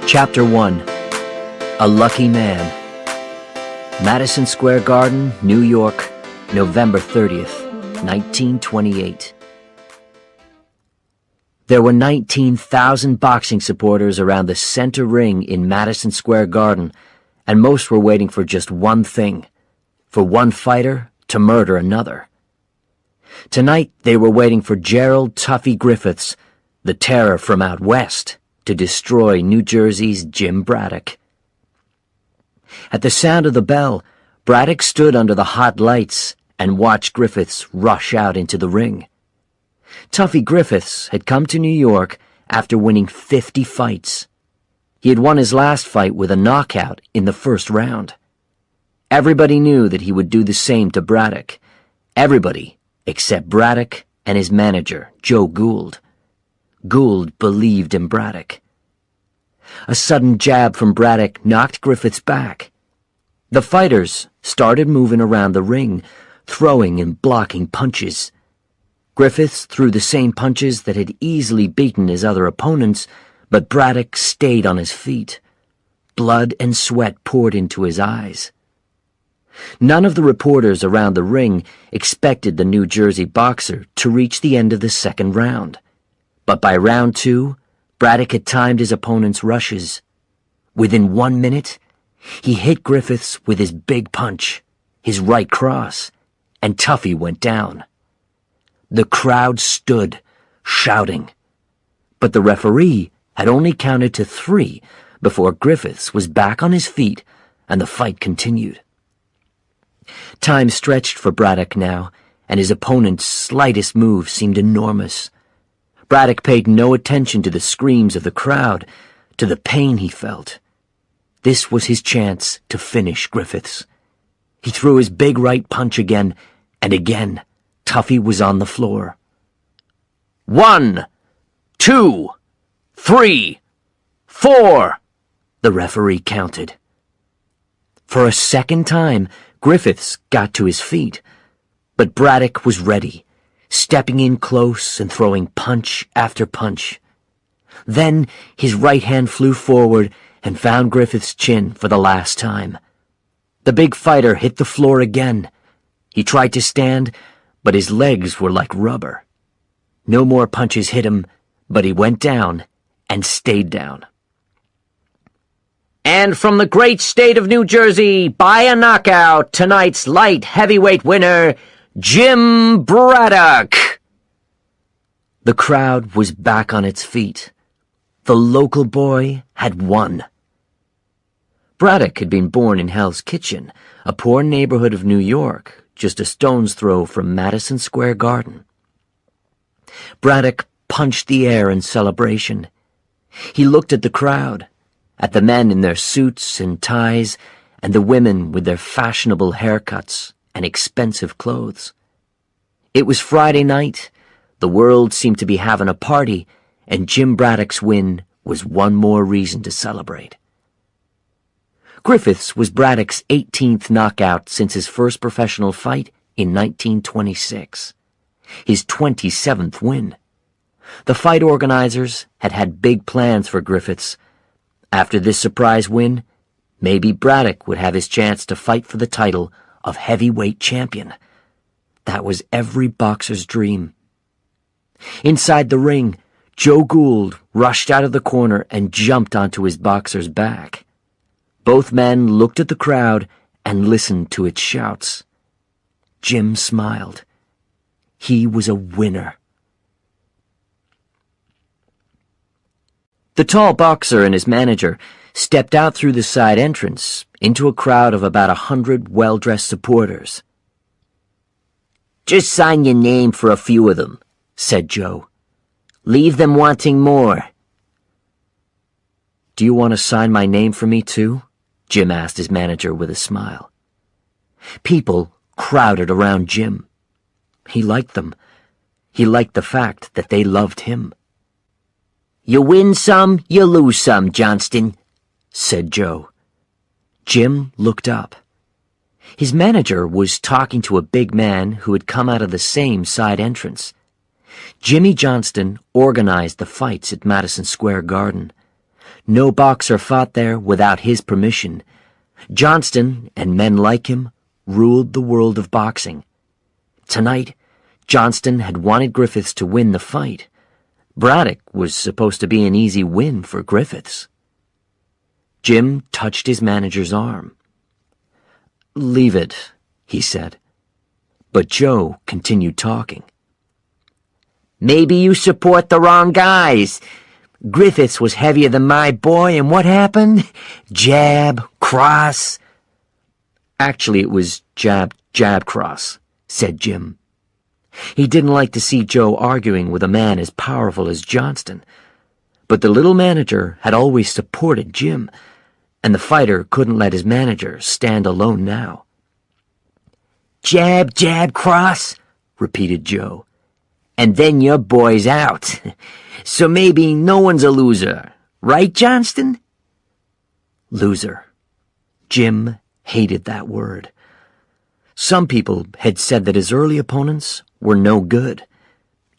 Chapter 1. A Lucky Man. Madison Square Garden, New York, November 30th, 1928. There were 19,000 boxing supporters around the center ring in Madison Square Garden, and most were waiting for just one thing: for one fighter to murder another. Tonight they were waiting for Gerald Tuffy Griffiths, the terror from out west, to destroy New Jersey's Jim Braddock. At the sound of the bell, Braddock stood under the hot lights and watched Griffiths rush out into the ring. Tuffy Griffiths had come to New York after winning 50 fights. He had won his last fight with a knockout in the first round. Everybody knew that he would do the same to Braddock. Everybody except Braddock and his manager, Joe Gould. Gould believed in Braddock. A sudden jab from Braddock knocked Griffiths back. The fighters started moving around the ring, throwing and blocking punches. Griffiths threw the same punches that had easily beaten his other opponents, but Braddock stayed on his feet. Blood and sweat poured into his eyes. None of the reporters around the ring expected the New Jersey boxer to reach the end of the second round. But by round 2, Braddock had timed his opponent's rushes. Within 1 minute, he hit Griffiths with his big punch, his right cross, and Tuffy went down. The crowd stood, shouting. But the referee had only counted to 3 before Griffiths was back on his feet and the fight continued. Time stretched for Braddock now, and his opponent's slightest move seemed enormous. Braddock paid no attention to the screams of the crowd, to the pain he felt. This was his chance to finish Griffiths. He threw his big right punch again, and again, Tuffy was on the floor. 1, 2, 3, 4, the referee counted. For a second time, Griffiths got to his feet, but Braddock was ready, stepping in close and throwing punch after punch. Then his right hand flew forward and found Griffiths' chin for the last time. The big fighter hit the floor again. He tried to stand, but his legs were like rubber. No more punches hit him, but he went down and stayed down. And from the great state of New Jersey, by a knockout, tonight's light heavyweight winner, Jim Braddock. The crowd was back on its feet. The local boy had won. Braddock had been born in Hell's Kitchen, a poor neighborhood of New York, just a stone's throw from Madison Square Garden. Braddock punched the air in celebration. He looked at the crowd, at the men in their suits and ties, and the women with their fashionable haircuts and expensive clothes. It was Friday night. The world seemed to be having a party, and Jim Braddock's win was one more reason to celebrate. Griffiths was Braddock's 18th knockout since his first professional fight in 1926, his 27th win. The fight organizers had had big plans for Griffiths. After this surprise win, maybe Braddock would have his chance to fight for the title of heavyweight champion. That was every boxer's dream. Inside the ring, Joe Gould rushed out of the corner and jumped onto his boxer's back. Both men looked at the crowd and listened to its shouts. Jim smiled. He was a winner. The tall boxer and his manager stepped out through the side entrance into a crowd of about 100 well-dressed supporters. "Just sign your name for a few of them," said Joe. "Leave them wanting more." "Do you want to sign my name for me, too?" Jim asked his manager with a smile. People crowded around Jim. He liked them. He liked the fact that they loved him. "You win some, you lose some, Johnston," said Joe. Jim looked up. His manager was talking to a big man who had come out of the same side entrance. Jimmy Johnston organized the fights at Madison Square Garden. No boxer fought there without his permission. Johnston and men like him ruled the world of boxing. Tonight, Johnston had wanted Griffiths to win the fight. Braddock was supposed to be an easy win for Griffiths. Jim touched his manager's arm. "Leave it," he said. But Joe continued talking. "Maybe you support the wrong guys. Griffiths was heavier than my boy, and what happened? Jab, cross." "Actually, it was jab, jab, cross," said Jim. He didn't like to see Joe arguing with a man as powerful as Johnston. But the little manager had always supported Jim, and the fighter couldn't let his manager stand alone now. "Jab, jab, cross," repeated Joe. "And then your boy's out. So maybe no one's a loser. Right, Johnston?" Loser. Jim hated that word. Some people had said that his early opponents were no good.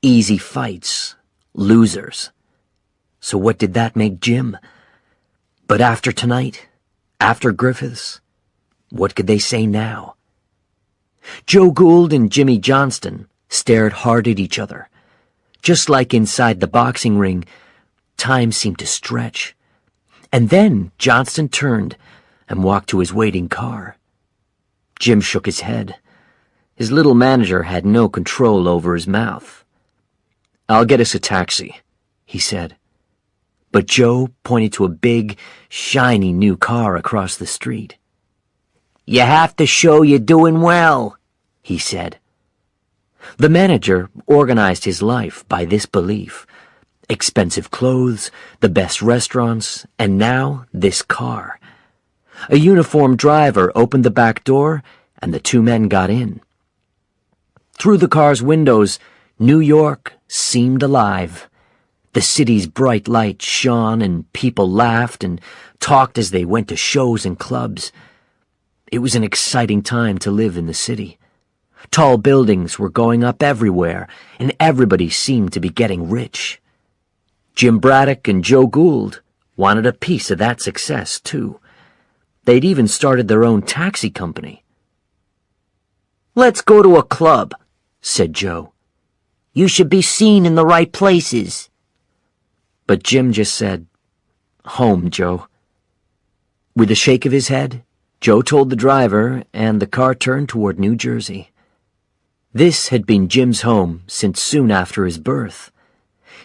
Easy fights. Losers. So what did that make Jim? But after tonight, after Griffiths, what could they say now? Joe Gould and Jimmy Johnston stared hard at each other. Just like inside the boxing ring, time seemed to stretch. And then Johnston turned and walked to his waiting car. Jim shook his head. His little manager had no control over his mouth. "I'll get us a taxi," he said. But Joe pointed to a big, shiny new car across the street. "You have to show you're doing well," he said. The manager organized his life by this belief. Expensive clothes, the best restaurants, and now this car. A uniformed driver opened the back door, and the two men got in. Through the car's windows, New York seemed alive. The city's bright lights shone, and people laughed and talked as they went to shows and clubs. It was an exciting time to live in the city. Tall buildings were going up everywhere, and everybody seemed to be getting rich. Jim Braddock and Joe Gould wanted a piece of that success, too. They'd even started their own taxi company. "Let's go to a club," said Joe. "You should be seen in the right places." But Jim just said, "Home, Joe." With a shake of his head, Joe told the driver, and the car turned toward New Jersey. This had been Jim's home since soon after his birth.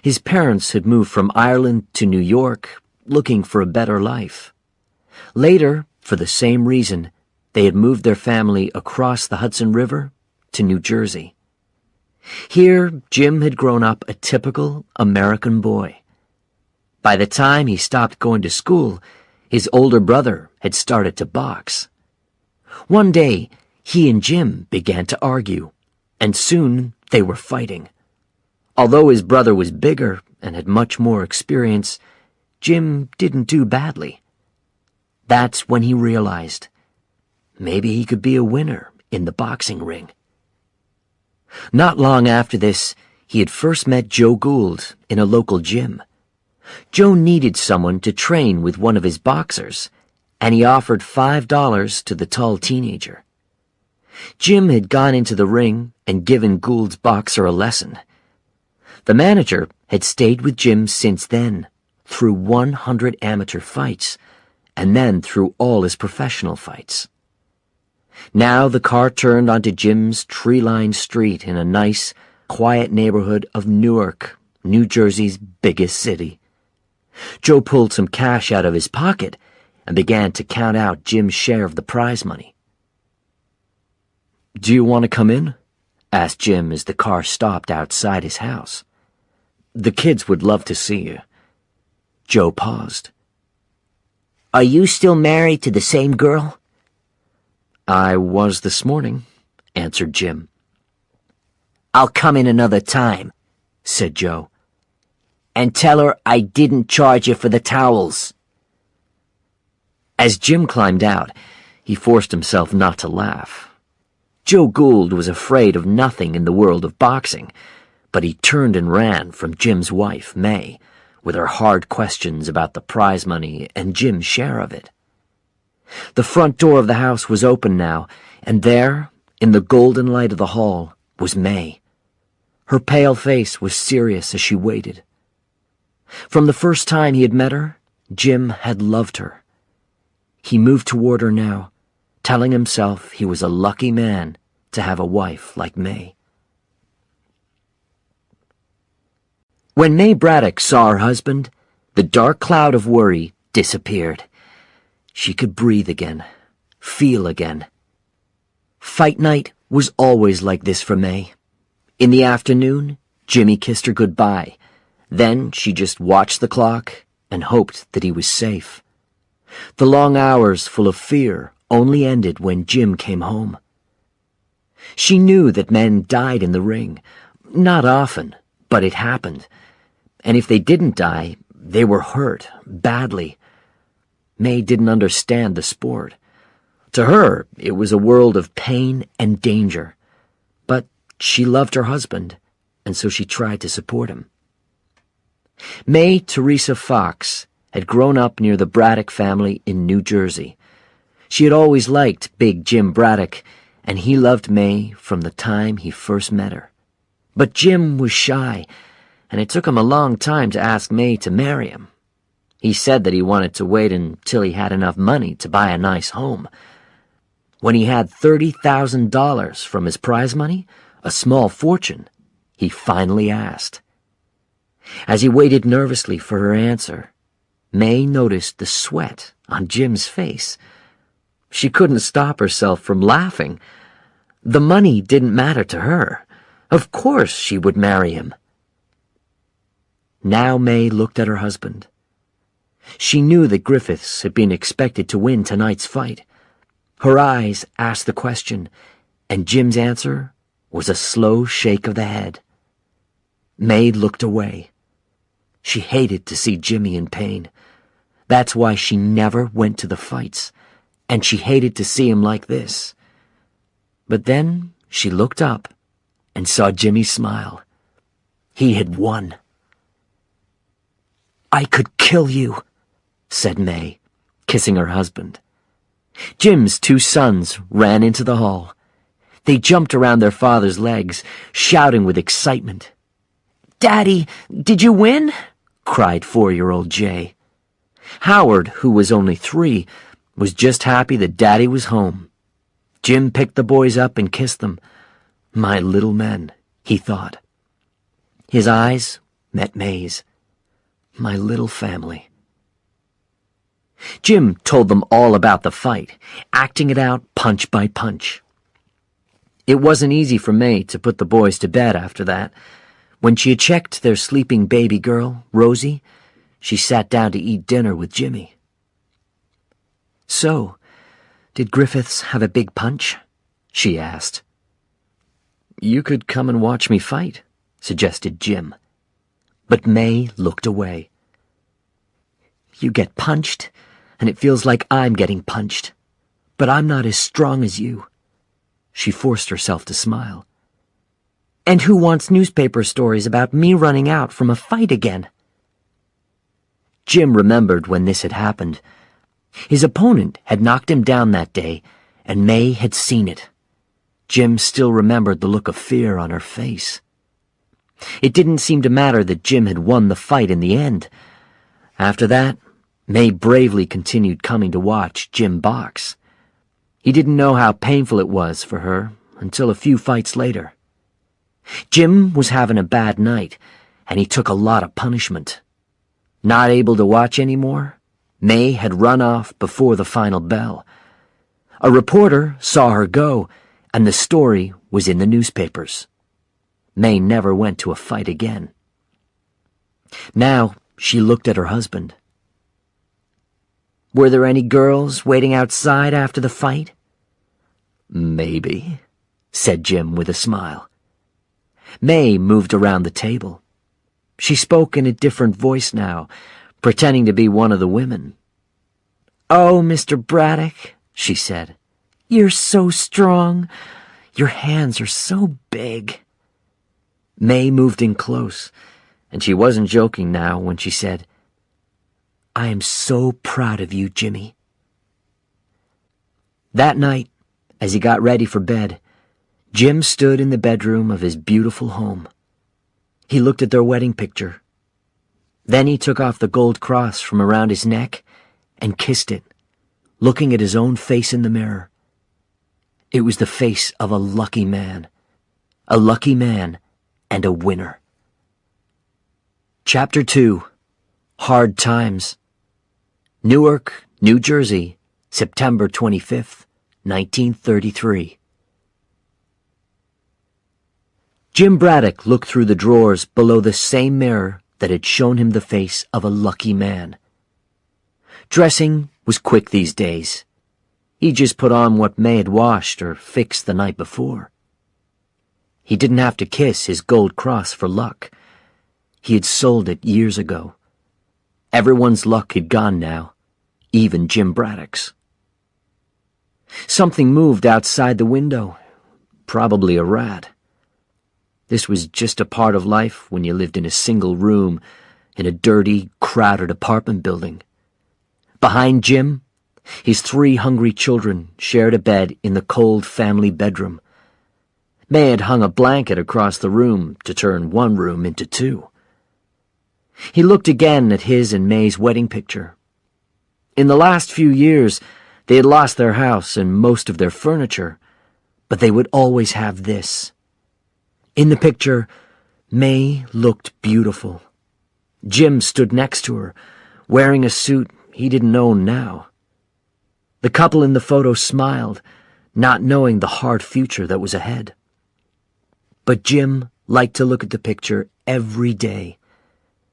His parents had moved from Ireland to New York, looking for a better life. Later, for the same reason, they had moved their family across the Hudson River to New Jersey. Here, Jim had grown up a typical American boy. By the time he stopped going to school, his older brother had started to box. One day, he and Jim began to argue, and soon they were fighting. Although his brother was bigger and had much more experience, Jim didn't do badly. That's when he realized maybe he could be a winner in the boxing ring. Not long after this, he had first met Joe Gould in a local gym. Joe needed someone to train with one of his boxers, and he offered $5 to the tall teenager. Jim had gone into the ring and given Gould's boxer a lesson. The manager had stayed with Jim since then, through 100 amateur fights, and then through all his professional fights. Now the car turned onto Jim's tree-lined street in a nice, quiet neighborhood of Newark, New Jersey's biggest city. Joe pulled some cash out of his pocket and began to count out Jim's share of the prize money. "Do you want to come in?" asked Jim as the car stopped outside his house. "The kids would love to see you." Joe paused. "Are you still married to the same girl?" "I was this morning," answered Jim. "I'll come in another time," said Joe. "And tell her I didn't charge you for the towels." As Jim climbed out, he forced himself not to laugh. Joe Gould was afraid of nothing in the world of boxing, but he turned and ran from Jim's wife, May, with her hard questions about the prize money and Jim's share of it. The front door of the house was open now, and there, in the golden light of the hall, was May. Her pale face was serious as she waited. From the first time he had met her, Jim had loved her. He moved toward her now, telling himself he was a lucky man to have a wife like May. When May Braddock saw her husband, the dark cloud of worry disappeared. She could breathe again, feel again. Fight night was always like this for May. In the afternoon, Jimmy kissed her goodbye. Then she just watched the clock and hoped that he was safe. The long hours full of fear only ended when Jim came home. She knew that men died in the ring. Not often, but it happened. And if they didn't die, they were hurt, badly. May didn't understand the sport. To her, it was a world of pain and danger. But she loved her husband, and so she tried to support him. May Teresa Fox had grown up near the Braddock family in New Jersey. She had always liked Big Jim Braddock, and he loved May from the time he first met her. But Jim was shy, and it took him a long time to ask May to marry him. He said that he wanted to wait until he had enough money to buy a nice home. When he had $30,000 from his prize money, a small fortune, he finally asked. As he waited nervously for her answer, May noticed the sweat on Jim's face. She couldn't stop herself from laughing. The money didn't matter to her. Of course she would marry him. Now May looked at her husband. She knew that Griffiths had been expected to win tonight's fight. Her eyes asked the question, and Jim's answer was a slow shake of the head. May looked away. She hated to see Jimmy in pain. That's why she never went to the fights, and she hated to see him like this. But then she looked up and saw Jimmy smile. He had won. "I could kill you," said May, kissing her husband. Jim's two sons ran into the hall. They jumped around their father's legs, shouting with excitement. "Daddy, did you win?" cried 4-year-old Jay. Howard, who was only 3, was just happy that Daddy was home. Jim picked the boys up and kissed them. "My little men," he thought. His eyes met May's. "My little family." Jim told them all about the fight, acting it out punch by punch. It wasn't easy for May to put the boys to bed after that. When she had checked their sleeping baby girl, Rosie, she sat down to eat dinner with Jimmy. "So, did Griffiths have a big punch?" she asked. "You could come and watch me fight," suggested Jim. But May looked away. "You get punched, and it feels like I'm getting punched. But I'm not as strong as you." She forced herself to smile. "And who wants newspaper stories about me running out from a fight again?" Jim remembered when this had happened. His opponent had knocked him down that day, and May had seen it. Jim still remembered the look of fear on her face. It didn't seem to matter that Jim had won the fight in the end. After that, May bravely continued coming to watch Jim box. He didn't know how painful it was for her until a few fights later. Jim was having a bad night, and he took a lot of punishment. Not able to watch anymore, May had run off before the final bell. A reporter saw her go, and the story was in the newspapers. May never went to a fight again. Now she looked at her husband. "Were there any girls waiting outside after the fight?" "Maybe," said Jim with a smile. May moved around the table. She spoke in a different voice now, pretending to be one of the women. "Oh, Mr. Braddock," she said, "you're so strong. Your hands are so big." May moved in close, and she wasn't joking now when she said, "I am so proud of you, Jimmy." That night, as he got ready for bed, Jim stood in the bedroom of his beautiful home. He looked at their wedding picture. Then he took off the gold cross from around his neck and kissed it, looking at his own face in the mirror. It was the face of a lucky man and a winner. Chapter 2, Hard Times. Newark, New Jersey, September 25th, 1933. Jim Braddock looked through the drawers below the same mirror that had shown him the face of a lucky man. Dressing was quick these days. He just put on what May had washed or fixed the night before. He didn't have to kiss his gold cross for luck. He had sold it years ago. Everyone's luck had gone now, even Jim Braddock's. Something moved outside the window, probably a rat. This was just a part of life when you lived in a single room in a dirty, crowded apartment building. Behind Jim, his 3 hungry children shared a bed in the cold family bedroom. May had hung a blanket across the room to turn one room into 2. He looked again at his and May's wedding picture. In the last few years, they had lost their house and most of their furniture, but they would always have this. In the picture, May looked beautiful. Jim stood next to her, wearing a suit he didn't own now. The couple in the photo smiled, not knowing the hard future that was ahead. But Jim liked to look at the picture every day.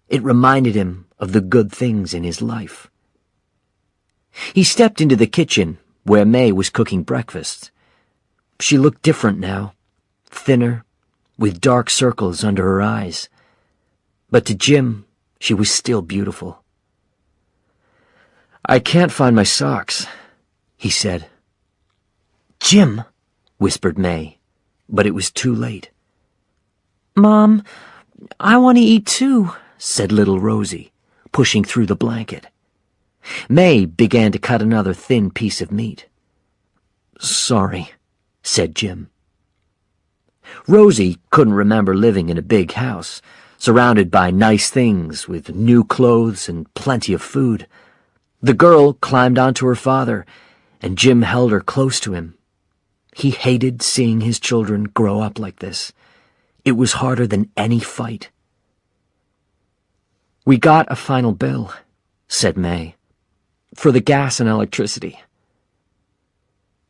It reminded him of the good things in his life. He stepped into the kitchen where May was cooking breakfast. She looked different now, thinner, with dark circles under her eyes. But to Jim, she was still beautiful. "I can't find my socks," he said. "Jim," whispered May, but it was too late. "Mom, I want to eat too," said little Rosie, pushing through the blanket. May began to cut another thin piece of meat. "Sorry," said Jim. Rosie couldn't remember living in a big house, surrounded by nice things with new clothes and plenty of food. The girl climbed onto her father, and Jim held her close to him. He hated seeing his children grow up like this. It was harder than any fight. "We got a final bill," said May, "for the gas and electricity."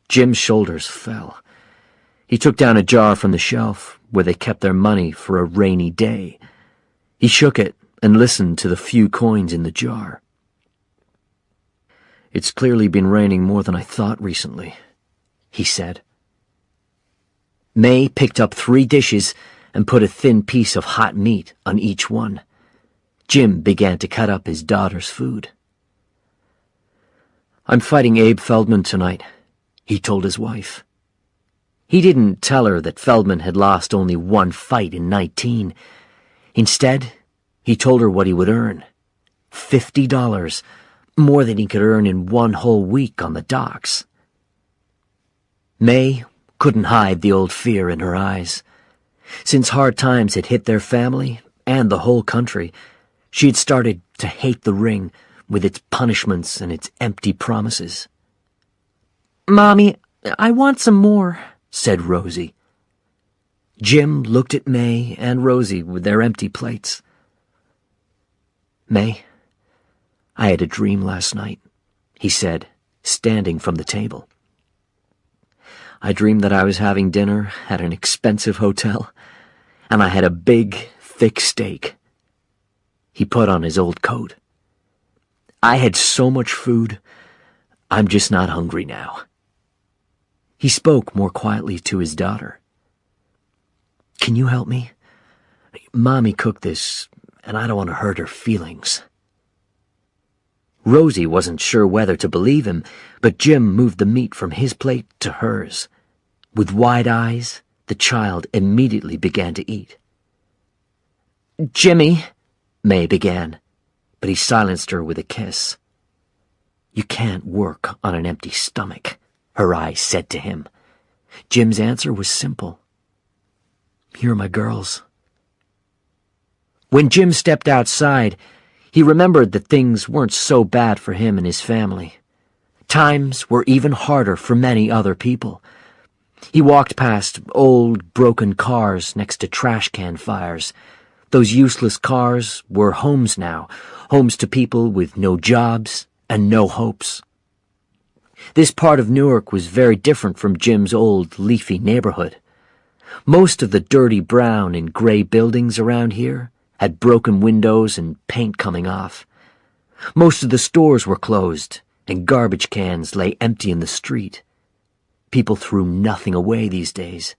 Jim's shoulders fell. He took down a jar from the shelf where they kept their money for a rainy day. He shook it and listened to the few coins in the jar. "It's clearly been raining more than I thought recently," he said. May picked up 3 dishes and put a thin piece of hot meat on each one. Jim began to cut up his daughter's food. "I'm fighting Abe Feldman tonight," he told his wife. He didn't tell her that Feldman had lost only 1 fight in 19. Instead, he told her what he would earn. $50, more than he could earn in 1 whole week on the docks. May couldn't hide the old fear in her eyes. Since hard times had hit their family and the whole country, she had started to hate the ring with its punishments and its empty promises. "Mommy, I want some more," said Rosie. Jim looked at May and Rosie with their empty plates. "May, I had a dream last night," he said, standing from the table. "I dreamed that I was having dinner at an expensive hotel, and I had a big, thick steak." He put on his old coat. "I had so much food, I'm just not hungry now." He spoke more quietly to his daughter. "Can you help me? Mommy cooked this, and I don't want to hurt her feelings." Rosie wasn't sure whether to believe him, but Jim moved the meat from his plate to hers. With wide eyes, the child immediately began to eat. "Jimmy," May began, but he silenced her with a kiss. "You can't work on an empty stomach," her eyes said to him. Jim's answer was simple. "You're my girls." When Jim stepped outside, he remembered that things weren't so bad for him and his family. Times were even harder for many other people. He walked past old, broken cars next to trash can fires. Those useless cars were homes now, homes to people with no jobs and no hopes. This part of Newark was very different from Jim's old, leafy neighborhood. Most of the dirty brown and gray buildings around here had broken windows and paint coming off. Most of the stores were closed, and garbage cans lay empty in the street. People threw nothing away these days.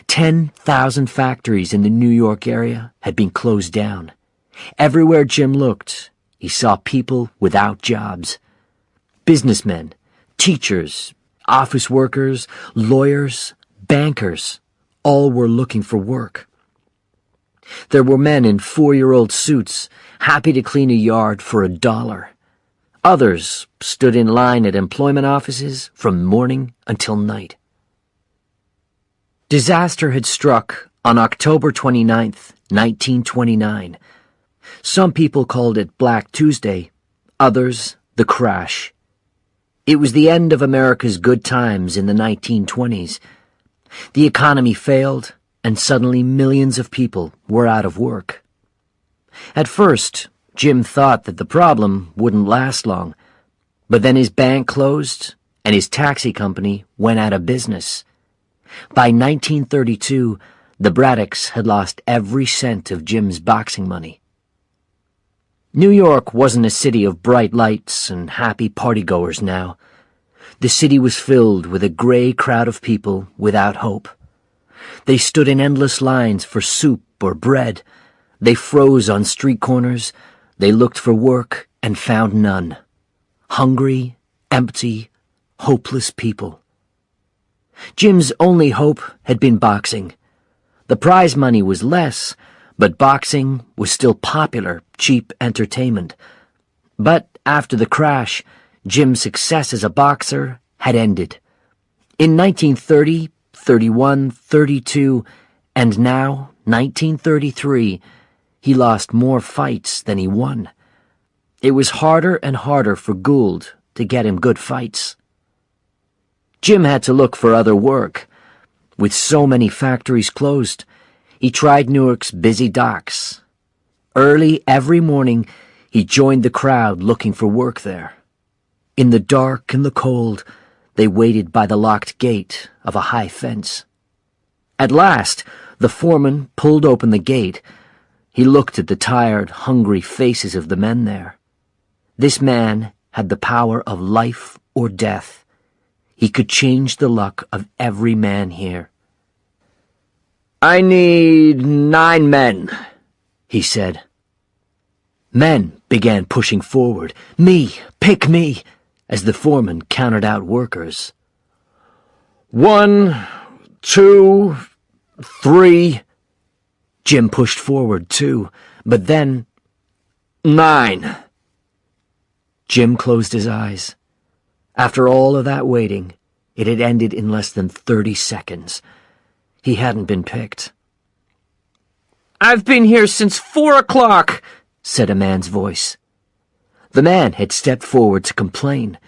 10,000 factories in the New York area had been closed down. Everywhere Jim looked, he saw people without jobs. Businessmen, teachers, office workers, lawyers, bankers, all were looking for work. There were men in 4-year-old suits, happy to clean a yard for $1. Others stood in line at employment offices from morning until night. Disaster had struck on October 29th, 1929. Some people called it Black Tuesday, others the crash. It was the end of America's good times in the 1920s. The economy failed, and suddenly millions of people were out of work. At first, Jim thought that the problem wouldn't last long, but then his bank closed and his taxi company went out of business. By 1932, the Braddocks had lost every cent of Jim's boxing money. New York wasn't a city of bright lights and happy partygoers now. The city was filled with a gray crowd of people without hope. They stood in endless lines for soup or bread. They froze on street corners. They looked for work and found none. Hungry, empty, hopeless people. Jim's only hope had been boxing. The prize money was less, but boxing was still popular, cheap entertainment. But after the crash, Jim's success as a boxer had ended. In 1930, 31, 32, and now, 1933, he lost more fights than he won. It was harder and harder for Gould to get him good fights. Jim had to look for other work. With so many factories closed, he tried Newark's busy docks. Early every morning, he joined the crowd looking for work there. In the dark and the cold, they waited by the locked gate of a high fence. At last, the foreman pulled open the gate. He looked at the tired, hungry faces of the men there. This man had the power of life or death. He could change the luck of every man here. "I need 9 men," he said. Men began pushing forward. "Me! Pick me!" as the foreman counted out workers. 1, 2, 3. Jim pushed forward too, but then 9. Jim closed his eyes. After all of that waiting, it had ended in less than 30 seconds. He hadn't been picked. "I've been here since 4 o'clock, said a man's voice. The man had stepped forward to complain.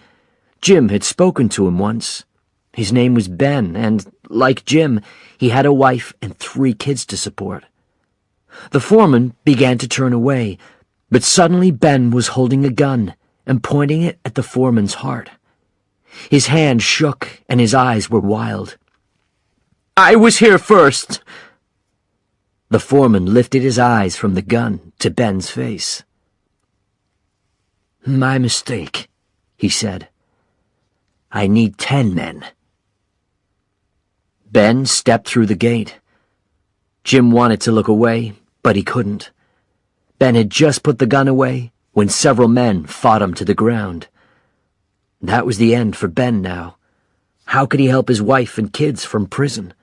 Jim had spoken to him once. His name was Ben, and, like Jim, he had a wife and 3 kids to support. The foreman began to turn away, but suddenly Ben was holding a gun and pointing it at the foreman's heart. His hand shook and his eyes were wild. "I was here first." The foreman lifted his eyes from the gun to Ben's face. "My mistake," he said. "I need 10 men." Ben stepped through the gate. Jim wanted to look away, but he couldn't. Ben had just put the gun away when several men fought him to the ground. That was the end for Ben now. How could he help his wife and kids from prison?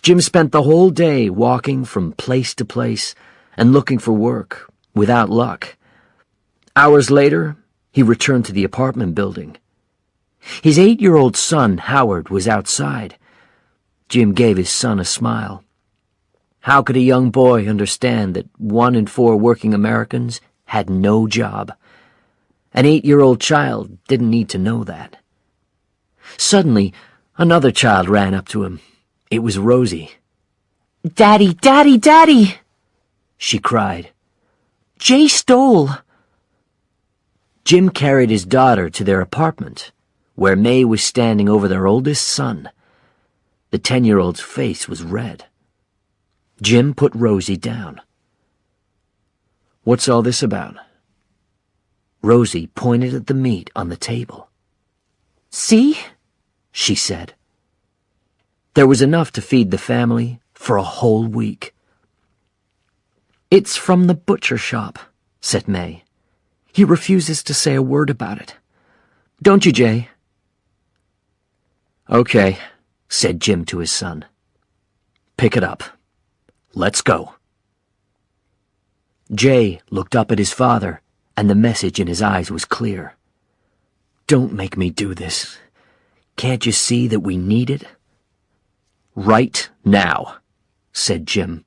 Jim spent the whole day walking from place to place, and looking for work, without luck. Hours later, he returned to the apartment building. His 8-year-old son, Howard, was outside. Jim gave his son a smile. How could a young boy understand that 1 in 4 working Americans had no job? An 8-year-old child didn't need to know that. Suddenly, another child ran up to him. It was Rosie. "Daddy, Daddy, Daddy!" she cried. "Jay stole!" Jim carried his daughter to their apartment, where May was standing over their oldest son. The 10-year-old's face was red. Jim put Rosie down. "What's all this about?" Rosie pointed at the meat on the table. "See?" she said. There was enough to feed the family for a whole week. "It's from the butcher shop," said May. "He refuses to say a word about it. Don't you, Jay?" "Okay," said Jim to his son. "Pick it up. Let's go." Jay looked up at his father, and the message in his eyes was clear. "Don't make me do this. Can't you see that we need it?" "Right now," said Jim.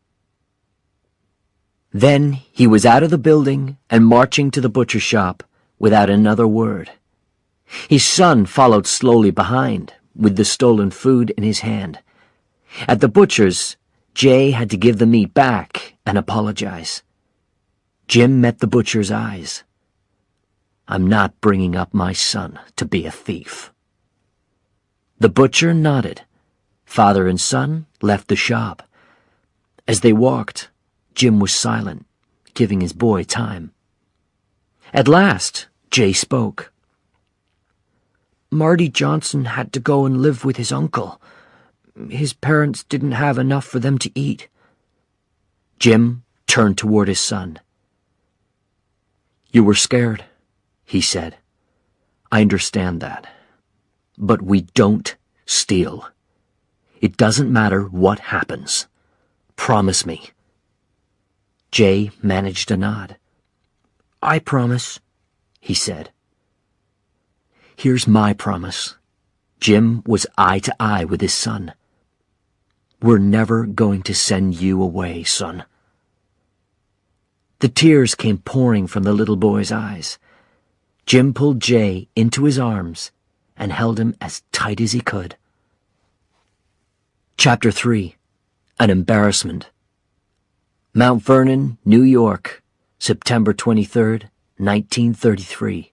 Then he was out of the building and marching to the butcher shop without another word. His son followed slowly behind, with the stolen food in his hand. At the butcher's, Jay had to give the meat back and apologize. Jim met the butcher's eyes. "I'm not bringing up my son to be a thief." The butcher nodded. Father and son left the shop. As they walked, Jim was silent, giving his boy time. At last, Jay spoke. "Marty Johnson had to go and live with his uncle. His parents didn't have enough for them to eat." Jim turned toward his son. "You were scared," he said. "I understand that. But we don't steal. It doesn't matter what happens. Promise me." Jay managed a nod. "I promise," he said. "Here's my promise." Jim was eye to eye with his son. "We're never going to send you away, son." The tears came pouring from the little boy's eyes. Jim pulled Jay into his arms and held him as tight as he could. Chapter 3. An Embarrassment. Mount Vernon, New York, September 23rd, 1933.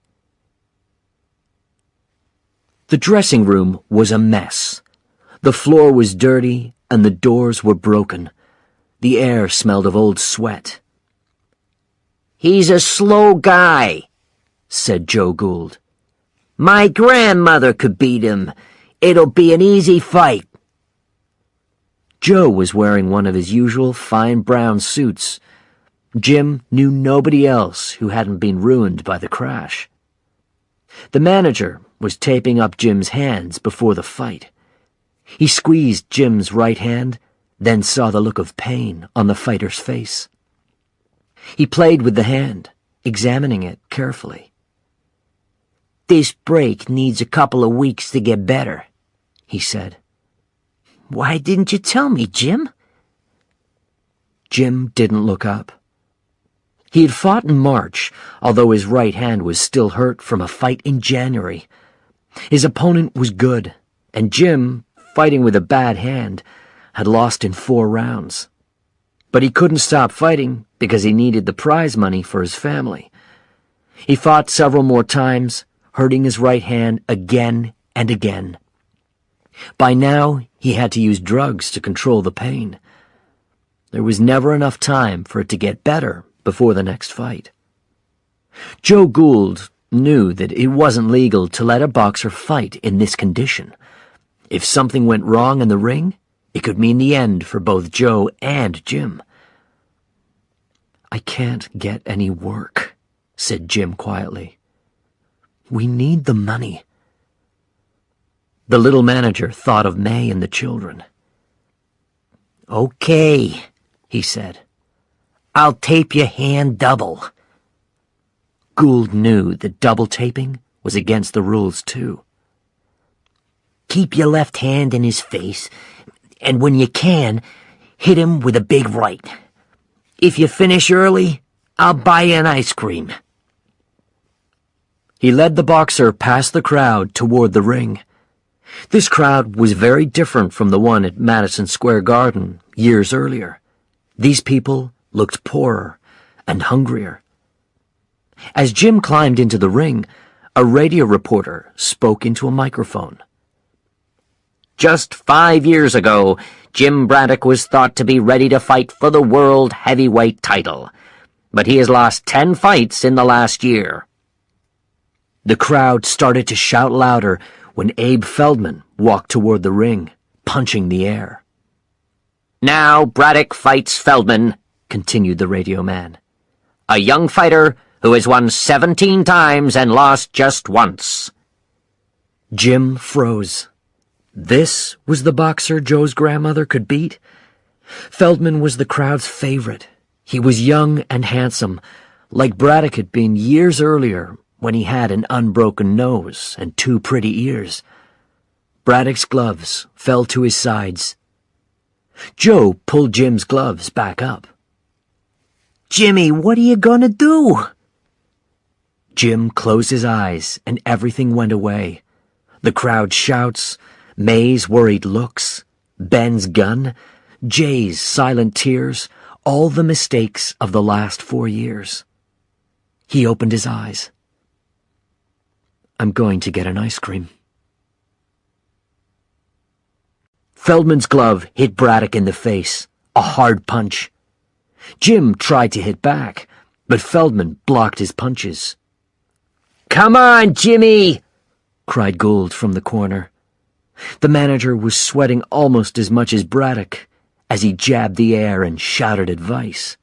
The dressing room was a mess. The floor was dirty and the doors were broken. The air smelled of old sweat. "He's a slow guy," said Joe Gould. "My grandmother could beat him. It'll be an easy fight." Joe was wearing one of his usual fine brown suits. Jim knew nobody else who hadn't been ruined by the crash. The manager was taping up Jim's hands before the fight. He squeezed Jim's right hand, then saw the look of pain on the fighter's face. He played with the hand, examining it carefully. "This break needs a couple of weeks to get better," he said. "Why didn't you tell me, Jim?" Jim didn't look up. He had fought in March, although his right hand was still hurt from a fight in January. His opponent was good, and Jim, fighting with a bad hand, had lost in 4 rounds. But he couldn't stop fighting because he needed the prize money for his family. He fought several more times, hurting his right hand again and again. By now, he had to use drugs to control the pain. There was never enough time for it to get better before the next fight. Joe Gould knew that it wasn't legal to let a boxer fight in this condition. If something went wrong in the ring, it could mean the end for both Joe and Jim. "I can't get any work," said Jim quietly. "We need the money." The little manager thought of May and the children. "Okay," he said. I'll tape your hand double." Gould knew that double taping was against the rules, too. "Keep your left hand in his face, and when you can, hit him with a big right. If you finish early, I'll buy you an ice cream." He led the boxer past the crowd toward the ring. This crowd was very different from the one at Madison Square Garden years earlier. These people looked poorer and hungrier. As Jim climbed into the ring, a radio reporter spoke into a microphone. "Just 5 years ago, Jim Braddock was thought to be ready to fight for the world heavyweight title, but he has lost 10 fights in the last year." The crowd started to shout louder when Abe Feldman walked toward the ring, punching the air. "Now Braddock fights Feldman," continued the radio man. "A young fighter who has won 17 times and lost just once." Jim froze. This was the boxer Joe's grandmother could beat? Feldman was the crowd's favorite. He was young and handsome, like Braddock had been years earlier when he had an unbroken nose and 2 pretty ears. Braddock's gloves fell to his sides. Joe pulled Jim's gloves back up. "Jimmy, what are you gonna do?" Jim closed his eyes and everything went away. The crowd's shouts, May's worried looks, Ben's gun, Jay's silent tears, all the mistakes of the last 4 years. He opened his eyes. "I'm going to get an ice cream." Feldman's glove hit Braddock in the face, a hard punch. Jim tried to hit back, but Feldman blocked his punches. "Come on, Jimmy!" cried Gould from the corner. The manager was sweating almost as much as Braddock as he jabbed the air and shouted advice.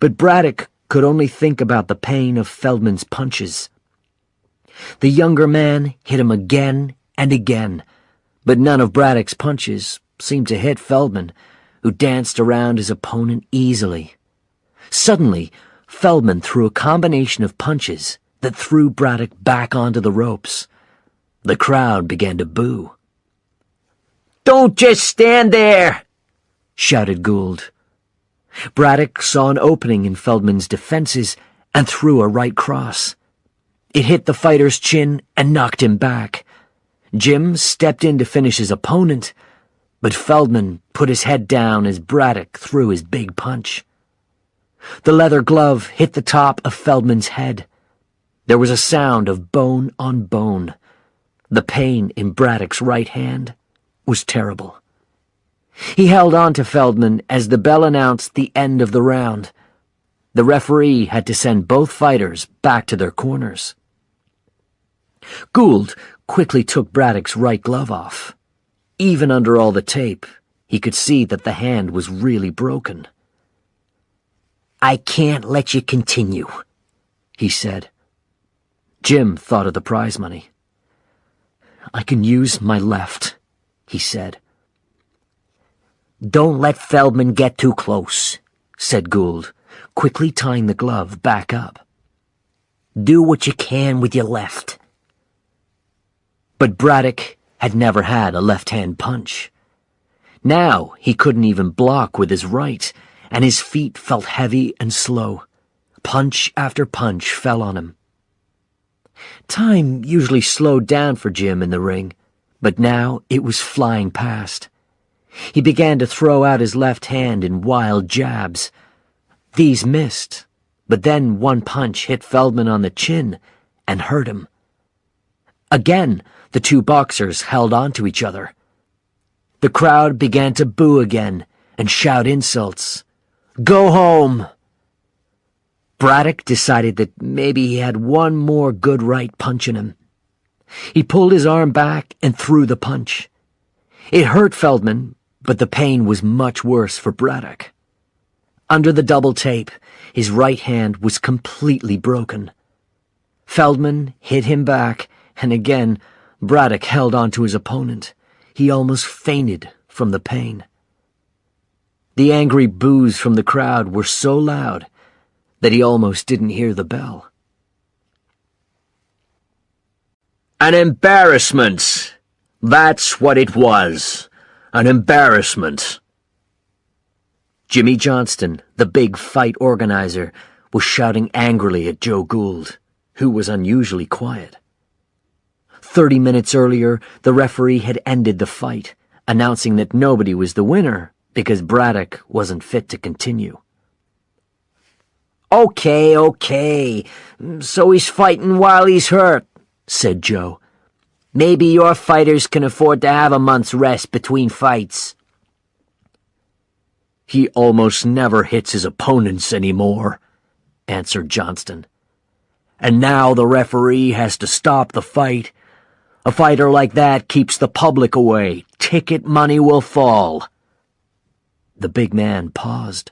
But Braddock could only think about the pain of Feldman's punches. The younger man hit him again and again, but none of Braddock's punches seemed to hit Feldman, who danced around his opponent easily. Suddenly, Feldman threw a combination of punches that threw Braddock back onto the ropes. The crowd began to boo. "Don't just stand there!" shouted Gould. Braddock saw an opening in Feldman's defenses and threw a right cross. It hit the fighter's chin and knocked him back. Jim stepped in to finish his opponent, but Feldman put his head down as Braddock threw his big punch. The leather glove hit the top of Feldman's head. There was a sound of bone on bone. The pain in Braddock's right hand was terrible. He held on to Feldman as the bell announced the end of the round. The referee had to send both fighters back to their corners. Gould quickly took Braddock's right glove off. Even under all the tape, he could see that the hand was really broken. "I can't let you continue," he said. Jim thought of the prize money. "I can use my left," he said. "Don't let Feldman get too close," said Gould, quickly tying the glove back up. "Do what you can with your left." But Braddock had never had a left-hand punch. Now he couldn't even block with his right, and his feet felt heavy and slow. Punch after punch fell on him. Time usually slowed down for Jim in the ring, but now it was flying past. He began to throw out his left hand in wild jabs. These missed, but then one punch hit Feldman on the chin and hurt him. Again, the two boxers held on to each other. The crowd began to boo again and shout insults. "Go home!" Braddock decided that maybe he had one more good right punch in him. He pulled his arm back and threw the punch. It hurt Feldman, but the pain was much worse for Braddock. Under the double tape, his right hand was completely broken. Feldman hit him back, and again, Braddock held on to his opponent. He almost fainted from the pain. The angry boos from the crowd were so loud that he almost didn't hear the bell. An embarrassment! That's what it was. An embarrassment. Jimmy Johnston, the big fight organizer, was shouting angrily at Joe Gould, who was unusually quiet. 30 minutes earlier, the referee had ended the fight, announcing that nobody was the winner because Braddock wasn't fit to continue. Okay, so he's fighting while he's hurt, said Joe. Maybe your fighters can afford to have a month's rest between fights. He almost never hits his opponents anymore, answered Johnston. And now the referee has to stop the fight. A fighter like that keeps the public away. Ticket money will fall. The big man paused.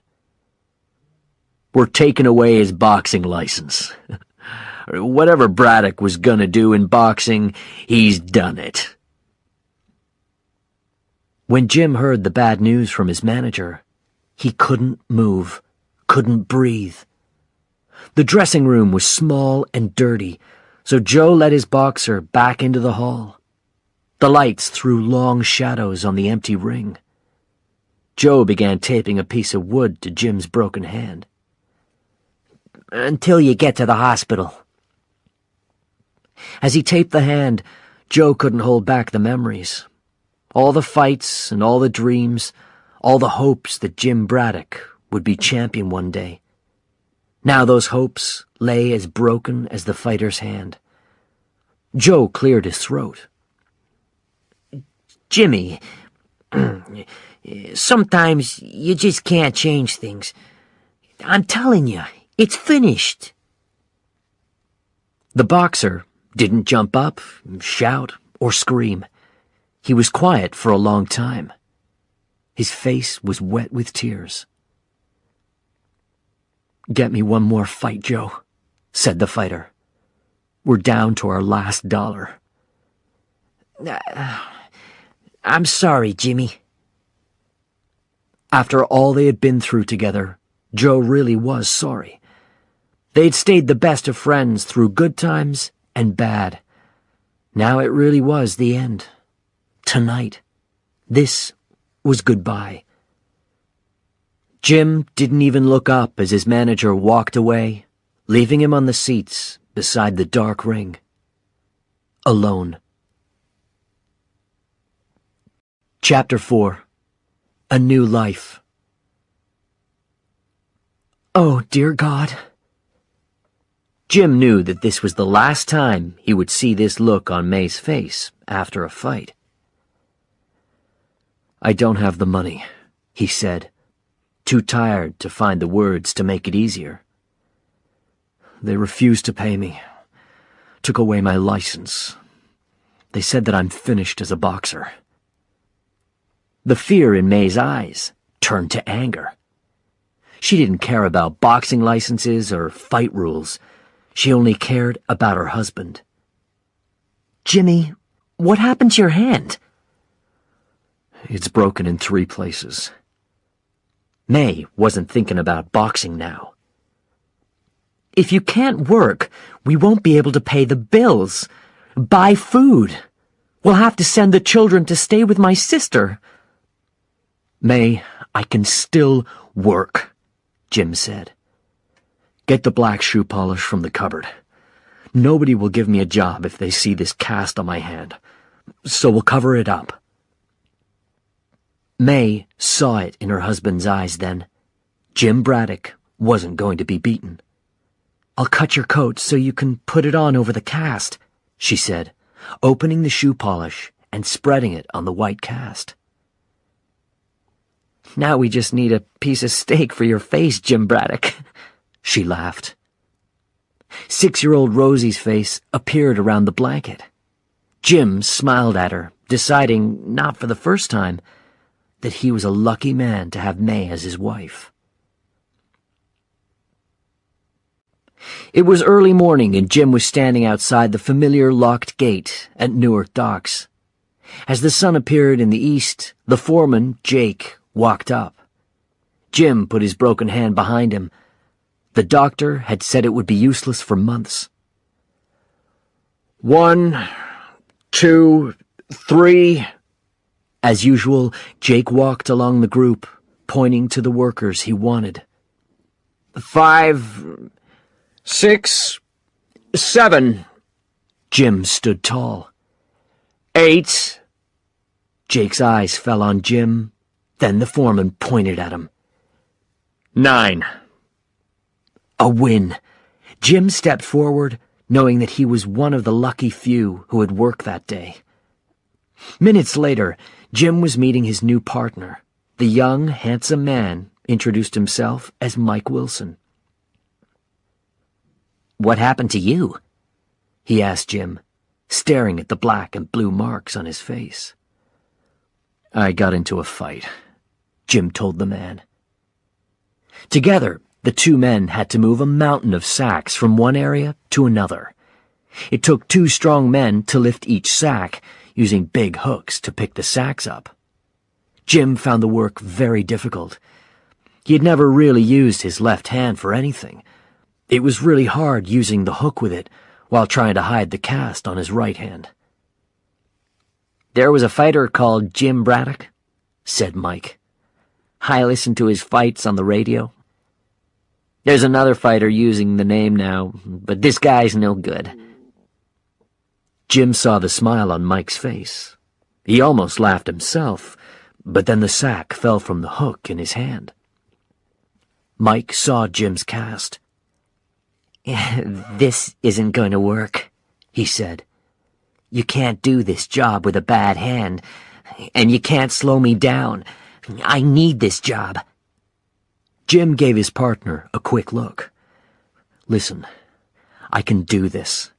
We're taking away his boxing license. Whatever Braddock was gonna do in boxing, he's done it. When Jim heard the bad news from his manager, he couldn't move, couldn't breathe. The dressing room was small and dirty, so Joe led his boxer back into the hall. The lights threw long shadows on the empty ring. Joe began taping a piece of wood to Jim's broken hand. Until you get to the hospital. As he taped the hand, Joe couldn't hold back the memories. All the fights and all the dreams, all the hopes that Jim Braddock would be champion one day. Now those hopes lay as broken as the fighter's hand. Joe cleared his throat. Jimmy, sometimes you just can't change things. I'm telling you, it's finished. The boxer didn't jump up, shout, or scream. He was quiet for a long time. His face was wet with tears. Get me one more fight, Joe, said the fighter. We're down to our last dollar. I'm sorry, Jimmy. After all they had been through together, Joe really was sorry. They'd stayed the best of friends through good times and bad. Now it really was the end. Tonight. This was goodbye. Jim didn't even look up as his manager walked away, leaving him on the seats beside the dark ring. Alone. Chapter 4. A New Life. Oh, dear God. Jim knew that this was the last time he would see this look on May's face after a fight. I don't have the money, he said, too tired to find the words to make it easier. They refused to pay me, took away my license. They said that I'm finished as a boxer. The fear in May's eyes turned to anger. She didn't care about boxing licenses or fight rules. She only cared about her husband. Jimmy, what happened to your hand? It's broken in 3 places. May wasn't thinking about boxing now. If you can't work, we won't be able to pay the bills, buy food. We'll have to send the children to stay with my sister. May, I can still work, Jim said. Get the black shoe polish from the cupboard. Nobody will give me a job if they see this cast on my hand, so we'll cover it up. May saw it in her husband's eyes then. Jim Braddock wasn't going to be beaten. I'll cut your coat so you can put it on over the cast, she said, opening the shoe polish and spreading it on the white cast. Now we just need a piece of steak for your face, Jim Braddock, she laughed. 6-year-old Rosie's face appeared around the blanket. Jim smiled at her, deciding, not for the first time, that he was a lucky man to have May as his wife. It was early morning and Jim was standing outside the familiar locked gate at Newark Docks. As the sun appeared in the east, the foreman, Jake, walked up. Jim put his broken hand behind him. The doctor had said it would be useless for months. 1, 2, 3. As usual, Jake walked along the group, pointing to the workers he wanted. 5, 6, 7. Jim stood tall. 8. Jake's eyes fell on Jim, then the foreman pointed at him. 9. A win. Jim stepped forward, knowing that he was one of the lucky few who had worked that day. Minutes later, Jim was meeting his new partner. The young, handsome man introduced himself as Mike Wilson. "What happened to you?" he asked Jim, staring at the black and blue marks on his face. "I got into a fight," Jim told the man. Together, the two men had to move a mountain of sacks from one area to another. It took 2 strong men to lift each sack, using big hooks to pick the sacks up. Jim found the work very difficult. He had never really used his left hand for anything. It was really hard using the hook with it while trying to hide the cast on his right hand. "There was a fighter called Jim Braddock," said Mike. "I listened to his fights on the radio. There's another fighter using the name now, but this guy's no good." Jim saw the smile on Mike's face. He almost laughed himself, but then the sack fell from the hook in his hand. Mike saw Jim's cast. "This isn't going to work," he said. "You can't do this job with a bad hand, and you can't slow me down. I need this job." Jim gave his partner a quick look. "Listen, I can do this."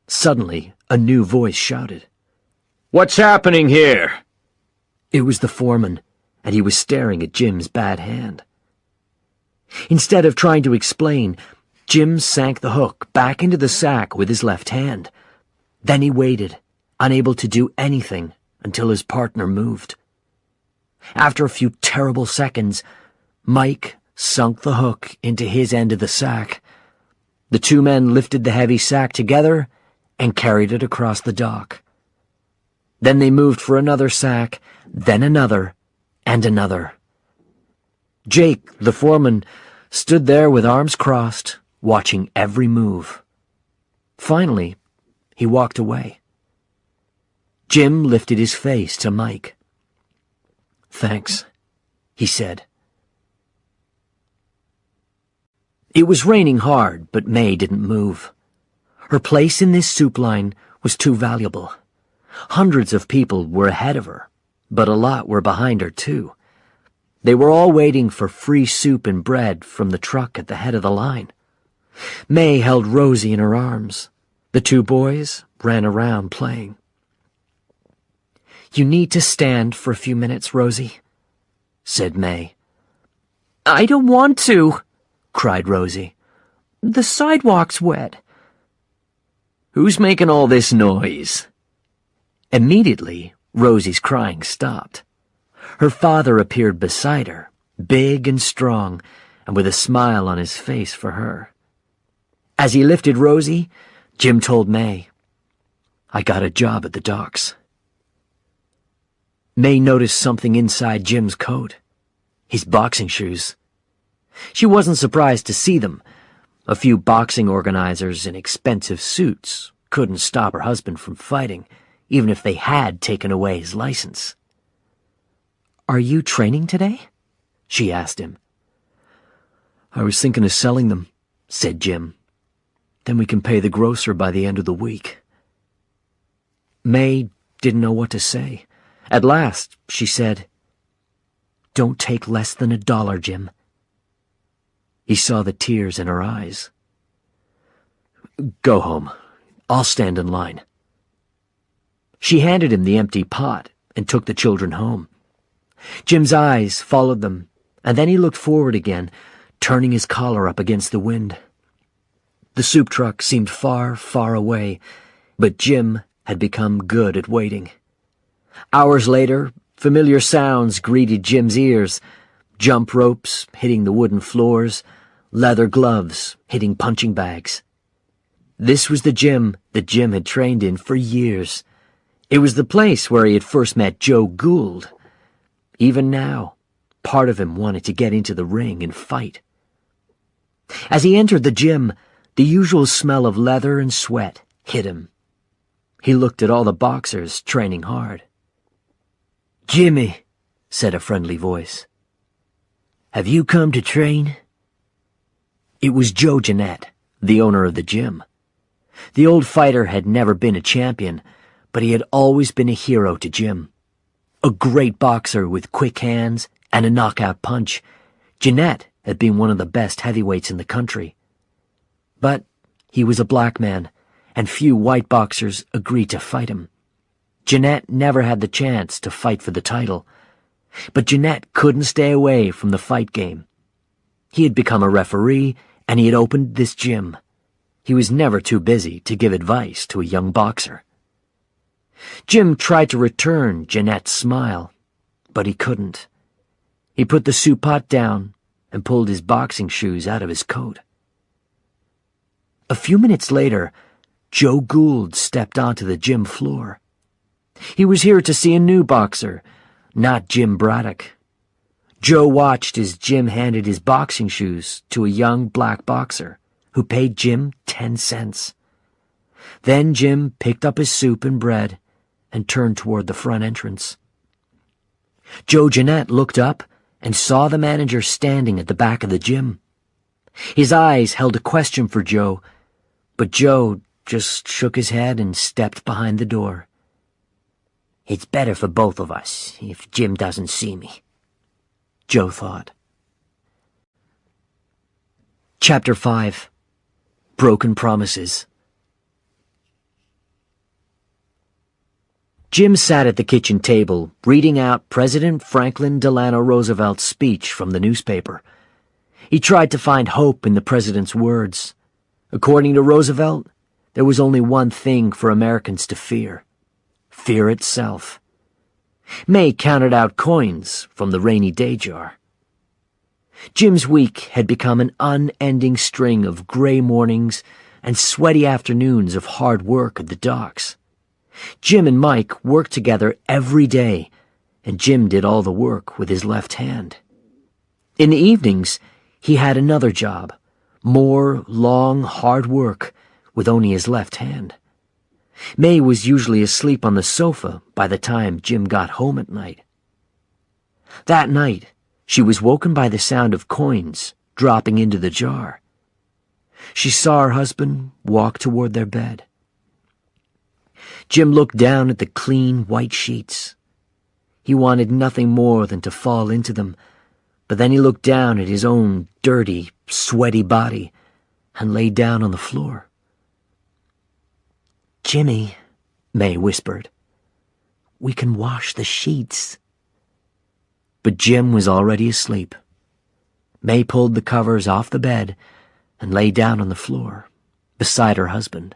Suddenly, a new voice shouted, "What's happening here?" It was the foreman, and he was staring at Jim's bad hand. Instead of trying to explain, Jim sank the hook back into the sack with his left hand. Then he waited, unable to do anything until his partner moved. After a few terrible seconds, Mike sunk the hook into his end of the sack. The 2 men lifted the heavy sack together and carried it across the dock. Then they moved for another sack, then another, and another. Jake, the foreman, stood there with arms crossed, watching every move. Finally, he walked away. Jim lifted his face to Mike. "Thanks," he said. It was raining hard, but May didn't move. Her place in this soup line was too valuable. Hundreds of people were ahead of her, but a lot were behind her, too. They were all waiting for free soup and bread from the truck at the head of the line. May held Rosie in her arms. The 2 boys ran around playing. "You need to stand for a few minutes, Rosie," said May. "I don't want to," cried Rosie. "The sidewalk's wet." "Who's making all this noise?" Immediately, Rosie's crying stopped. Her father appeared beside her, big and strong, and with a smile on his face for her. As he lifted Rosie, Jim told May, "I got a job at the docks." May noticed something inside Jim's coat, his boxing shoes. She wasn't surprised to see them. A few boxing organizers in expensive suits couldn't stop her husband from fighting, even if they had taken away his license. "Are you training today?" she asked him. "I was thinking of selling them," said Jim. "Then we can pay the grocer by the end of the week." May didn't know what to say. At last, she said, "Don't take less than $1, Jim." He saw the tears in her eyes. "Go home. I'll stand in line." She handed him the empty pot and took the children home. Jim's eyes followed them, and then he looked forward again, turning his collar up against the wind. The soup truck seemed far, far away, but Jim had become good at waiting. Hours later, familiar sounds greeted Jim's ears. Jump ropes hitting the wooden floors, leather gloves hitting punching bags. This was the gym that Jim had trained in for years. It was the place where he had first met Joe Gould. Even now, part of him wanted to get into the ring and fight. As he entered the gym, the usual smell of leather and sweat hit him. He looked at all the boxers training hard. "Jimmy," said a friendly voice, "have you come to train?" It was Joe Jeanette, the owner of the gym. The old fighter had never been a champion, but he had always been a hero to Jim. A great boxer with quick hands and a knockout punch, Jeanette had been one of the best heavyweights in the country. But he was a black man, and few white boxers agreed to fight him. Jeanette never had the chance to fight for the title, but Jeanette couldn't stay away from the fight game. He had become a referee, and he had opened this gym. He was never too busy to give advice to a young boxer. Jim tried to return Jeanette's smile, but he couldn't. He put the soup pot down and pulled his boxing shoes out of his coat. A few minutes later, Joe Gould stepped onto the gym floor. He was here to see a new boxer, not Jim Braddock. Joe watched as Jim handed his boxing shoes to a young black boxer who paid Jim 10 cents. Then Jim picked up his soup and bread and turned toward the front entrance. Joe Jeanette looked up and saw the manager standing at the back of the gym. His eyes held a question for Joe, but Joe just shook his head and stepped behind the door. "It's better for both of us if Jim doesn't see me," Joe thought. Chapter 5. Broken Promises. Jim sat at the kitchen table, reading out President Franklin Delano Roosevelt's speech from the newspaper. He tried to find hope in the president's words. According to Roosevelt, there was only one thing for Americans to fear: fear itself. May counted out coins from the rainy day jar. Jim's week had become an unending string of gray mornings and sweaty afternoons of hard work at the docks. Jim and Mike worked together every day, and Jim did all the work with his left hand. In the evenings, he had another job, more long, hard work with only his left hand. May was usually asleep on the sofa by the time Jim got home at night. That night, she was woken by the sound of coins dropping into the jar. She saw her husband walk toward their bed. Jim looked down at the clean white sheets. He wanted nothing more than to fall into them, but then he looked down at his own dirty, sweaty body and lay down on the floor. "Jimmy," May whispered, "we can wash the sheets." But Jim was already asleep. May pulled the covers off the bed and lay down on the floor, beside her husband.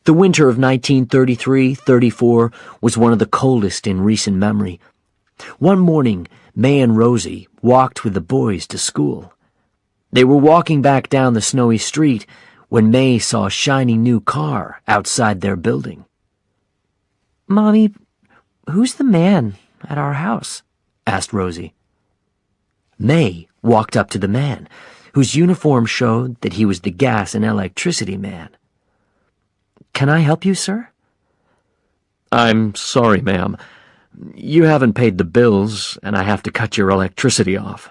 The winter of 1933-34 was one of the coldest in recent memory. One morning, May and Rosie walked with the boys to school. They were walking back down the snowy street when May saw a shiny new car outside their building. "Mommy, who's the man at our house?" asked Rosie. May walked up to the man, whose uniform showed that he was the gas and electricity man. "Can I help you, sir?" "I'm sorry, ma'am. You haven't paid the bills, and I have to cut your electricity off."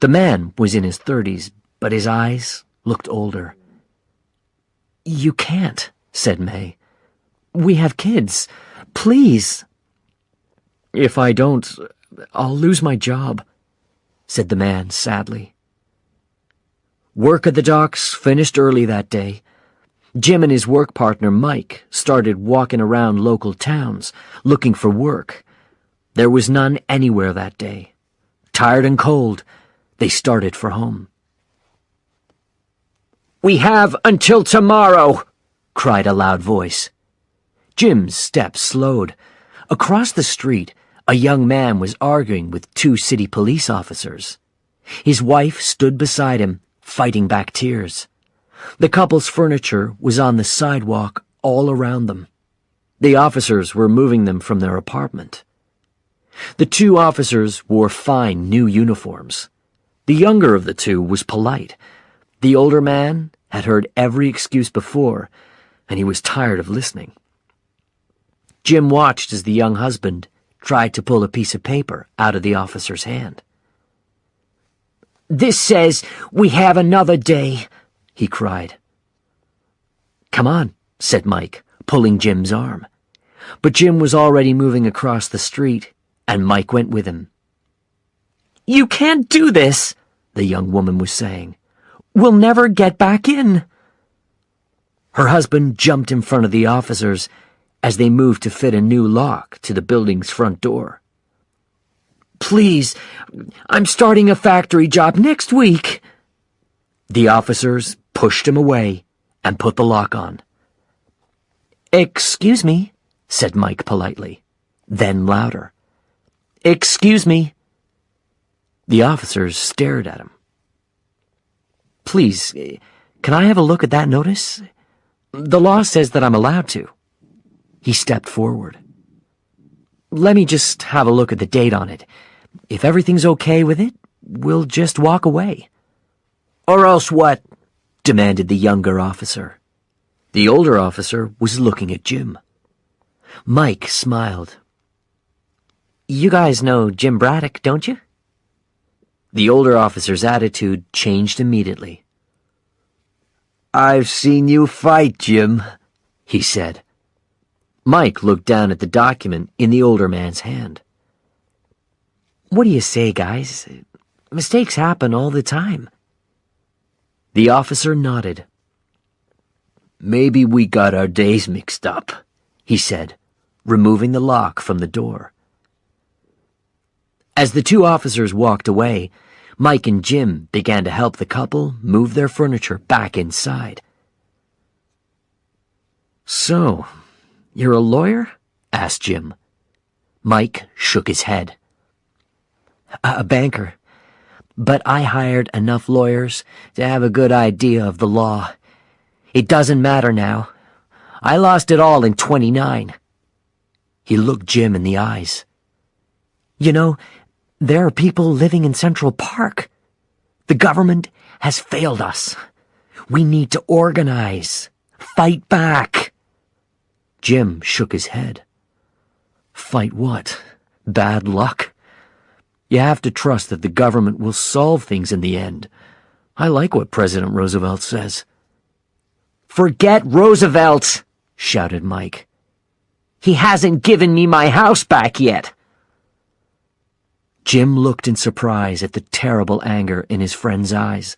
The man was in his 30s, but his eyes looked older. "You can't," said May. "We have kids. Please." "If I don't, I'll lose my job," said the man sadly. Work at the docks finished early that day. Jim and his work partner, Mike, started walking around local towns, looking for work. There was none anywhere that day. Tired and cold, they started for home. "We have until tomorrow," cried a loud voice. Jim's steps slowed. Across the street, A young man was arguing with two city police officers. His wife stood beside him, fighting back tears. The couple's furniture was on the sidewalk all around them. The officers were moving them from their apartment. The two officers wore fine new uniforms. The younger of the two was polite. The older man had heard every excuse before, and he was tired of listening. Jim watched as the young husband tried to pull a piece of paper out of the officer's hand. "This says we have another day," he cried. "Come on," said Mike, pulling Jim's arm. But Jim was already moving across the street, and Mike went with him. "You can't do this," the young woman was saying. "We'll never get back in." Her husband jumped in front of the officers as they moved to fit a new lock to the building's front door. "Please, I'm starting a factory job next week." The officers pushed him away and put the lock on. "Excuse me," said Mike politely, then louder. "Excuse me." The officers stared at him. "Please, can I have a look at that notice? The law says that I'm allowed to." He stepped forward. "Let me just have a look at the date on it. If everything's okay with it, we'll just walk away." "Or else what?" demanded the younger officer. The older officer was looking at Jim. Mike smiled. "You guys know Jim Braddock, don't you?" The older officer's attitude changed immediately. "I've seen you fight, Jim," he said. Mike looked down at the document in the older man's hand. "What do you say, guys? Mistakes happen all the time." The officer nodded. "Maybe we got our days mixed up," he said, removing the lock from the door. As the two officers walked away, Mike and Jim began to help the couple move their furniture back inside. "So, you're a lawyer?" asked Jim. Mike shook his head. "A banker. But I hired enough lawyers to have a good idea of the law. It doesn't matter now. I lost it all in 29. He looked Jim in the eyes. "You know, there are people living in Central Park. The government has failed us. We need to organize. Fight back." Jim shook his head. "Fight what? Bad luck? You have to trust that the government will solve things in the end. I like what President Roosevelt says." "Forget Roosevelt!" shouted Mike. "He hasn't given me my house back yet." Jim looked in surprise at the terrible anger in his friend's eyes.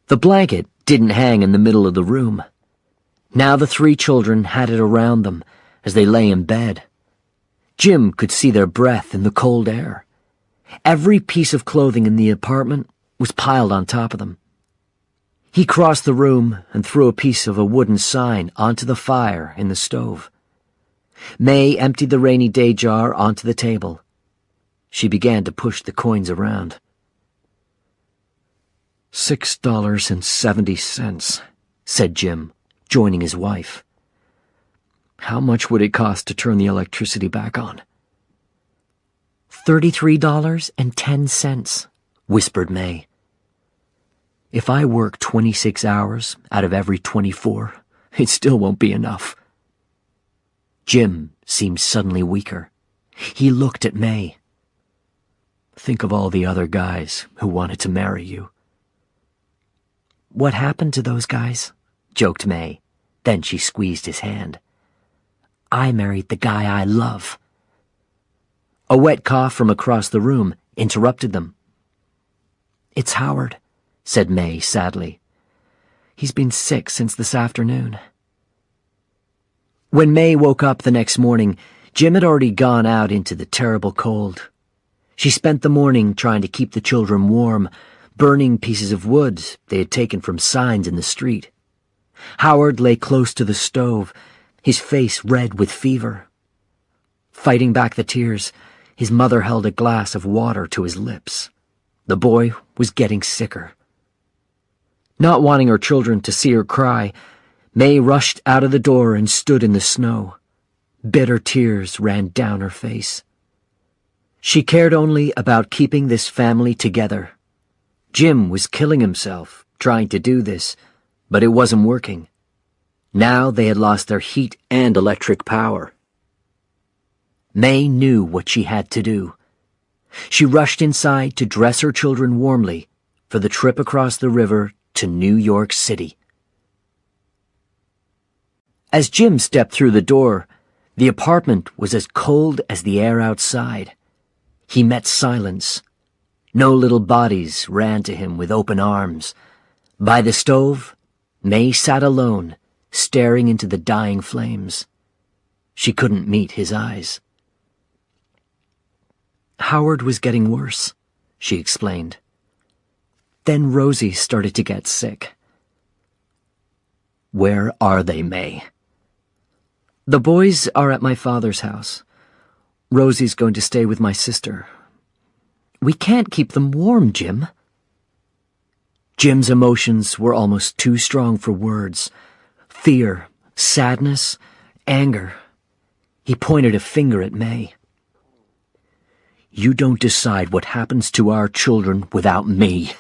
The blanket didn't hang in the middle of the room. Now the three children had it around them as they lay in bed. Jim could see their breath in the cold air. Every piece of clothing in the apartment was piled on top of them. He crossed the room and threw a piece of a wooden sign onto the fire in the stove. May emptied the rainy day jar onto the table. She began to push the coins around. $6.70, said Jim, joining his wife. How much would it cost to turn the electricity back on? $33.10, whispered May. If I work 26 hours out of every 24, it still won't be enough. Jim seemed suddenly weaker. He looked at May. Think of all the other guys who wanted to marry you. What happened to those guys? Joked May. Then she squeezed his hand. I married the guy I love. A wet cough from across the room interrupted them. It's Howard, said May sadly. He's been sick since this afternoon. When May woke up the next morning, Jim had already gone out into the terrible cold. She spent the morning trying to keep the children warm, burning pieces of wood they had taken from signs in the street. Howard lay close to the stove, his face red with fever. Fighting back the tears, his mother held a glass of water to his lips. The boy was getting sicker. Not wanting her children to see her cry, May rushed out of the door and stood in the snow. Bitter tears ran down her face. She cared only about keeping this family together. Jim was killing himself, trying to do this, but it wasn't working. Now they had lost their heat and electric power. May knew what she had to do. She rushed inside to dress her children warmly for the trip across the river to New York City. As Jim stepped through the door, the apartment was as cold as the air outside. He met silence. No little bodies ran to him with open arms. By the stove, May sat alone, staring into the dying flames. She couldn't meet his eyes. Howard was getting worse, she explained. Then Rosie started to get sick. Where are they, May? The boys are at my father's house. Rosie's going to stay with my sister. We can't keep them warm, Jim. Jim's emotions were almost too strong for words. Fear, sadness, anger. He pointed a finger at May. You don't decide what happens to our children without me.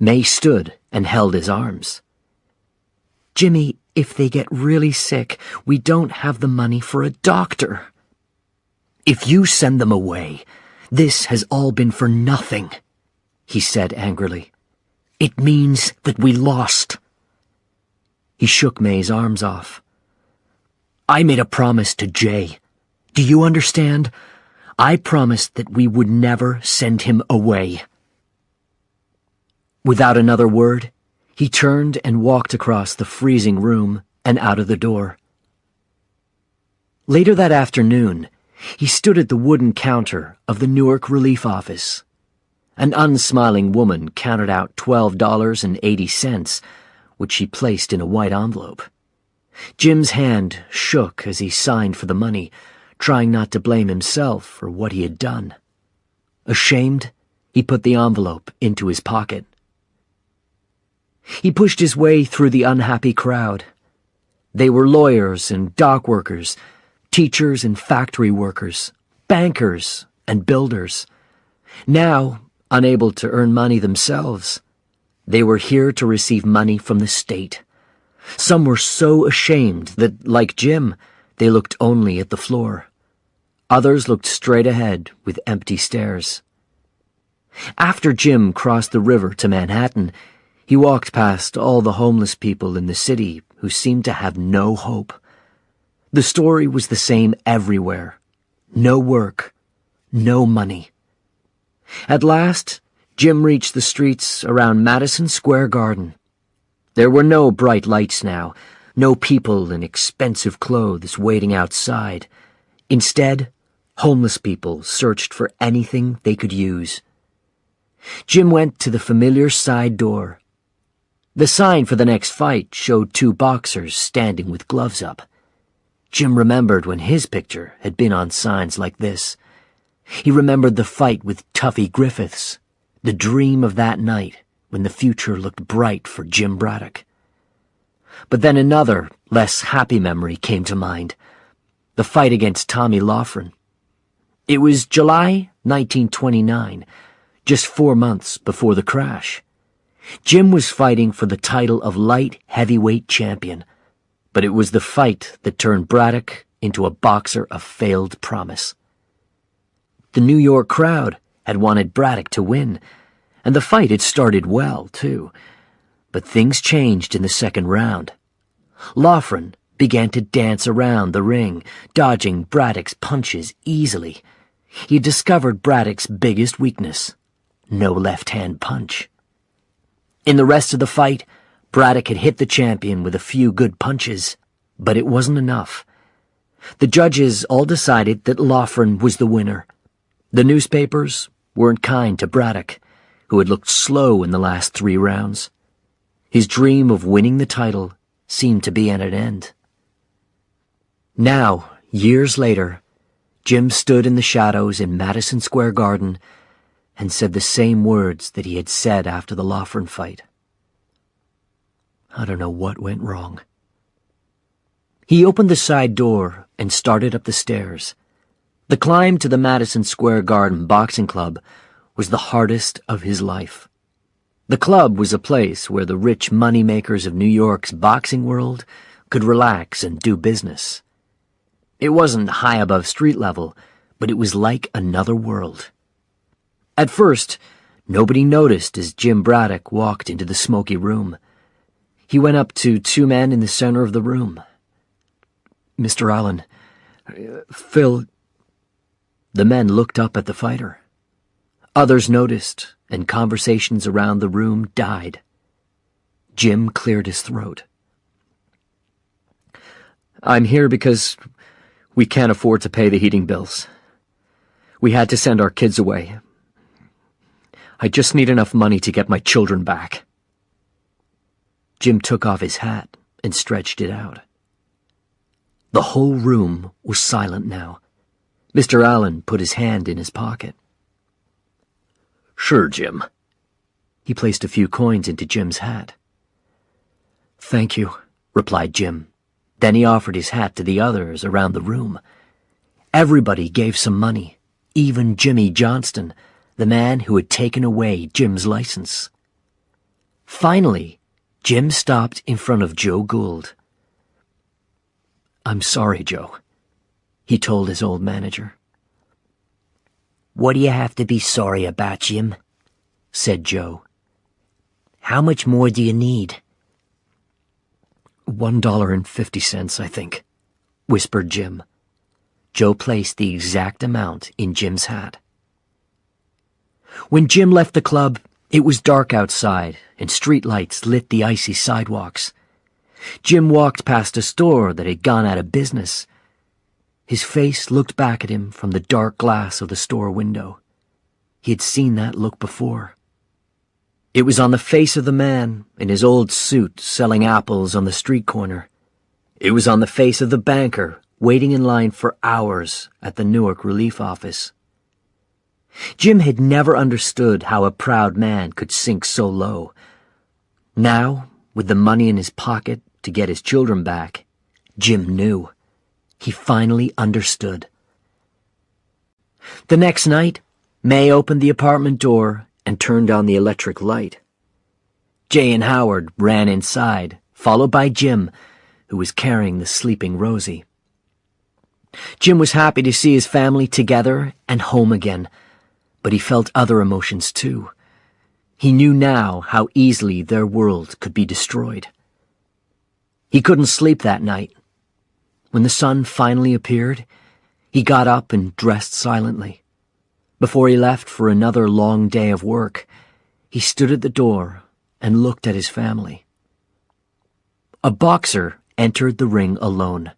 May stood and held his arms. Jimmy, if they get really sick, we don't have the money for a doctor. If you send them away, this has all been for nothing, he said angrily. It means that we lost. He shook May's arms off. I made a promise to Jay. Do you understand? I promised that we would never send him away. Without another word, he turned and walked across the freezing room and out of the door. Later that afternoon, he stood at the wooden counter of the Newark Relief Office. An unsmiling woman counted out $12.80, which she placed in a white envelope. Jim's hand shook as he signed for the money, trying not to blame himself for what he had done. Ashamed, he put the envelope into his pocket. He pushed his way through the unhappy crowd. They were lawyers and dock workers, teachers and factory workers, bankers and builders. Now, unable to earn money themselves, they were here to receive money from the state. Some were so ashamed that, like Jim, they looked only at the floor. Others looked straight ahead with empty stares. After Jim crossed the river to Manhattan, he walked past all the homeless people in the city who seemed to have no hope. The story was the same everywhere. No work, no money. At last, Jim reached the streets around Madison Square Garden. There were no bright lights now, no people in expensive clothes waiting outside. Instead, homeless people searched for anything they could use. Jim went to the familiar side door. The sign for the next fight showed two boxers standing with gloves up. Jim remembered when his picture had been on signs like this. He remembered the fight with Tuffy Griffiths, the dream of that night when the future looked bright for Jim Braddock. But then another, less happy memory came to mind. The fight against Tommy Lofrin. It was July 1929, just 4 months before the crash. Jim was fighting for the title of light heavyweight champion, but it was the fight that turned Braddock into a boxer of failed promise. The New York crowd had wanted Braddock to win, and the fight had started well, too. But things changed in the second round. Lofrin began to dance around the ring, dodging Braddock's punches easily. He discovered Braddock's biggest weakness: no left-hand punch. In the rest of the fight, Braddock had hit the champion with a few good punches, but it wasn't enough. The judges all decided that Lofrin was the winner. The newspapers weren't kind to Braddock, who had looked slow in the last 3 rounds. His dream of winning the title seemed to be at an end. Now, years later, Jim stood in the shadows in Madison Square Garden and said the same words that he had said after the Lofrin fight. I don't know what went wrong. He opened the side door and started up the stairs. The climb to the Madison Square Garden Boxing Club was the hardest of his life. The club was a place where the rich moneymakers of New York's boxing world could relax and do business. It wasn't high above street level, but it was like another world. At first, nobody noticed as Jim Braddock walked into the smoky room. He went up to two men in the center of the room. Mr. Allen, Phil... The men looked up at the fighter. Others noticed, and conversations around the room died. Jim cleared his throat. I'm here because we can't afford to pay the heating bills. We had to send our kids away. I just need enough money to get my children back. Jim took off his hat and stretched it out. The whole room was silent now. Mr. Allen put his hand in his pocket. Sure, Jim. He placed a few coins into Jim's hat. Thank you, replied Jim. Then he offered his hat to the others around the room. Everybody gave some money, even Jimmy Johnston, the man who had taken away Jim's license. Finally, Jim stopped in front of Joe Gould. I'm sorry, Joe, he told his old manager. What do you have to be sorry about, Jim? Said Joe. How much more do you need? $1.50, I think, whispered Jim. Joe placed the exact amount in Jim's hat. When Jim left the club, it was dark outside, and street lights lit the icy sidewalks. Jim walked past a store that had gone out of business. His face looked back at him from the dark glass of the store window. He had seen that look before. It was on the face of the man in his old suit selling apples on the street corner. It was on the face of the banker waiting in line for hours at the Newark Relief Office. Jim had never understood how a proud man could sink so low. Now, with the money in his pocket to get his children back, Jim knew. He finally understood. The next night, May opened the apartment door and turned on the electric light. Jay and Howard ran inside, followed by Jim, who was carrying the sleeping Rosie. Jim was happy to see his family together and home again, but he felt other emotions too. He knew now how easily their world could be destroyed. He couldn't sleep that night. When the sun finally appeared, he got up and dressed silently. Before he left for another long day of work, he stood at the door and looked at his family. A boxer entered the ring alone.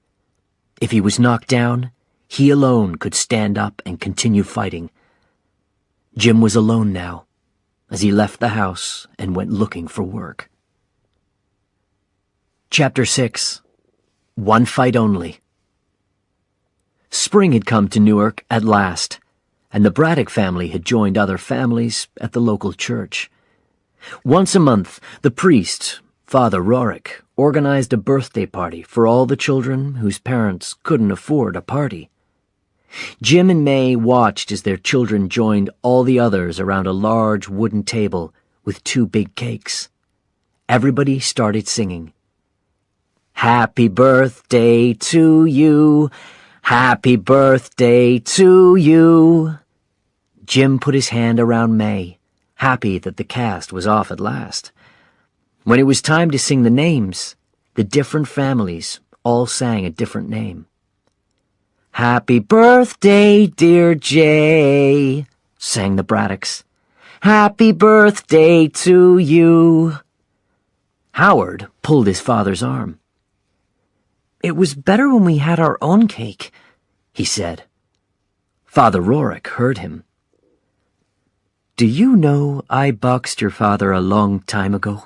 If he was knocked down, he alone could stand up and continue fighting. Jim was alone now, as he left the house and went looking for work. Chapter 6. One Fight Only. Spring had come to Newark at last, and the Braddock family had joined other families at the local church. Once a month, the priest, Father Rorick, organized a birthday party for all the children whose parents couldn't afford a party. Jim and May watched as their children joined all the others around a large wooden table with 2 big cakes. Everybody started singing. Happy birthday to you. Happy birthday to you. Jim put his hand around May, happy that the cast was off at last. When it was time to sing the names, the different families all sang a different name. Happy birthday, dear Jay, sang the Braddocks. Happy birthday to you. Howard pulled his father's arm. It was better when we had our own cake, he said. Father Rorick heard him. Do you know I boxed your father a long time ago?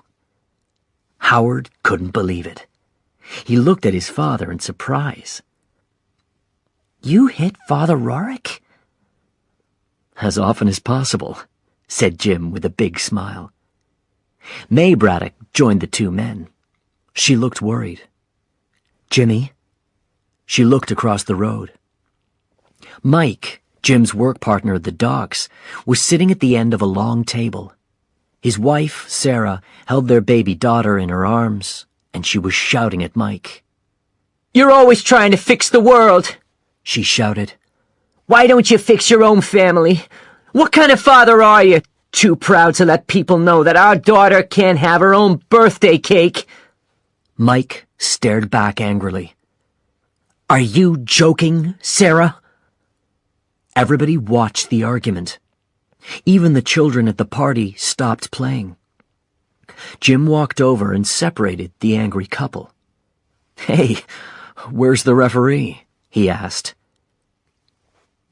Howard couldn't believe it. He looked at his father in surprise. You hit Father Rorik?" "As often as possible," said Jim with a big smile. May Braddock joined the two men. She looked worried. "Jimmy?" She looked across the road. Mike, Jim's work partner at the docks, was sitting at the end of a long table. His wife, Sarah, held their baby daughter in her arms, and she was shouting at Mike. "You're always trying to fix the world," she shouted. "Why don't you fix your own family? What kind of father are you? Too proud to let people know that our daughter can't have her own birthday cake?" Mike stared back angrily. "Are you joking, Sarah?" Everybody watched the argument. Even the children at the party stopped playing. Jim walked over and separated the angry couple. "Hey, where's the referee?" he asked.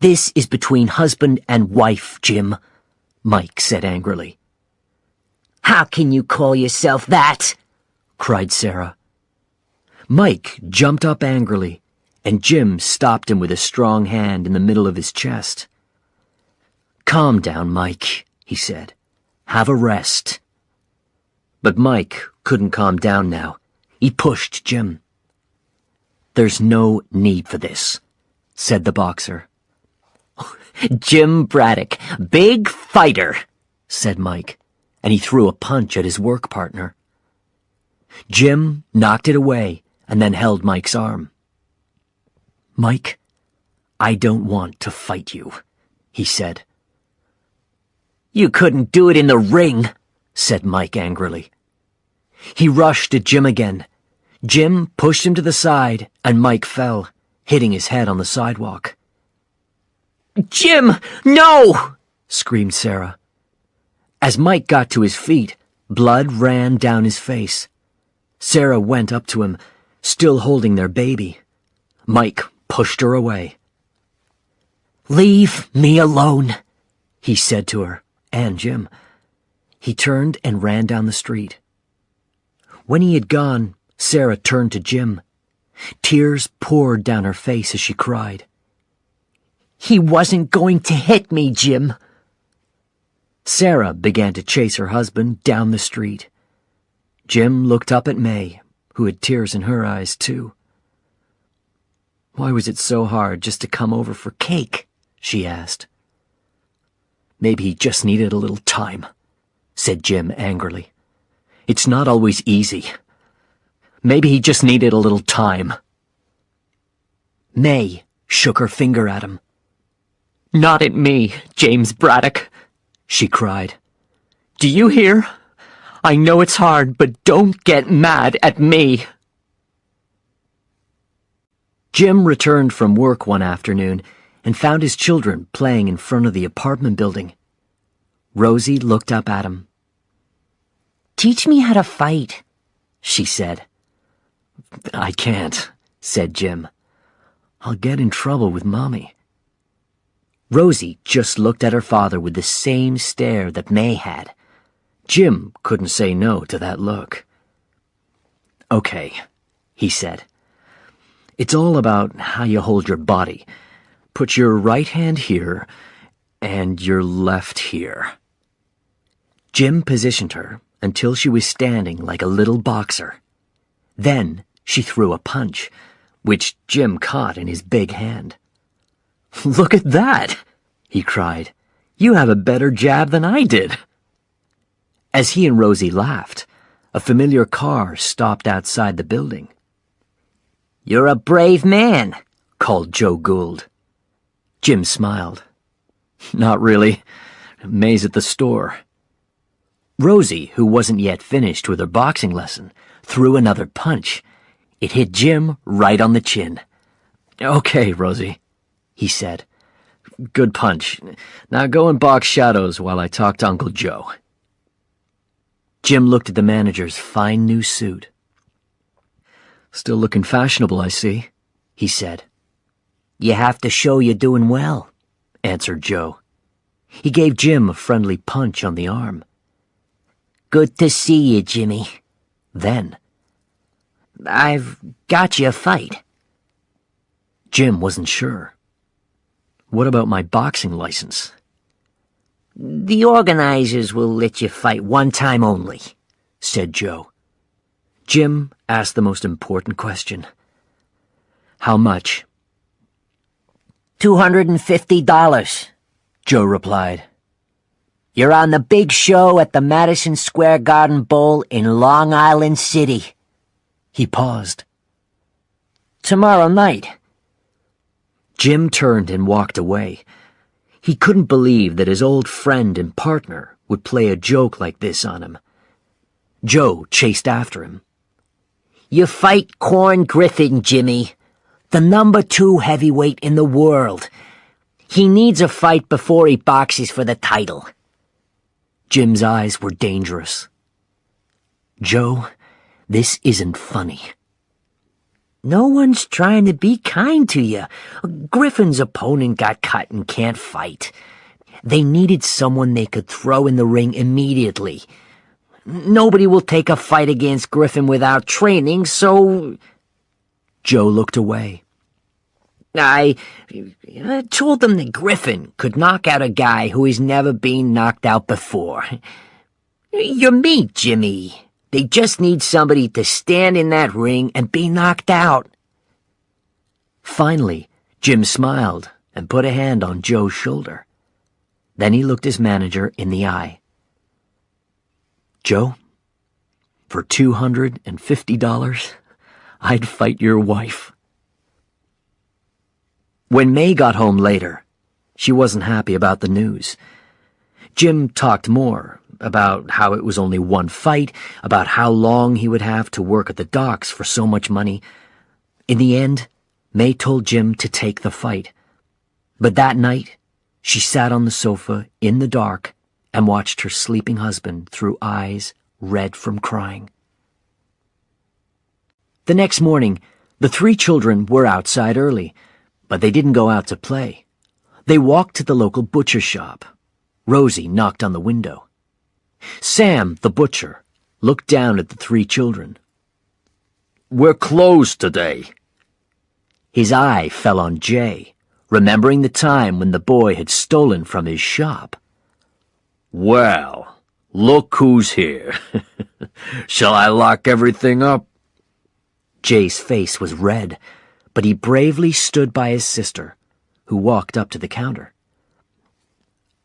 "This is between husband and wife, Jim," Mike said angrily. "How can you call yourself that?" cried Sarah. Mike jumped up angrily, and Jim stopped him with a strong hand in the middle of his chest. "Calm down, Mike," he said. "Have a rest." But Mike couldn't calm down now. He pushed Jim. "There's no need for this," said the boxer. "Jim Braddock, big fighter," said Mike, and he threw a punch at his work partner. Jim knocked it away and then held Mike's arm. "Mike, I don't want to fight you," he said. "You couldn't do it in the ring," said Mike angrily. He rushed at Jim again. Jim pushed him to the side, and Mike fell, hitting his head on the sidewalk. "Jim, no!" screamed Sarah. As Mike got to his feet, blood ran down his face. Sarah went up to him, still holding their baby. Mike pushed her away. "Leave me alone," he said to her, and Jim. He turned and ran down the street. When he had gone, Sarah turned to Jim. Tears poured down her face as she cried. "He wasn't going to hit me, Jim." Sarah began to chase her husband down the street. Jim looked up at May, who had tears in her eyes, too. "Why was it so hard just to come over for cake?" she asked. "Maybe he just needed a little time," said Jim angrily. "It's not always easy. Maybe he just needed a little time." May shook her finger at him. "Not at me, James Braddock," she cried. "Do you hear? I know it's hard, but don't get mad at me." Jim returned from work one afternoon and found his children playing in front of the apartment building. Rosie looked up at him. "Teach me how to fight," she said. "I can't," said Jim. "I'll get in trouble with Mommy." Rosie just looked at her father with the same stare that May had. Jim couldn't say no to that look. "Okay," he said. "It's all about how you hold your body. Put your right hand here and your left here." Jim positioned her until she was standing like a little boxer. Then she threw a punch, which Jim caught in his big hand. "Look at that!" he cried. "You have a better jab than I did." As he and Rosie laughed, a familiar car stopped outside the building. "You're a brave man," called Joe Gould. Jim smiled. "Not really. May's at the store." Rosie, who wasn't yet finished with her boxing lesson, threw another punch. It hit Jim right on the chin. "Okay, Rosie," he said. "Good punch. Now go and box shadows while I talk to Uncle Joe." Jim looked at the manager's fine new suit. "Still looking fashionable, I see," he said. "You have to show you're doing well," answered Joe. He gave Jim a friendly punch on the arm. "Good to see you, Jimmy." Then, "I've got you a fight." Jim wasn't sure. What about my boxing license? The organizers will let you fight one time only, said Joe. Jim asked the most important question. How much? $250, Joe replied. You're on the big show at the Madison Square Garden Bowl in Long Island City. He paused. Tomorrow night. Jim turned and walked away. He couldn't believe that his old friend and partner would play a joke like this on him. Joe chased after him. You fight Corn Griffin, Jimmy, the #2 heavyweight in the world. He needs a fight before he boxes for the title. Jim's eyes were dangerous. Joe, this isn't funny. No one's trying to be kind to you. Griffin's opponent got cut and can't fight. They needed someone they could throw in the ring immediately. Nobody will take a fight against Griffin without training, so... Joe looked away. I told them that Griffin could knock out a guy who has never been knocked out before. You're me, Jimmy. They just need somebody to stand in that ring and be knocked out. Finally, Jim smiled and put a hand on Joe's shoulder. Then he looked his manager in the eye. Joe, for $250, I'd fight your wife. When May got home later, she wasn't happy about the news. Jim talked more about how it was only one fight, about how long he would have to work at the docks for so much money. In the end, May told Jim to take the fight. But that night, she sat on the sofa in the dark and watched her sleeping husband through eyes red from crying. The next morning, the 3 children were outside early, but they didn't go out to play. They walked to the local butcher shop. Rosie knocked on the window. Sam, the butcher, looked down at the 3 children. We're closed today. His eye fell on Jay, remembering the time when the boy had stolen from his shop. Well, look who's here. Shall I lock everything up? Jay's face was red, but he bravely stood by his sister, who walked up to the counter.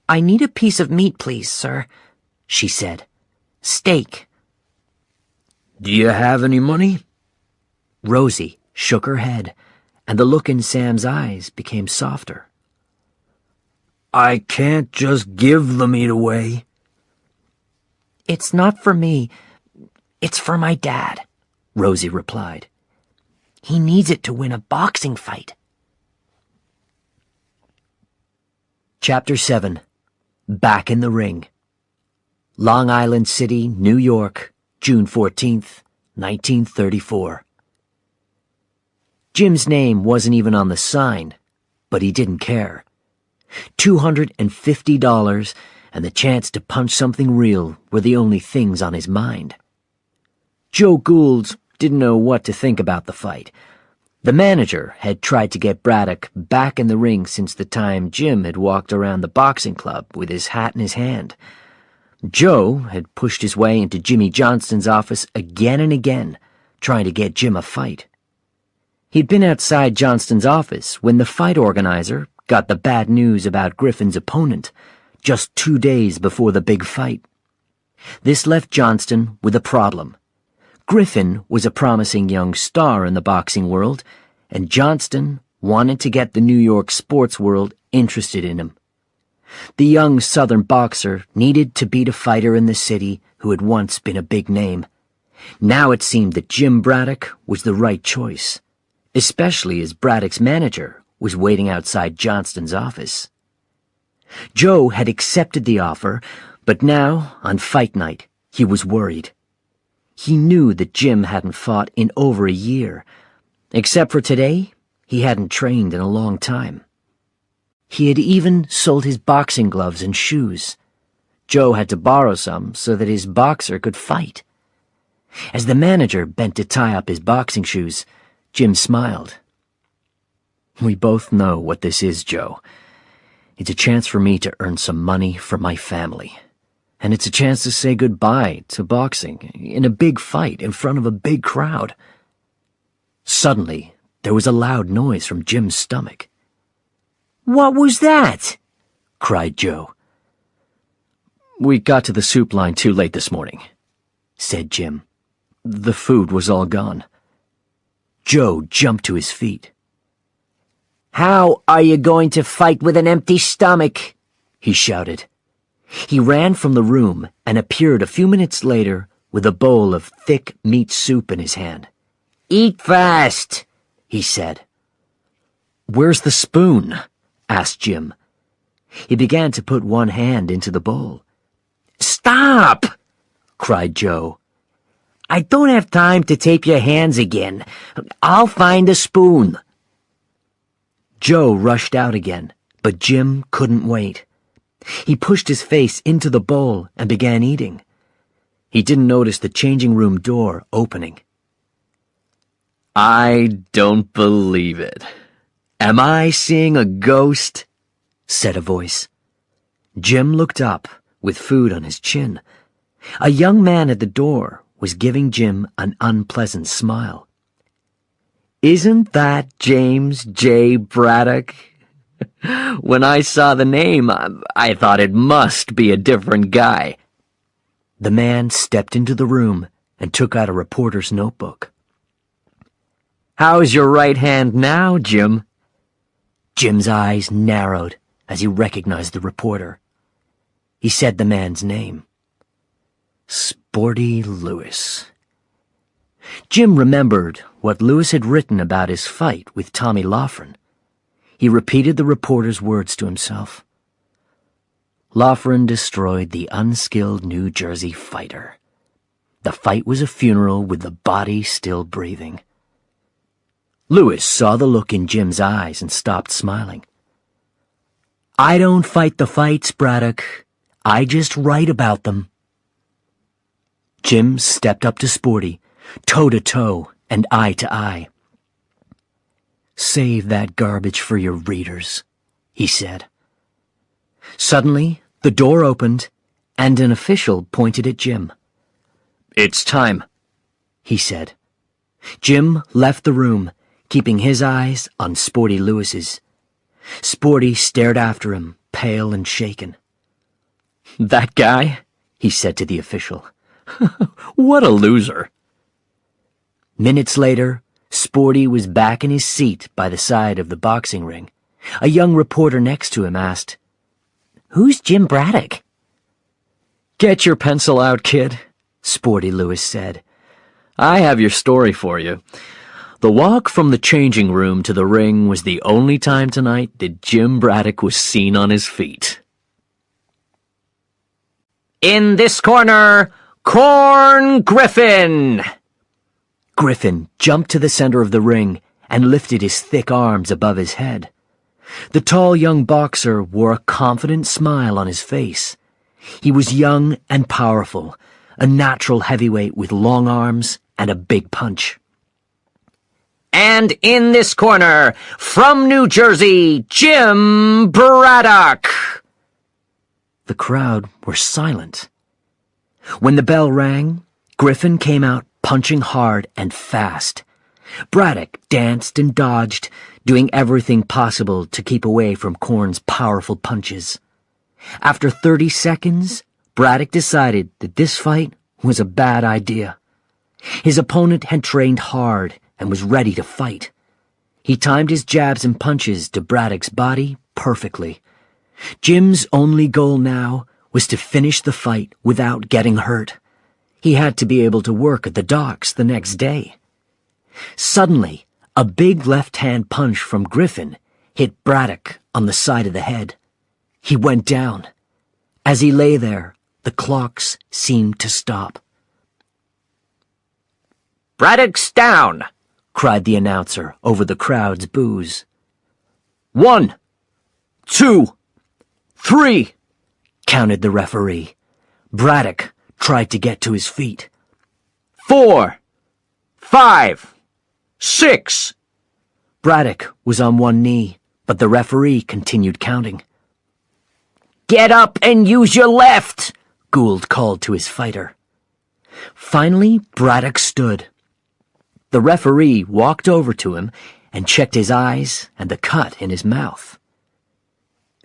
I need a piece of meat, please, sir, she said. Steak. Do you have any money? Rosie shook her head, and the look in Sam's eyes became softer. I can't just give the meat away. It's not for me. It's for my dad, Rosie replied. He needs it to win a boxing fight. Chapter 7. Back in the Ring. Long Island City, New York, June 14th, 1934. Jim's name wasn't even on the sign, but he didn't care. $250 and the chance to punch something real were the only things on his mind. Joe Gould didn't know what to think about the fight. The manager had tried to get Braddock back in the ring since the time Jim had walked around the boxing club with his hat in his hand. Joe had pushed his way into Jimmy Johnston's office again and again, trying to get Jim a fight. He'd been outside Johnston's office when the fight organizer got the bad news about Griffin's opponent, just 2 days before the big fight. This left Johnston with a problem. Griffin was a promising young star in the boxing world, and Johnston wanted to get the New York sports world interested in him. The young Southern boxer needed to beat a fighter in the city who had once been a big name. Now it seemed that Jim Braddock was the right choice, especially as Braddock's manager was waiting outside Johnston's office. Joe had accepted the offer, but now, on fight night, he was worried. He knew that Jim hadn't fought in over a year. Except for today, he hadn't trained in a long time. He had even sold his boxing gloves and shoes. Joe had to borrow some so that his boxer could fight. As the manager bent to tie up his boxing shoes, Jim smiled. "We both know what this is, Joe. It's a chance for me to earn some money for my family. And it's a chance to say goodbye to boxing in a big fight in front of a big crowd. Suddenly, there was a loud noise from Jim's stomach. "What was that?" cried Joe. "We got to the soup line too late this morning," said Jim. "The food was all gone." Joe jumped to his feet. "How are you going to fight with an empty stomach?" he shouted. He ran from the room and appeared a few minutes later with a bowl of thick meat soup in his hand. "Eat fast," he said. "Where's the spoon?" asked Jim. He began to put one hand into the bowl. "Stop!" cried Joe. "I don't have time to tape your hands again. I'll find a spoon." Joe rushed out again, but Jim couldn't wait. He pushed his face into the bowl and began eating. He didn't notice the changing room door opening. "I don't believe it. Am I seeing a ghost?" said a voice. Jim looked up, with food on his chin. A young man at the door was giving Jim an unpleasant smile. "Isn't that James J. Braddock? When I saw the name, I thought it must be a different guy." The man stepped into the room and took out a reporter's notebook. "How's your right hand now, Jim?" Jim's eyes narrowed as he recognized the reporter. He said the man's name. Sporty Lewis. Jim remembered what Lewis had written about his fight with Tommy Lofrin. He repeated the reporter's words to himself. Lofrin destroyed the unskilled New Jersey fighter. The fight was a funeral with the body still breathing. Lewis saw the look in Jim's eyes and stopped smiling. "I don't fight the fights, Braddock. I just write about them." Jim stepped up to Sporty, toe-to-toe and eye-to-eye. "Save that garbage for your readers," he said. Suddenly, the door opened, and an official pointed at Jim. "It's time," he said. Jim left the room, keeping his eyes on Sporty Lewis's. Sporty stared after him, pale and shaken. "That guy?" he said to the official. "What a loser." Minutes later, Sporty was back in his seat by the side of the boxing ring. A young reporter next to him asked, "Who's Jim Braddock?" "Get your pencil out, kid," Sporty Lewis said. "I have your story for you. The walk from the changing room to the ring was the only time tonight that Jim Braddock was seen on his feet." "In this corner, Corn Griffin!" Griffin jumped to the center of the ring and lifted his thick arms above his head. The tall young boxer wore a confident smile on his face. He was young and powerful, a natural heavyweight with long arms and a big punch. "And in this corner, from New Jersey, Jim Braddock!" The crowd were silent. When the bell rang, Griffin came out punching hard and fast. Braddock danced and dodged, doing everything possible to keep away from Corn's powerful punches. After 30 seconds, Braddock decided that this fight was a bad idea. His opponent had trained hard and was ready to fight. He timed his jabs and punches to Braddock's body perfectly. Jim's only goal now was to finish the fight without getting hurt. He had to be able to work at the docks the next day. Suddenly, a big left-hand punch from Griffin hit Braddock on the side of the head. He went down. As he lay there, the clocks seemed to stop. "Braddock's down!" cried the announcer over the crowd's boos. 1, 2, 3, counted the referee. Braddock tried to get to his feet. 4, 5, 6. Braddock was on one knee, but the referee continued counting. Get up and use your left, Gould called to his fighter. Finally, Braddock stood. The referee walked over to him and checked his eyes and the cut in his mouth.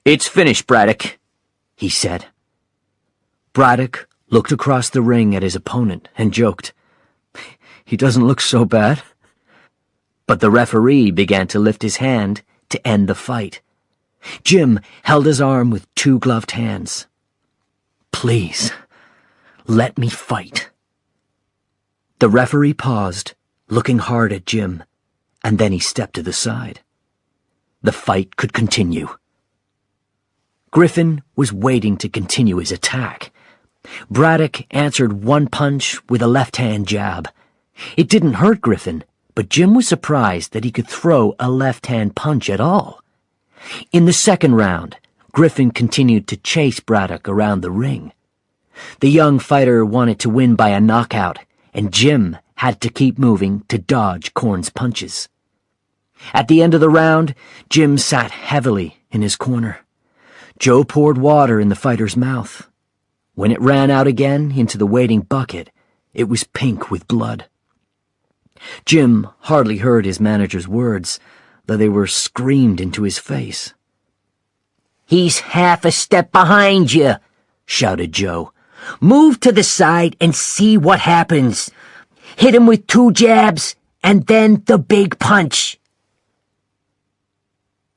"It's finished, Braddock," he said. Braddock looked across the ring at his opponent and joked, "He doesn't look so bad." But the referee began to lift his hand to end the fight. Jim held his arm with two gloved hands. "Please, let me fight." The referee paused, looking hard at Jim, and then he stepped to the side. The fight could continue. Griffin was waiting to continue his attack. Braddock answered one punch with a left-hand jab. It didn't hurt Griffin, but Jim was surprised that he could throw a left-hand punch at all. In the second round, Griffin continued to chase Braddock around the ring. The young fighter wanted to win by a knockout, and Jim had to keep moving to dodge Corn's punches. At the end of the round, Jim sat heavily in his corner. Joe poured water in the fighter's mouth. When it ran out again into the waiting bucket, it was pink with blood. Jim hardly heard his manager's words, though they were screamed into his face. "He's half a step behind you," shouted Joe. "Move to the side and see what happens. Hit him with two jabs, and then the big punch."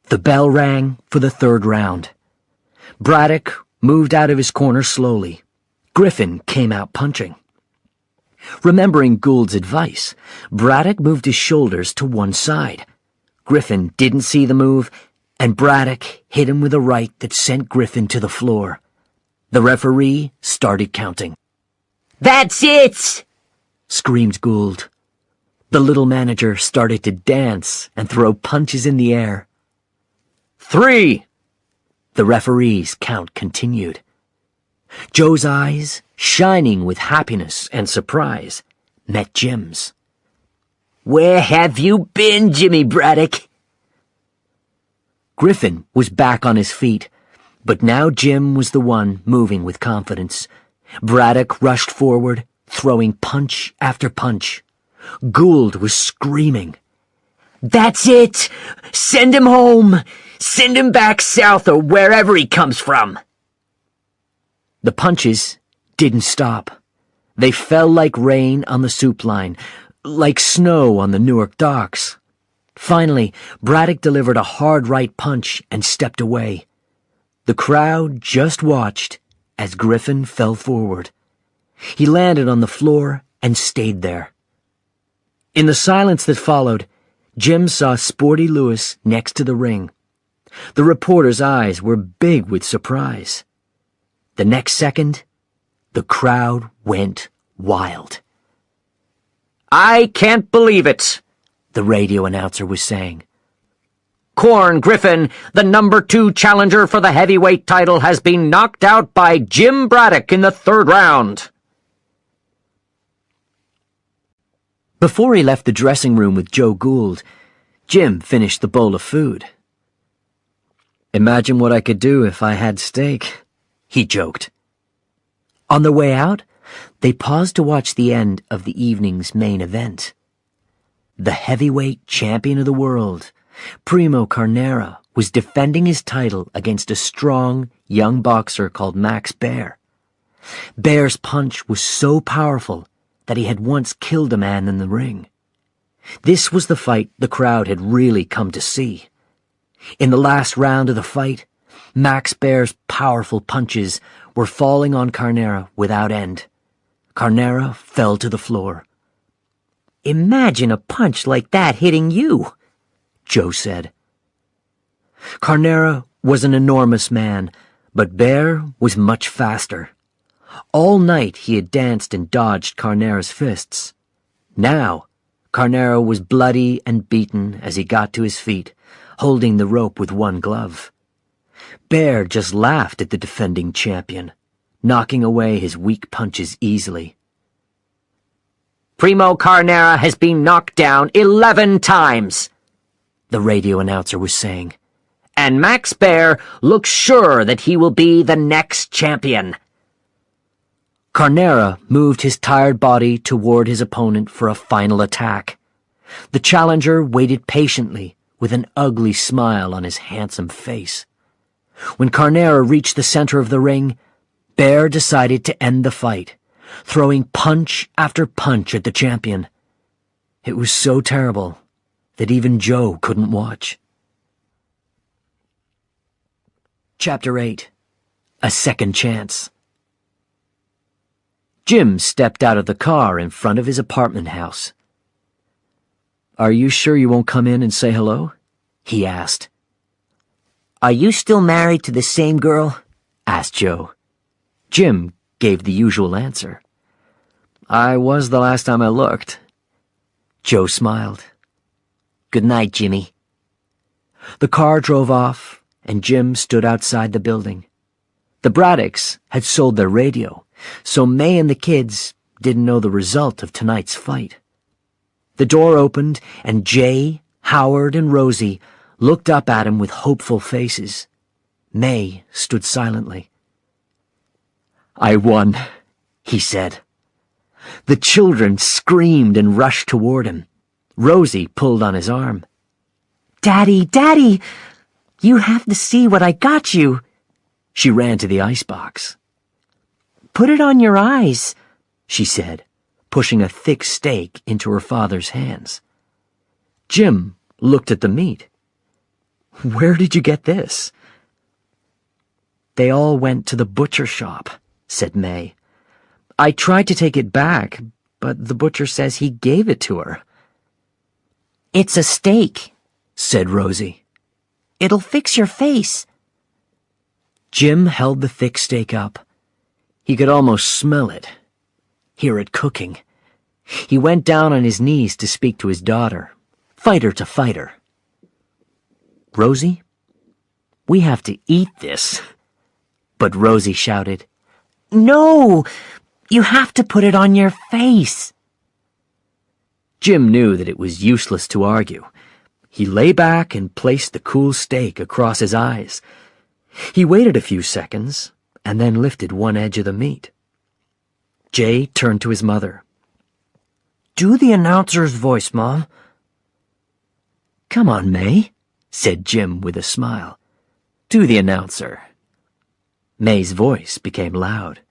The bell rang for the third round. Braddock moved out of his corner slowly. Griffin came out punching. Remembering Gould's advice, Braddock moved his shoulders to one side. Griffin didn't see the move, and Braddock hit him with a right that sent Griffin to the floor. The referee started counting. "That's it!" screamed Gould. The little manager started to dance and throw punches in the air. 3! The referee's count continued. Joe's eyes, shining with happiness and surprise, met Jim's. "Where have you been, Jimmy Braddock?" Griffin was back on his feet, but now Jim was the one moving with confidence. Braddock rushed forward, throwing punch after punch. Gould was screaming. "That's it! Send him home! Send him back south or wherever he comes from!" The punches didn't stop. They fell like rain on the soup line, like snow on the Newark docks. Finally, Braddock delivered a hard right punch and stepped away. The crowd just watched as Griffin fell forward. He landed on the floor and stayed there. In the silence that followed, Jim saw Sporty Lewis next to the ring. The reporter's eyes were big with surprise. The next second, the crowd went wild. "I can't believe it," the radio announcer was saying. "Corn Griffin, the number 2 challenger for the heavyweight title, has been knocked out by Jim Braddock in the third round." Before he left the dressing room with Joe Gould, Jim finished the bowl of food. "Imagine what I could do if I had steak," he joked. On their way out, they paused to watch the end of the evening's main event. The heavyweight champion of the world, Primo Carnera, was defending his title against a strong, young boxer called Max Baer. Baer's punch was so powerful that he had once killed a man in the ring. This was the fight the crowd had really come to see. In the last round of the fight, Max Baer's powerful punches were falling on Carnera without end. Carnera fell to the floor. "Imagine a punch like that hitting you," Joe said. Carnera was an enormous man, but Baer was much faster. All night he had danced and dodged Carnera's fists. Now, Carnera was bloody and beaten as he got to his feet, holding the rope with one glove. Baer just laughed at the defending champion, knocking away his weak punches easily. "Primo Carnera has been knocked down 11 times, the radio announcer was saying. and Max Bear looks sure that he will be the next champion." Carnera moved his tired body toward his opponent for a final attack. The challenger waited patiently with an ugly smile on his handsome face. When Carnera reached the center of the ring, Bear decided to end the fight, throwing punch after punch at the champion. It was so terrible that even Joe couldn't watch. Chapter 8. A Second Chance. Jim stepped out of the car in front of his apartment house. "Are you sure you won't come in and say hello?" he asked. "Are you still married to the same girl?" asked Joe. Jim gave the usual answer. "I was the last time I looked." Joe smiled. "Good night, Jimmy." The car drove off, and Jim stood outside the building. The Braddocks had sold their radio, so May and the kids didn't know the result of tonight's fight. The door opened, and Jay, Howard, and Rosie looked up at him with hopeful faces. May stood silently. "I won," he said. The children screamed and rushed toward him. Rosie pulled on his arm. "Daddy, Daddy, you have to see what I got you." She ran to the icebox. "Put it on your eyes," she said, pushing a thick steak into her father's hands. Jim looked at the meat. "Where did you get this?" "They all went to the butcher shop," said May. "I tried to take it back, but the butcher says he gave it to her." "It's a steak," said Rosie. "It'll fix your face." Jim held the thick steak up. He could almost smell it, hear it cooking. He went down on his knees to speak to his daughter, fighter to fighter. "Rosie, we have to eat this." But Rosie shouted, "No! You have to put it on your face." Jim knew that it was useless to argue. He lay back and placed the cool steak across his eyes. He waited a few seconds and then lifted one edge of the meat. Jay turned to his mother. "Do the announcer's voice, Mom." "Come on, May," said Jim with a smile. "Do the announcer." May's voice became loud.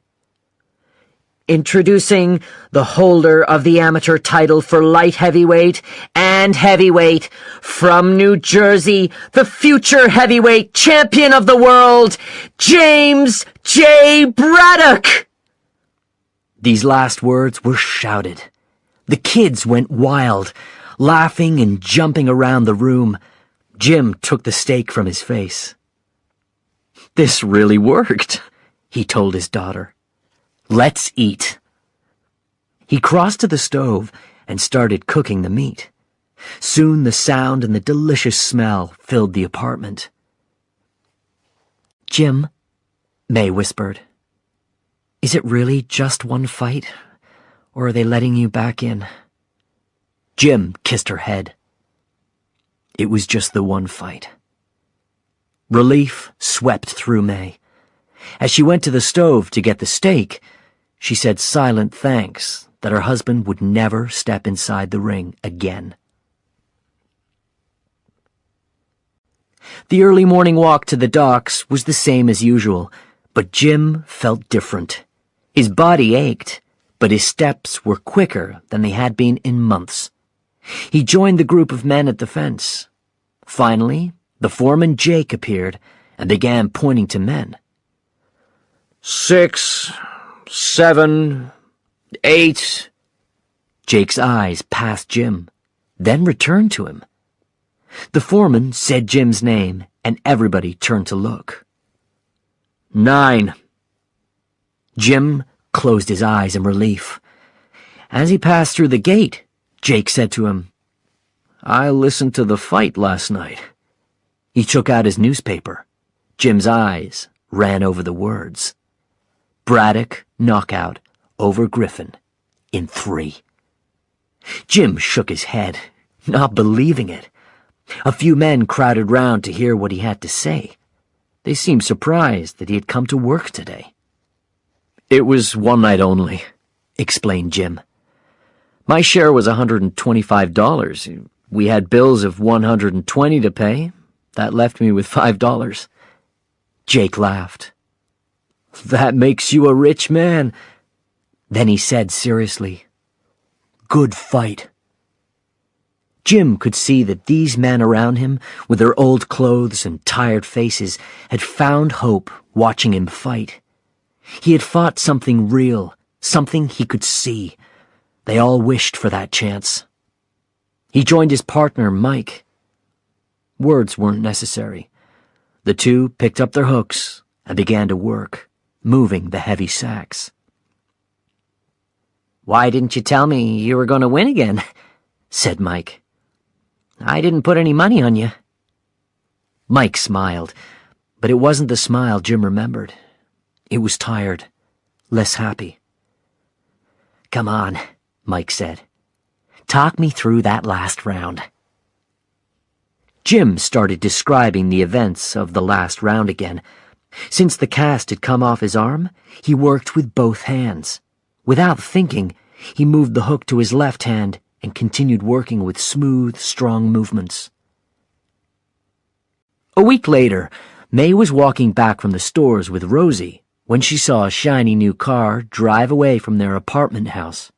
"Introducing the holder of the amateur title for light heavyweight and heavyweight, from New Jersey, the future heavyweight champion of the world, James J. Braddock!" These last words were shouted. The kids went wild, laughing and jumping around the room. Jim took the steak from his face. "This really worked," he told his daughter. "Let's eat." He crossed to the stove and started cooking the meat. Soon the sound and the delicious smell filled the apartment. "Jim," May whispered, "is it really just one fight, or are they letting you back in?" Jim kissed her head. It was just the one fight. Relief swept through May. As she went to the stove to get the steak, she said silent thanks that her husband would never step inside the ring again. The early morning walk to the docks was the same as usual, but Jim felt different. His body ached, but his steps were quicker than they had been in months. He joined the group of men at the fence. Finally, the foreman Jake appeared and began pointing to men. 6, 7, 8. Jake's eyes passed Jim, then returned to him. The foreman said Jim's name, and everybody turned to look. 9. Jim closed his eyes in relief. As he passed through the gate, Jake said to him, "I listened to the fight last night." He took out his newspaper. Jim's eyes ran over the words. Braddock knockout over Griffin in 3. Jim shook his head, not believing it. A few men crowded round to hear what he had to say. They seemed surprised that he had come to work today. "It was one night only," explained Jim. "My share was $125. We had bills of $120 to pay. That left me with $5. Jake laughed. "That makes you a rich man." Then he said seriously, "Good fight." Jim could see that these men around him, with their old clothes and tired faces, had found hope watching him fight. He had fought something real, something he could see. They all wished for that chance. He joined his partner, Mike. Words weren't necessary. The two picked up their hooks and began to work, moving the heavy sacks. "Why didn't you tell me you were going to win again?" said Mike. "I didn't put any money on you." Mike smiled, but it wasn't the smile Jim remembered. It was tired, less happy. "Come on," Mike said. "Talk me through that last round." Jim started describing the events of the last round again. Since the cast had come off his arm, he worked with both hands. Without thinking, he moved the hook to his left hand and continued working with smooth, strong movements. A week later, May was walking back from the stores with Rosie when she saw a shiny new car drive away from their apartment house,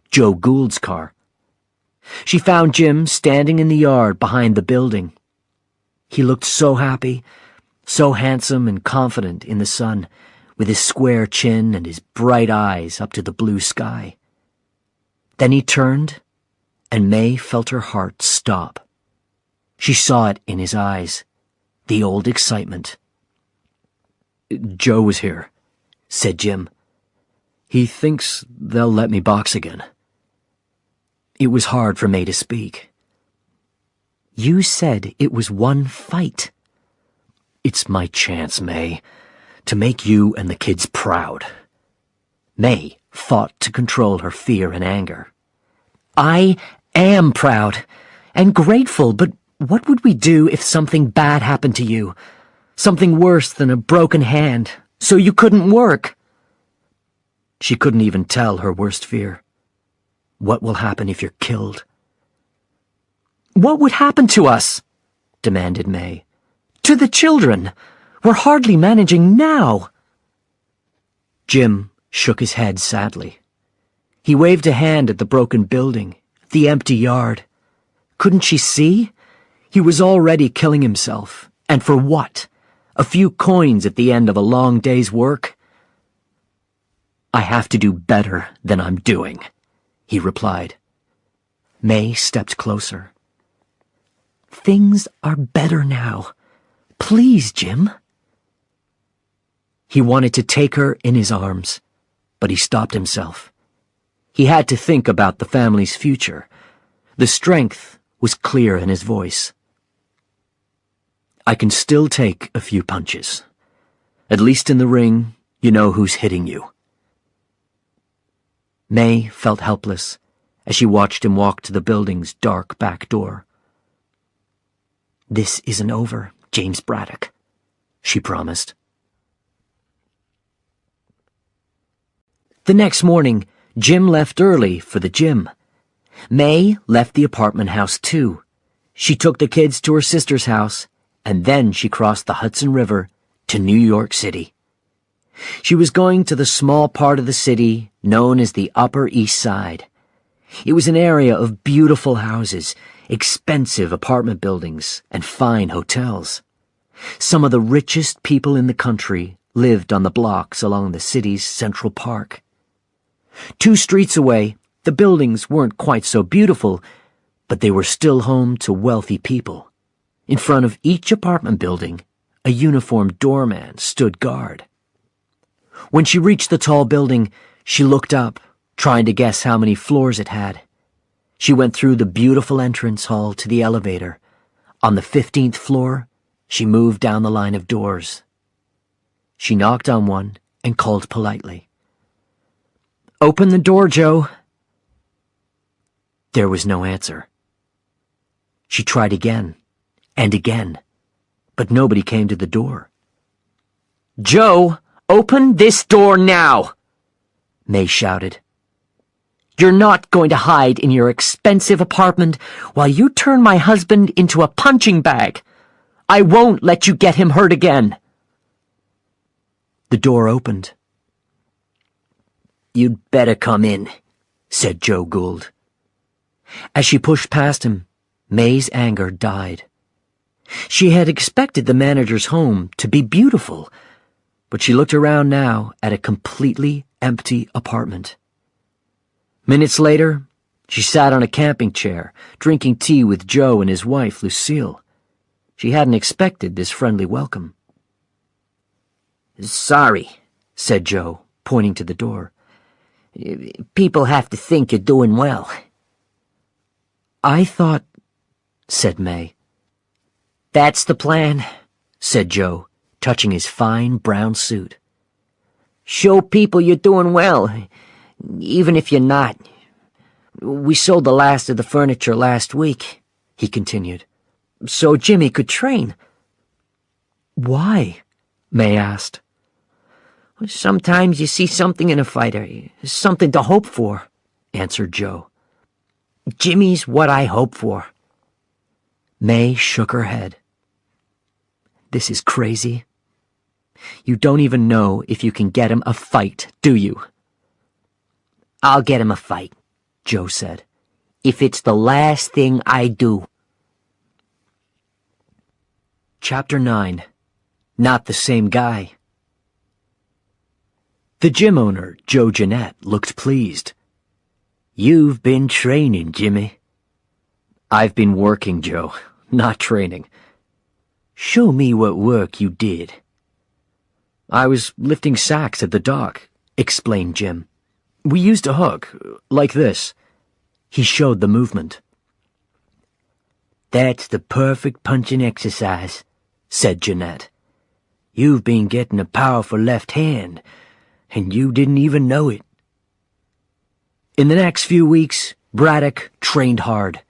Joe Gould's car. She found Jim standing in the yard behind the building. He looked so happy, so handsome and confident in the sun, with his square chin and his bright eyes up to the blue sky. Then he turned, and May felt her heart stop. She saw it in his eyes, the old excitement. "Joe was here," said Jim. "He thinks they'll let me box again." It was hard for May to speak. "You said it was one fight." "It's my chance, May, to make you and the kids proud." May fought to control her fear and anger. "I am proud and grateful, but what would we do if something bad happened to you? Something worse than a broken hand, so you couldn't work?" She couldn't even tell her worst fear. What will happen if you're killed? "What would happen to us?" demanded May. "To the children. We're hardly managing now." Jim shook his head sadly. He waved a hand at the broken building, the empty yard. Couldn't she see? He was already killing himself. And for what? A few coins at the end of a long day's work? "I have to do better than I'm doing," he replied. May stepped closer. "Things are better now. Please, Jim." He wanted to take her in his arms, but he stopped himself. He had to think about the family's future. The strength was clear in his voice. "I can still take a few punches. At least in the ring, you know who's hitting you." May felt helpless as she watched him walk to the building's dark back door. "This isn't over, James Braddock," she promised. The next morning, Jim left early for the gym. May left the apartment house too. She took the kids to her sister's house, and then she crossed the Hudson River to New York City. She was going to the small part of the city known as the Upper East Side. It was an area of beautiful houses, expensive apartment buildings, and fine hotels. Some of the richest people in the country lived on the blocks along the city's Central Park. 2 streets away, the buildings weren't quite so beautiful, but they were still home to wealthy people. In front of each apartment building, a uniformed doorman stood guard. When she reached the tall building, she looked up, trying to guess how many floors it had. She went through the beautiful entrance hall to the elevator. On the 15th floor, she moved down the line of doors. She knocked on one and called politely. "Open the door, Joe." There was no answer. She tried again, and again, but nobody came to the door. "Joe, open this door now!" May shouted. "You're not going to hide in your expensive apartment while you turn my husband into a punching bag. I won't let you get him hurt again." The door opened. "You'd better come in," said Joe Gould. As she pushed past him, May's anger died. She had expected the manager's home to be beautiful, but she looked around now at a completely empty apartment. Minutes later, she sat on a camping chair, drinking tea with Joe and his wife, Lucille. She hadn't expected this friendly welcome. "Sorry," said Joe, pointing to the door. "People have to think you're doing well." "I thought," said May. "That's the plan," said Joe, touching his fine brown suit. "Show people you're doing well, even if you're not. We sold the last of the furniture last week," he continued, "so Jimmy could train." "Why?" May asked. "Sometimes you see something in a fighter, something to hope for," answered Joe. "Jimmy's what I hope for." May shook her head. "This is crazy. You don't even know if you can get him a fight, do you?" "I'll get him a fight," Joe said, "if it's the last thing I do." Chapter 9. Not the Same Guy. The gym owner, Joe Jeanette, looked pleased. "You've been training, Jimmy." "I've been working, Joe, not training." "Show me what work you did." "I was lifting sacks at the dock," explained Jim. "We used a hook, like this." He showed the movement. "That's the perfect punching exercise," said Jeanette. "You've been getting a powerful left hand, and you didn't even know it." In the next few weeks, Braddock trained hard.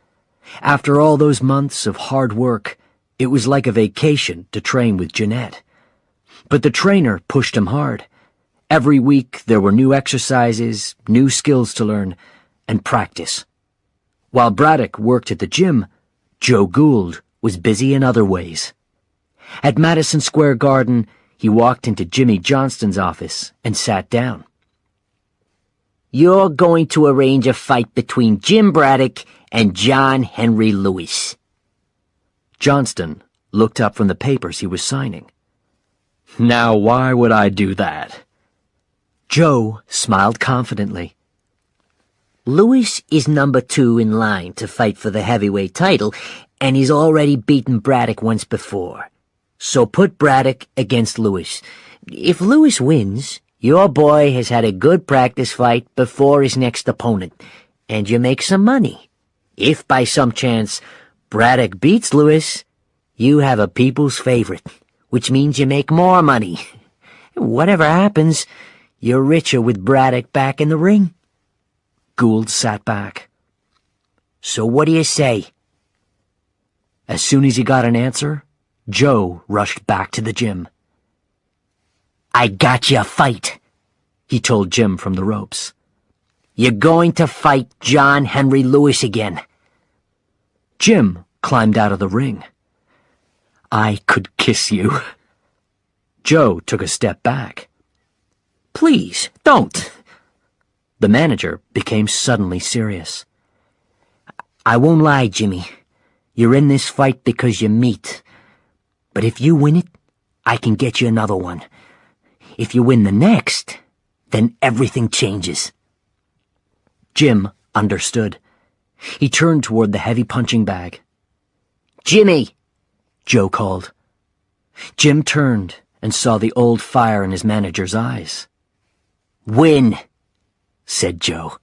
After all those months of hard work, it was like a vacation to train with Jeanette. But the trainer pushed him hard. Every week there were new exercises, new skills to learn, and practice. While Braddock worked at the gym, Joe Gould was busy in other ways. At Madison Square Garden, he walked into Jimmy Johnston's office and sat down. "You're going to arrange a fight between Jim Braddock and John Henry Lewis." Johnston looked up from the papers he was signing. "Now why would I do that?" Joe smiled confidently. "Lewis is number 2 in line to fight for the heavyweight title, and he's already beaten Braddock once before. So put Braddock against Lewis. If Lewis wins, your boy has had a good practice fight before his next opponent, and you make some money. If by some chance Braddock beats Lewis, you have a people's favorite, which means you make more money. Whatever happens, you're richer with Braddock back in the ring." Gould sat back. "So what do you say?" As soon as he got an answer, Joe rushed back to the gym. "I got you a fight," he told Jim from the ropes. "You're going to fight John Henry Lewis again." Jim climbed out of the ring. "I could kiss you." Joe took a step back. "Please, don't." The manager became suddenly serious. "I won't lie, Jimmy. You're in this fight because you're meat. But if you win it, I can get you another one. If you win the next, then everything changes." Jim understood. He turned toward the heavy punching bag. "Jimmy!" Joe called. Jim turned and saw the old fire in his manager's eyes. "Win," said Joe.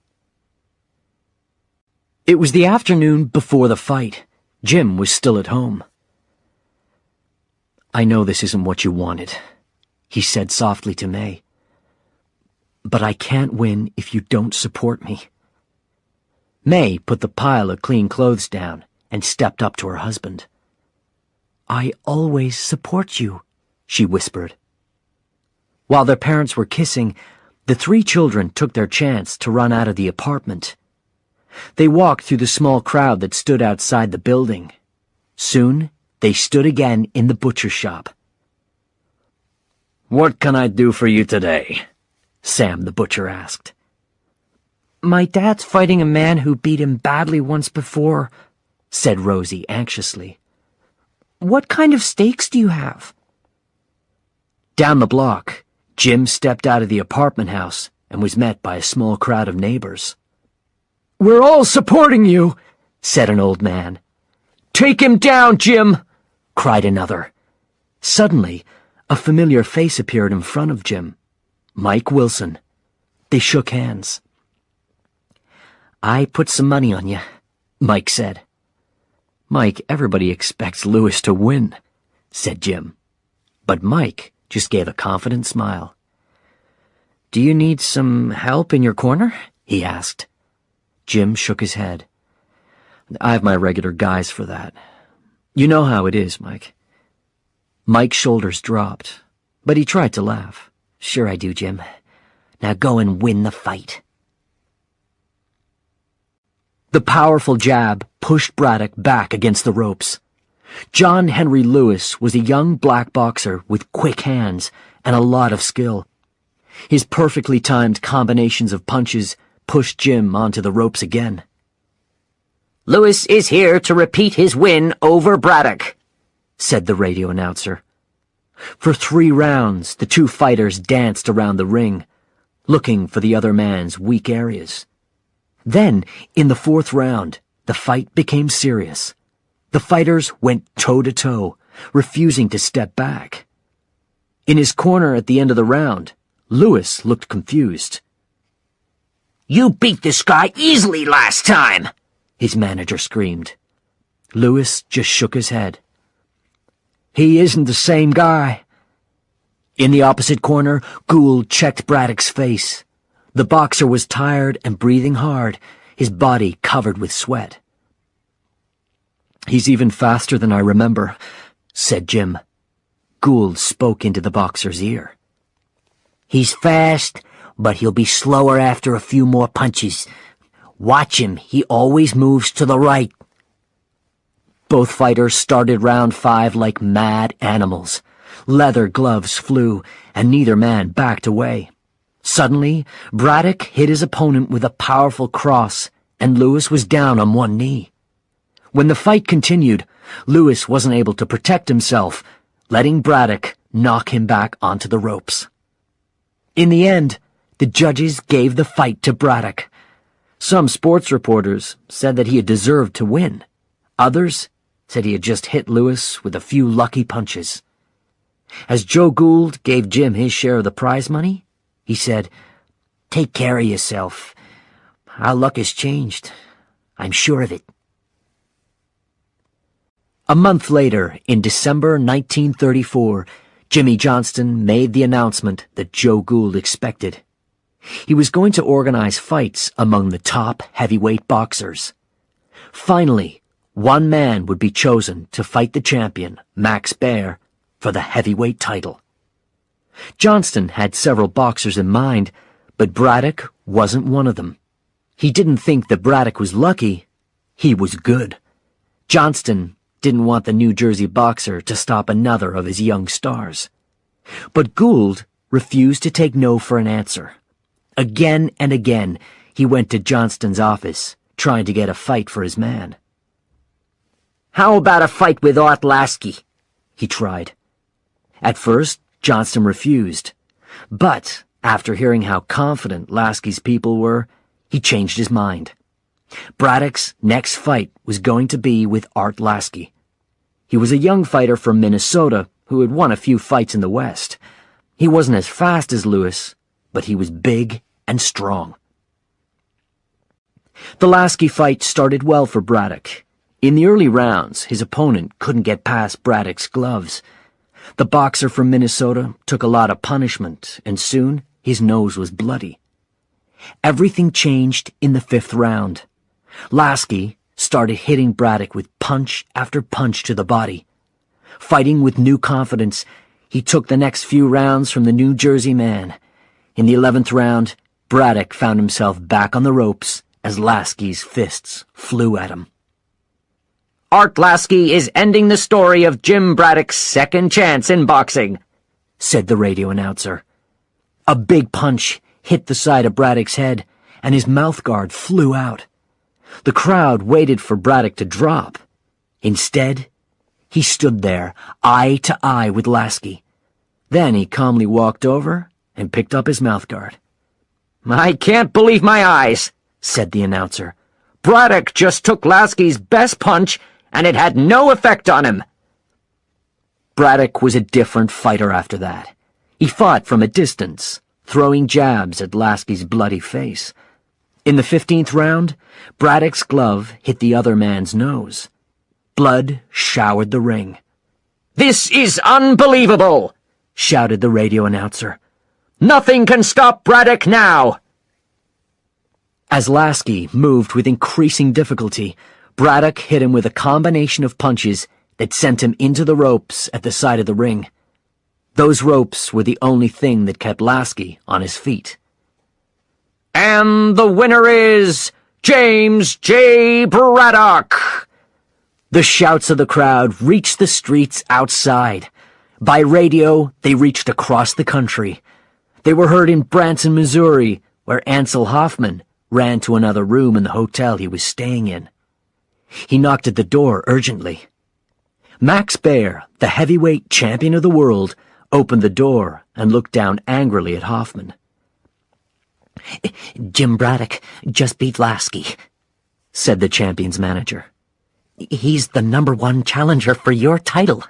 It was the afternoon before the fight. Jim was still at home. "I know this isn't what you wanted," he said softly to May. "But I can't win if you don't support me." May put the pile of clean clothes down and stepped up to her husband. "I always support you," she whispered. While their parents were kissing, the three children took their chance to run out of the apartment. They walked through the small crowd that stood outside the building. Soon, they stood again in the butcher shop. "What can I do for you today?" Sam the butcher asked. "My dad's fighting a man who beat him badly once before," said Rosie anxiously. "What kind of steaks do you have?" Down the block, Jim stepped out of the apartment house and was met by a small crowd of neighbors. "We're all supporting you," said an old man. "Take him down, Jim!" cried another. Suddenly, a familiar face appeared in front of Jim. Mike Wilson. They shook hands. "I put some money on you," Mike said. "Mike, everybody expects Lewis to win," said Jim. But Mike just gave a confident smile. "Do you need some help in your corner?" he asked. Jim shook his head. "I have my regular guys for that. You know how it is, Mike." Mike's shoulders dropped, but he tried to laugh. "Sure I do, Jim. Now go and win the fight." The powerful jab pushed Braddock back against the ropes. John Henry Lewis was a young black boxer with quick hands and a lot of skill. His perfectly timed combinations of punches pushed Jim onto the ropes again. "Lewis is here to repeat his win over Braddock," said the radio announcer. For 3 rounds, the two fighters danced around the ring, looking for the other man's weak areas. Then, in the 4th round, the fight became serious. The fighters went toe-to-toe, refusing to step back. In his corner at the end of the round, Lewis looked confused. "You beat this guy easily last time," his manager screamed. Lewis just shook his head. "He isn't the same guy." In the opposite corner, Gould checked Braddock's face. The boxer was tired and breathing hard, his body covered with sweat. "He's even faster than I remember," said Jim. Gould spoke into the boxer's ear. "He's fast, but he'll be slower after a few more punches. Watch him, he always moves to the right." Both fighters started round 5 like mad animals. Leather gloves flew, and neither man backed away. Suddenly, Braddock hit his opponent with a powerful cross, and Lewis was down on one knee. When the fight continued, Lewis wasn't able to protect himself, letting Braddock knock him back onto the ropes. In the end, the judges gave the fight to Braddock. Some sports reporters said that he had deserved to win. Others said he had just hit Lewis with a few lucky punches. As Joe Gould gave Jim his share of the prize money, he said, "Take care of yourself. Our luck has changed. I'm sure of it." A month later, in December 1934, Jimmy Johnston made the announcement that Joe Gould expected. He was going to organize fights among the top heavyweight boxers. Finally, one man would be chosen to fight the champion, Max Baer, for the heavyweight title. Johnston had several boxers in mind, but Braddock wasn't one of them. He didn't think that Braddock was lucky. He was good. Johnston didn't want the New Jersey boxer to stop another of his young stars. But Gould refused to take no for an answer. Again and again, he went to Johnston's office, trying to get a fight for his man. "How about a fight with Art Lasky?" he tried. At first, Johnston refused, but after hearing how confident Lasky's people were, he changed his mind. Braddock's next fight was going to be with Art Lasky. He was a young fighter from Minnesota who had won a few fights in the West. He wasn't as fast as Lewis, but he was big and strong. The Lasky fight started well for Braddock. In the early rounds, his opponent couldn't get past Braddock's gloves. The boxer from Minnesota took a lot of punishment, and soon his nose was bloody. Everything changed in the 5th round. Lasky started hitting Braddock with punch after punch to the body. Fighting with new confidence, he took the next few rounds from the New Jersey man. In the 11th round, Braddock found himself back on the ropes as Lasky's fists flew at him. Art Lasky is ending the story of Jim Braddock's second chance in boxing, said the radio announcer. A big punch hit the side of Braddock's head, and his mouthguard flew out. The crowd waited for Braddock to drop. Instead, he stood there, eye to eye with Lasky. Then he calmly walked over and picked up his mouthguard. "I can't believe my eyes," said the announcer. "Braddock just took Lasky's best punch, and it had no effect on him." Braddock was a different fighter after that. He fought from a distance, throwing jabs at Lasky's bloody face. In the 15th round, Braddock's glove hit the other man's nose. Blood showered the ring. "This is unbelievable!" shouted the radio announcer. "Nothing can stop Braddock now!" As Lasky moved with increasing difficulty, Braddock hit him with a combination of punches that sent him into the ropes at the side of the ring. Those ropes were the only thing that kept Lasky on his feet. "And the winner is James J. Braddock!" The shouts of the crowd reached the streets outside. By radio, they reached across the country. They were heard in Branson, Missouri, where Ansel Hoffman ran to another room in the hotel he was staying in. He knocked at the door urgently. Max Baer, the heavyweight champion of the world, opened the door and looked down angrily at Hoffman. "Jim Braddock just beat Lasky," said the champion's manager. "He's the #1 challenger for your title."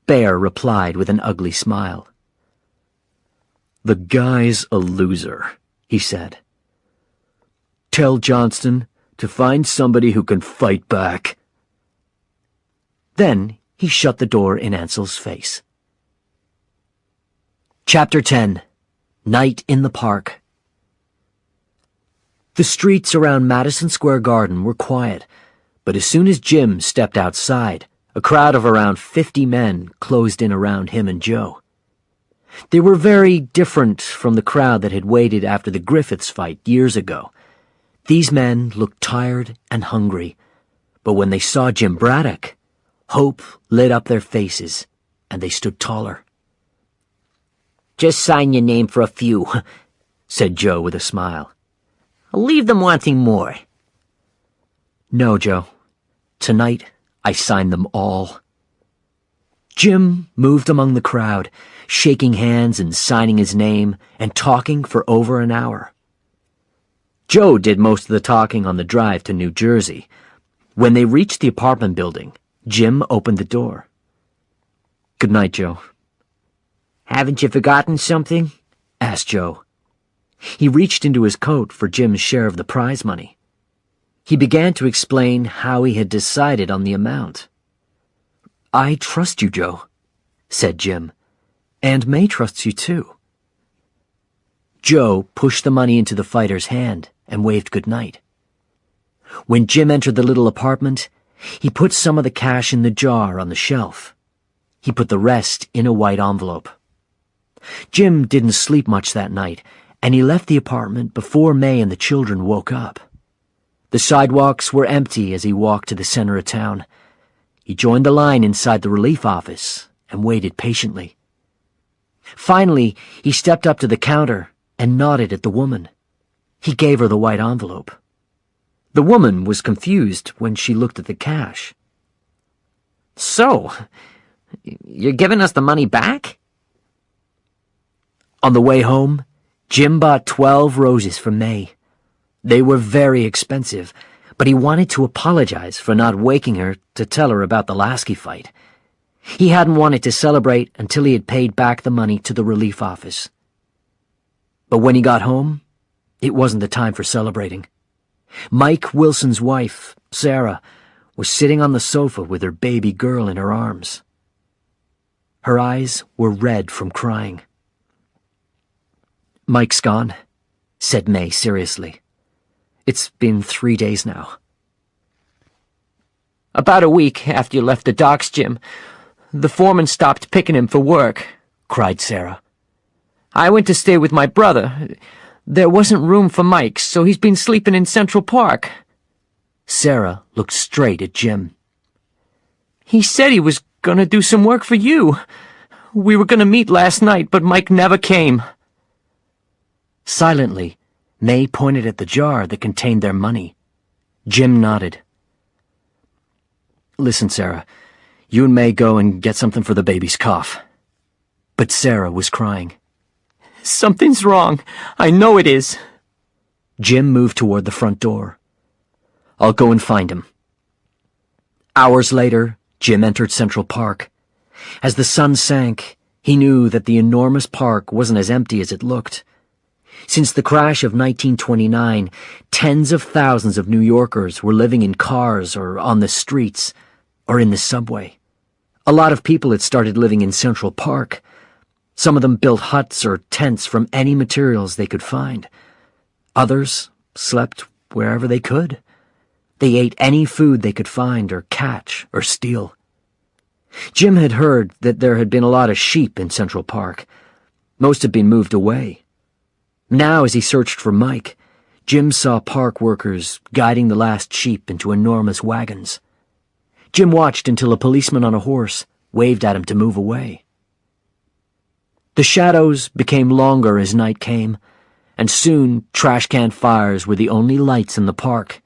Baer replied with an ugly smile. "The guy's a loser," he said. "Tell Johnston to find somebody who can fight back." Then he shut the door in Ansel's face. Chapter 10. Night in the Park. The streets around Madison Square Garden were quiet, but as soon as Jim stepped outside, a crowd of around 50 men closed in around him and Joe. They were very different from the crowd that had waited after the Griffiths fight years ago. These men looked tired and hungry, but when they saw Jim Braddock, hope lit up their faces, and they stood taller. "Just sign your name for a few," said Joe with a smile. "I'll leave them wanting more." "No, Joe. Tonight, I signed them all." Jim moved among the crowd, shaking hands and signing his name, and talking for over an hour. Joe did most of the talking on the drive to New Jersey. When they reached the apartment building, Jim opened the door. "Good night, Joe." "Haven't you forgotten something?" asked Joe. He reached into his coat for Jim's share of the prize money. He began to explain how he had decided on the amount. "I trust you, Joe," said Jim, "and May trusts you too." Joe pushed the money into the fighter's hand and waved good night. When Jim entered the little apartment, he put some of the cash in the jar on the shelf. He put the rest in a white envelope. Jim didn't sleep much that night, and he left the apartment before May and the children woke up. The sidewalks were empty as he walked to the center of town. He joined the line inside the relief office and waited patiently. Finally, he stepped up to the counter and nodded at the woman. He gave her the white envelope. The woman was confused when she looked at the cash. "So, you're giving us the money back?" On the way home, Jim bought 12 roses for May. They were very expensive, but he wanted to apologize for not waking her to tell her about the Lasky fight. He hadn't wanted to celebrate until he had paid back the money to the relief office. But when he got home, it wasn't the time for celebrating. Mike Wilson's wife, Sarah, was sitting on the sofa with her baby girl in her arms. Her eyes were red from crying. "Mike's gone," said May seriously. "It's been 3 days now." About a week after you left the docks, Jim. The foreman stopped picking him for work," cried Sarah. "I went to stay with my brother. There wasn't room for Mike, so he's been sleeping in Central Park." Sarah looked straight at Jim. "He said he was gonna do some work for you. We were gonna meet last night, but Mike never came." Silently, May pointed at the jar that contained their money. Jim nodded. "Listen, Sarah, you and May go and get something for the baby's cough." But Sarah was crying. "Something's wrong. I know it is." Jim moved toward the front door. "I'll go and find him." Hours later, Jim entered Central Park. As the sun sank, he knew that the enormous park wasn't as empty as it looked. Since the crash of 1929, tens of thousands of New Yorkers were living in cars or on the streets or in the subway. A lot of people had started living in Central Park. Some of them built huts or tents from any materials they could find. Others slept wherever they could. They ate any food they could find or catch or steal. Jim had heard that there had been a lot of sheep in Central Park. Most had been moved away. Now, as he searched for Mike, Jim saw park workers guiding the last sheep into enormous wagons. Jim watched until a policeman on a horse waved at him to move away. The shadows became longer as night came, and soon trash can fires were the only lights in the park.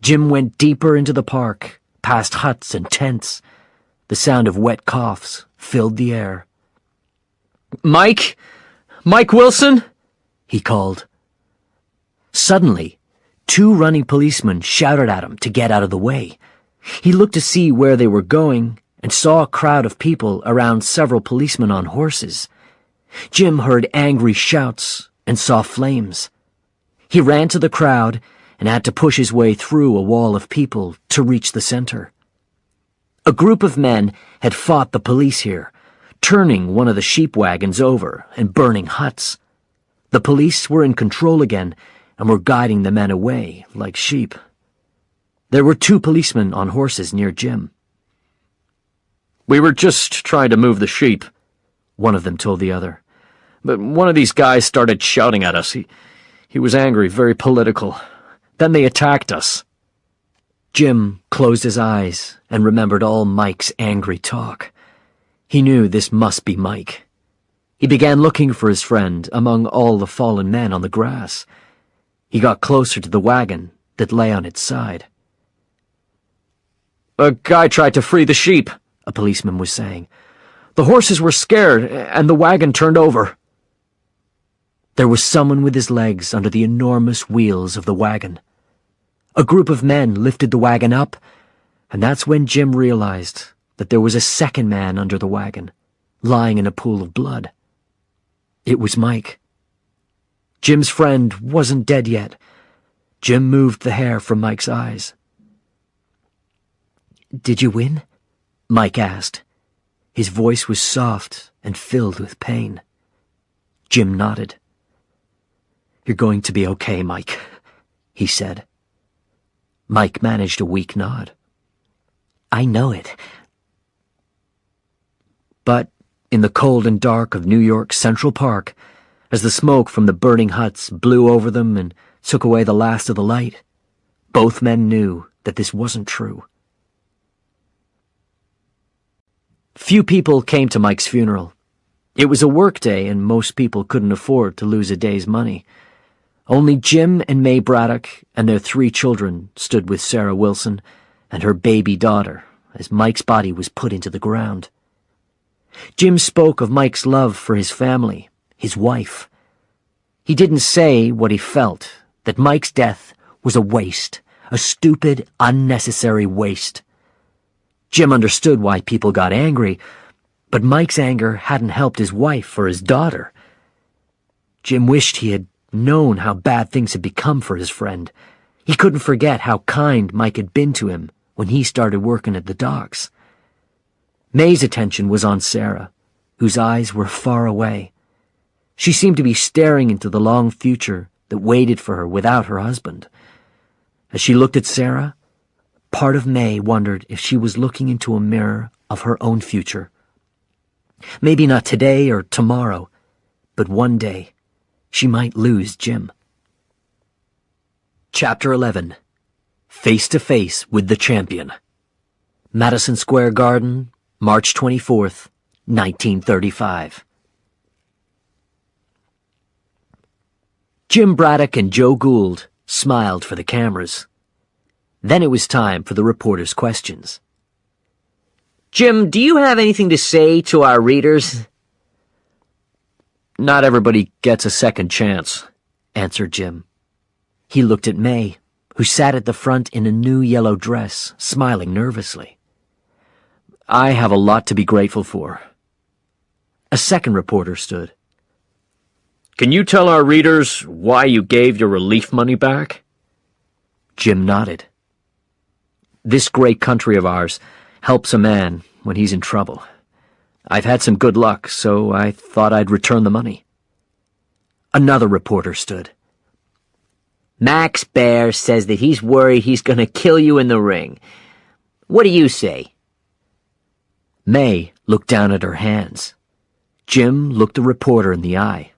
Jim went deeper into the park, past huts and tents. The sound of wet coughs filled the air. "Mike? Mike Wilson?" he called. Suddenly, two running policemen shouted at him to get out of the way. He looked to see where they were going and saw a crowd of people around several policemen on horses. Jim heard angry shouts and saw flames. He ran to the crowd and had to push his way through a wall of people to reach the center. A group of men had fought the police here, turning one of the sheep wagons over and burning huts. The police were in control again and were guiding the men away like sheep. There were two policemen on horses near Jim. "We were just trying to move the sheep," one of them told the other. "But one of these guys started shouting at us. He was angry, very political. Then they attacked us." Jim closed his eyes and remembered all Mike's angry talk. He knew this must be Mike. He began looking for his friend among all the fallen men on the grass. He got closer to the wagon that lay on its side. "A guy tried to free the sheep," a policeman was saying. "The horses were scared, and the wagon turned over." There was someone with his legs under the enormous wheels of the wagon. A group of men lifted the wagon up, and that's when Jim realized that there was a second man under the wagon, lying in a pool of blood. It was Mike. Jim's friend wasn't dead yet. Jim moved the hair from Mike's eyes. "Did you win?" Mike asked. His voice was soft and filled with pain. Jim nodded. "You're going to be okay, Mike," he said. Mike managed a weak nod. "I know it." But in the cold and dark of New York's Central Park, as the smoke from the burning huts blew over them and took away the last of the light, both men knew that this wasn't true. Few people came to Mike's funeral. It was a work day, and most people couldn't afford to lose a day's money. Only Jim and May Braddock and their 3 children stood with Sarah Wilson and her baby daughter as Mike's body was put into the ground. Jim spoke of Mike's love for his family, his wife. He didn't say what he felt, that Mike's death was a waste, a stupid, unnecessary waste. Jim understood why people got angry, but Mike's anger hadn't helped his wife or his daughter. Jim wished he had known how bad things had become for his friend. He couldn't forget how kind Mike had been to him when he started working at the docks. May's attention was on Sarah, whose eyes were far away. She seemed to be staring into the long future that waited for her without her husband. As she looked at Sarah, Part of May wondered if she was looking into a mirror of her own future. Maybe not today or tomorrow, but one day she might lose Jim. Chapter 11. Face to Face with the Champion. Madison Square Garden, March 24th, 1935. Jim Braddock and Joe Gould smiled for the cameras. Then it was time for the reporters' questions. Jim, do you have anything to say to our readers? Not everybody gets a second chance, answered Jim. He looked at May, who sat at the front in a new yellow dress, smiling nervously. I have a lot to be grateful for. A second reporter stood. Can you tell our readers why you gave your relief money back? Jim nodded. This great country of ours helps a man when he's in trouble. I've had some good luck, so I thought I'd return the money. Another reporter stood. Max Baer says that he's worried he's going to kill you in the ring. What do you say? May looked down at her hands. Jim looked the reporter in the eye.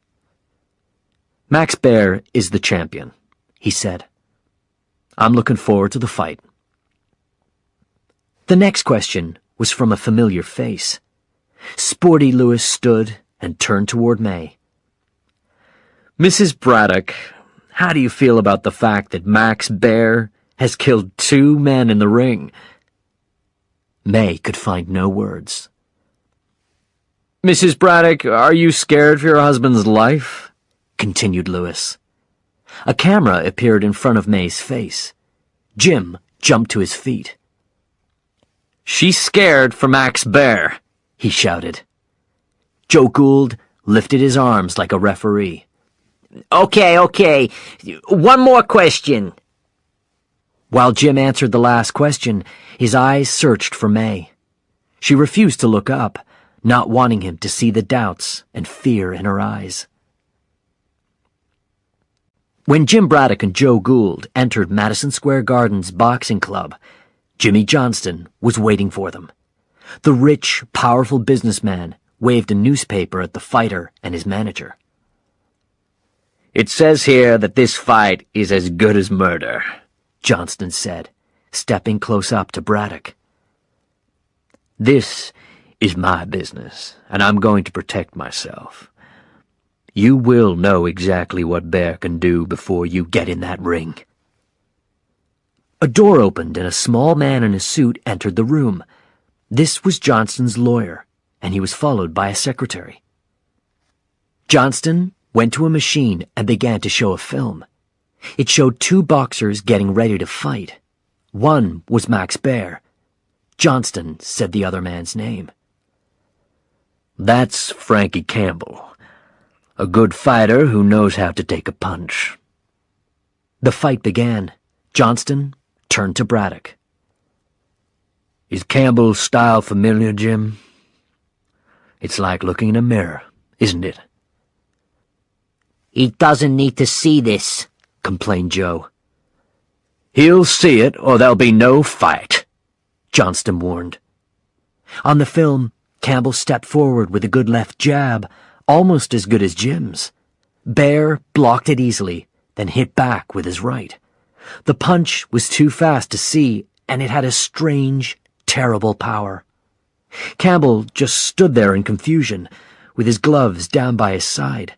Max Baer is the champion, he said. I'm looking forward to the fight. The next question was from a familiar face. Sporty Lewis stood and turned toward May. Mrs. Braddock, how do you feel about the fact that Max Baer has killed 2 men in the ring? May could find no words. Mrs. Braddock, are you scared for your husband's life? Continued Lewis. A camera appeared in front of May's face. Jim jumped to his feet. She's scared for Max Baer, he shouted. Joe Gould lifted his arms like a referee. Okay. One more question. While Jim answered the last question, his eyes searched for May. She refused to look up, not wanting him to see the doubts and fear in her eyes. When Jim Braddock and Joe Gould entered Madison Square Garden's boxing club, Jimmy Johnston was waiting for them. The rich, powerful businessman waved a newspaper at the fighter and his manager. It says here that this fight is as good as murder, Johnston said, stepping close up to Braddock. This is my business, and I'm going to protect myself. You will know exactly what Baer can do before you get in that ring. A door opened and a small man in a suit entered the room. This was Johnston's lawyer, and he was followed by a secretary. Johnston went to a machine and began to show a film. It showed 2 boxers getting ready to fight. One was Max Baer. Johnston said the other man's name. That's Frankie Campbell, a good fighter who knows how to take a punch. The fight began. Johnston turned to Braddock. Is Campbell's style familiar, Jim? It's like looking in a mirror, isn't it? He doesn't need to see this, complained Joe. He'll see it, or there'll be no fight, Johnston warned. On the film, Campbell stepped forward with a good left jab, almost as good as Jim's. Baer blocked it easily, then hit back with his right. The punch was too fast to see, and it had a strange, terrible power. Campbell just stood there in confusion, with his gloves down by his side.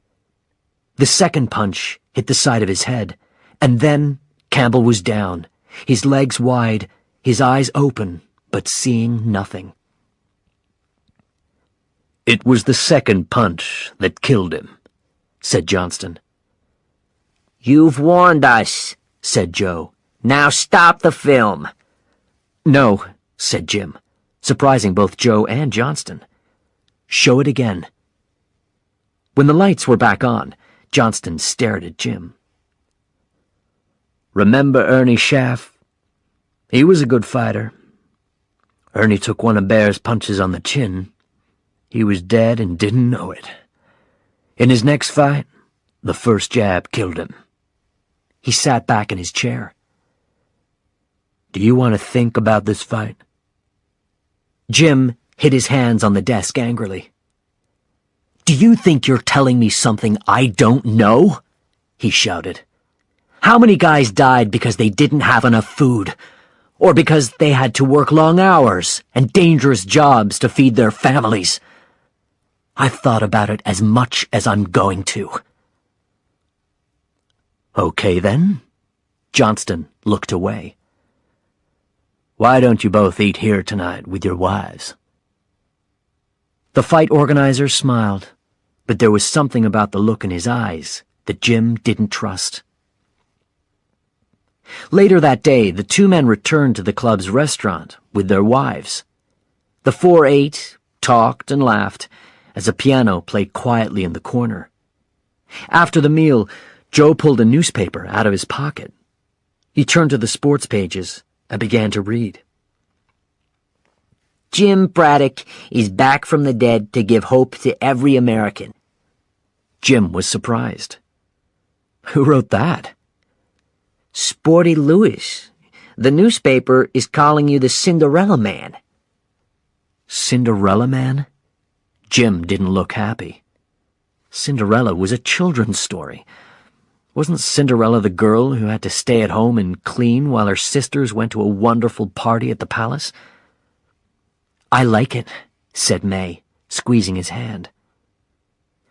The second punch hit the side of his head, and then Campbell was down, his legs wide, his eyes open, but seeing nothing. It was the second punch that killed him, said Johnston. You've warned us, said Joe. Now stop the film. No, said Jim, surprising both Joe and Johnston. Show it again. When the lights were back on, Johnston stared at Jim. Remember Ernie Schaff? He was a good fighter. Ernie took one of Baer's punches on the chin. He was dead and didn't know it. In his next fight, the first jab killed him. He sat back in his chair. Do you want to think about this fight? Jim hit his hands on the desk angrily. Do you think you're telling me something I don't know? He shouted. How many guys died because they didn't have enough food? Or because they had to work long hours and dangerous jobs to feed their families? I've thought about it as much as I'm going to. Okay, then. Johnston looked away. Why don't you both eat here tonight with your wives? The fight organizer smiled, but there was something about the look in his eyes that Jim didn't trust. Later that day, the two men returned to the club's restaurant with their wives. The four ate, talked, and laughed as a piano played quietly in the corner. After the meal, Joe pulled a newspaper out of his pocket. He turned to the sports pages and began to read. Jim Braddock is back from the dead to give hope to every American. Jim was surprised. Who wrote that? Sporty Lewis. The newspaper is calling you the Cinderella Man. Cinderella Man? Jim didn't look happy. Cinderella was a children's story. Wasn't Cinderella the girl who had to stay at home and clean while her sisters went to a wonderful party at the palace? I like it, said May, squeezing his hand.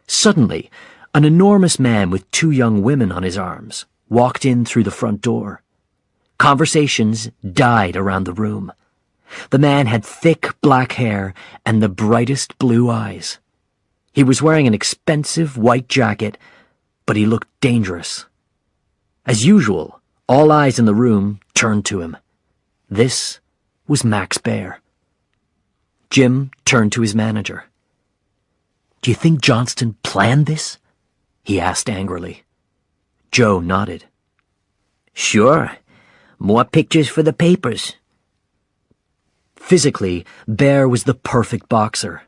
Suddenly, an enormous man with two young women on his arms walked in through the front door. Conversations died around the room. The man had thick black hair and the brightest blue eyes. He was wearing an expensive white jacket, but he looked dangerous. As usual, all eyes in the room turned to him. This was Max Baer. Jim turned to his manager. Do you think Johnston planned this? He asked angrily. Joe nodded. Sure. More pictures for the papers. Physically, Baer was the perfect boxer.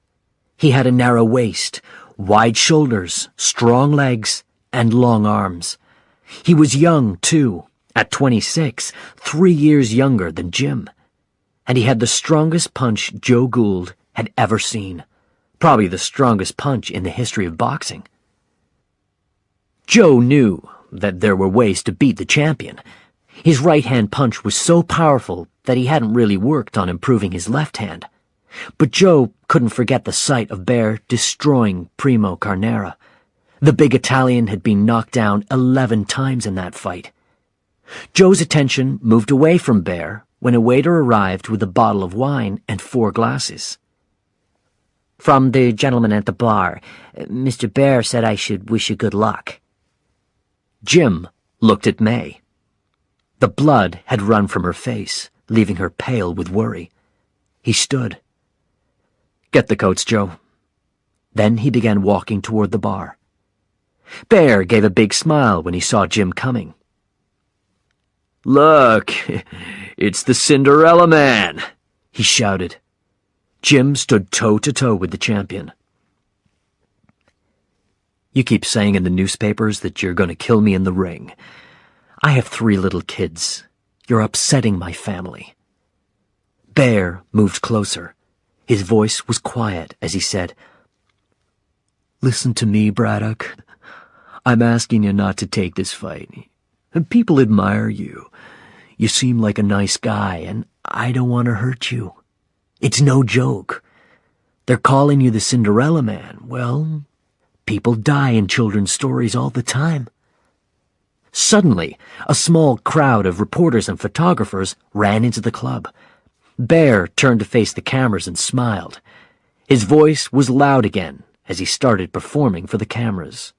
He had a narrow waist, wide shoulders, strong legs, and long arms. He was young, too, at 26, 3 years younger than Jim. And he had the strongest punch Joe Gould had ever seen. Probably the strongest punch in the history of boxing. Joe knew that there were ways to beat the champion. His right-hand punch was so powerful that he hadn't really worked on improving his left hand. But Joe couldn't forget the sight of Baer destroying Primo Carnera. The big Italian had been knocked down 11 times in that fight. Joe's attention moved away from Baer when a waiter arrived with a bottle of wine and 4 glasses. From the gentleman at the bar. Mr. Baer said I should wish you good luck. Jim looked at May. The blood had run from her face, leaving her pale with worry. He stood. Get the coats, Joe. Then he began walking toward the bar. Baer gave a big smile when he saw Jim coming. Look, it's the Cinderella Man, he shouted. Jim stood toe-to-toe with the champion. You keep saying in the newspapers that you're going to kill me in the ring. I have 3 little kids. You're upsetting my family. Baer moved closer. His voice was quiet as he said, Listen to me, Braddock. I'm asking you not to take this fight. People admire you. You seem like a nice guy, and I don't want to hurt you. It's no joke. They're calling you the Cinderella Man. Well, people die in children's stories all the time. Suddenly, a small crowd of reporters and photographers ran into the club. Baer turned to face the cameras and smiled. His voice was loud again as he started performing for the cameras.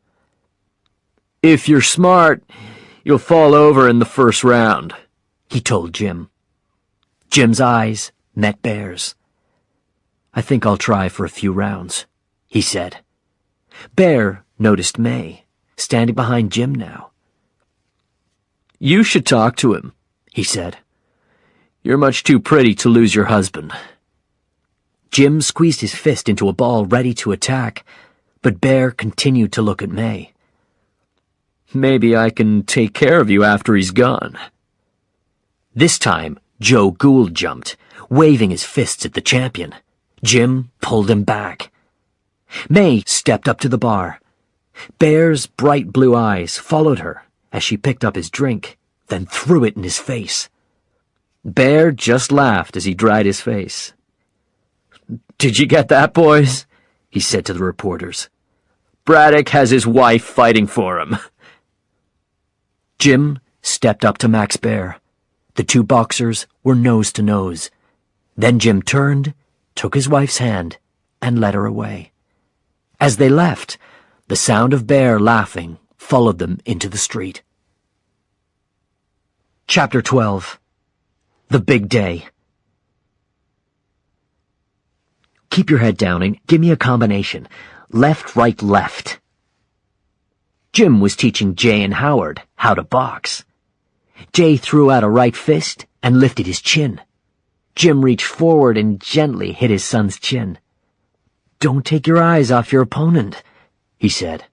If you're smart, you'll fall over in the first round, he told Jim. Jim's eyes met Baer's. I think I'll try for a few rounds, he said. Baer noticed May, standing behind Jim now. You should talk to him, he said. You're much too pretty to lose your husband. Jim squeezed his fist into a ball ready to attack, but Baer continued to look at May. Maybe I can take care of you after he's gone. This time, Joe Gould jumped, waving his fists at the champion. Jim pulled him back. May stepped up to the bar. Bear's bright blue eyes followed her as she picked up his drink, then threw it in his face. Bear just laughed as he dried his face. "Did you get that, boys?" he said to the reporters. "Braddock has his wife fighting for him." Jim stepped up to Max Bear. The two boxers were nose to nose. Then Jim turned, took his wife's hand, and led her away. As they left, the sound of Bear laughing followed them into the street. Chapter 12. The Big Day. Keep your head down and give me a combination. Left, right, left. Jim was teaching Jay and Howard how to box. Jay threw out a right fist and lifted his chin. Jim reached forward and gently hit his son's chin. "Don't take your eyes off your opponent," he said.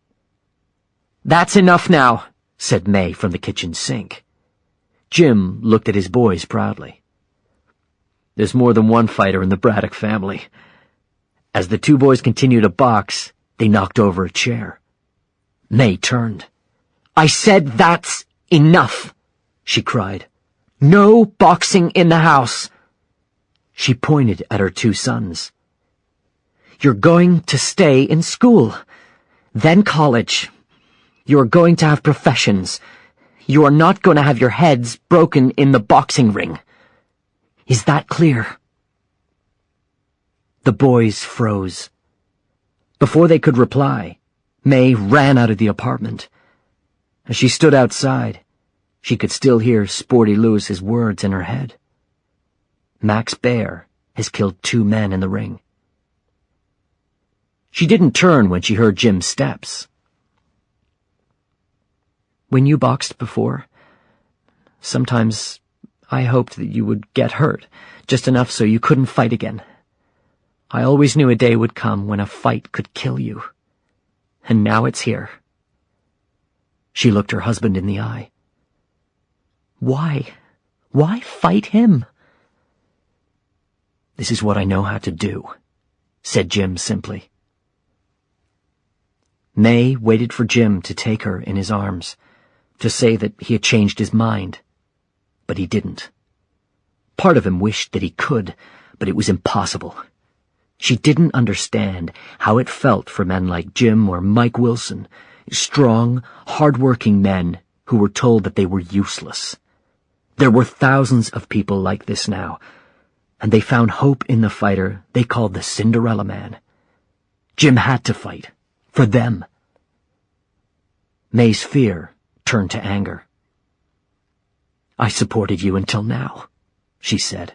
"That's enough now," said May from the kitchen sink. Jim looked at his boys proudly. "There's more than one fighter in the Braddock family." As the two boys continued to box, they knocked over a chair. May turned. "I said that's enough," she cried. "No boxing in the house." She pointed at her two sons. "You're going to stay in school, then college. You're going to have professions. You are not going to have your heads broken in the boxing ring. Is that clear?" The boys froze. Before they could reply, May ran out of the apartment. As she stood outside, she could still hear Sporty Lewis's words in her head. Max Bear has killed 2 men in the ring. She didn't turn when she heard Jim's steps. "When you boxed before, sometimes I hoped that you would get hurt, just enough so you couldn't fight again. I always knew a day would come when a fight could kill you. And now it's here." She looked her husband in the eye. Why? Why fight him?" "This is what I know how to do," said Jim simply. May waited for Jim to take her in his arms, to say that he had changed his mind, but he didn't. Part of him wished that he could, but it was impossible. She didn't understand how it felt for men like Jim or Mike Wilson, strong, hard-working men who were told that they were useless. There were thousands of people like this now, and they found hope in the fighter they called the Cinderella Man. Jim had to fight, for them. May's fear turned to anger. "I supported you until now," she said.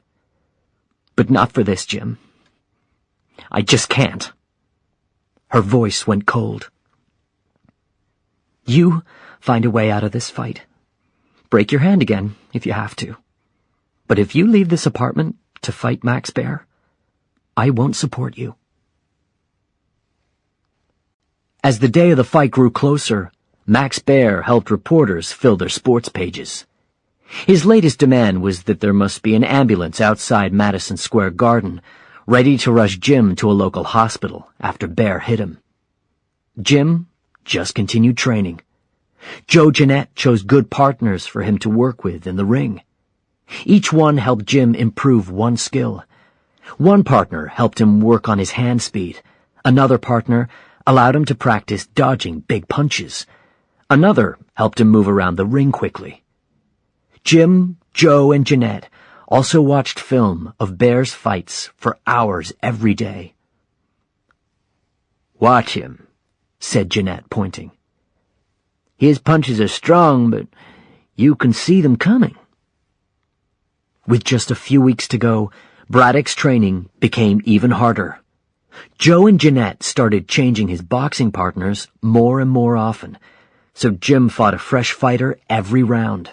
"But not for this, Jim. I just can't." Her voice went cold. "You find a way out of this fight. Break your hand again, if you have to. But if you leave this apartment to fight Max Bear, I won't support you." As the day of the fight grew closer, Max Bear helped reporters fill their sports pages. His latest demand was that there must be an ambulance outside Madison Square Garden, ready to rush Jim to a local hospital after Bear hit him. Jim just continued training. Joe Jeanette chose good partners for him to work with in the ring. Each one helped Jim improve one skill. One partner helped him work on his hand speed. Another partner allowed him to practice dodging big punches. Another helped him move around the ring quickly. Jim, Joe, and Jeanette also watched film of Bear's fights for hours every day. "Watch him," said Jeanette, pointing. "His punches are strong, but you can see them coming." With just a few weeks to go, Braddock's training became even harder. Joe and Jeanette started changing his boxing partners more and more often, so Jim fought a fresh fighter every round.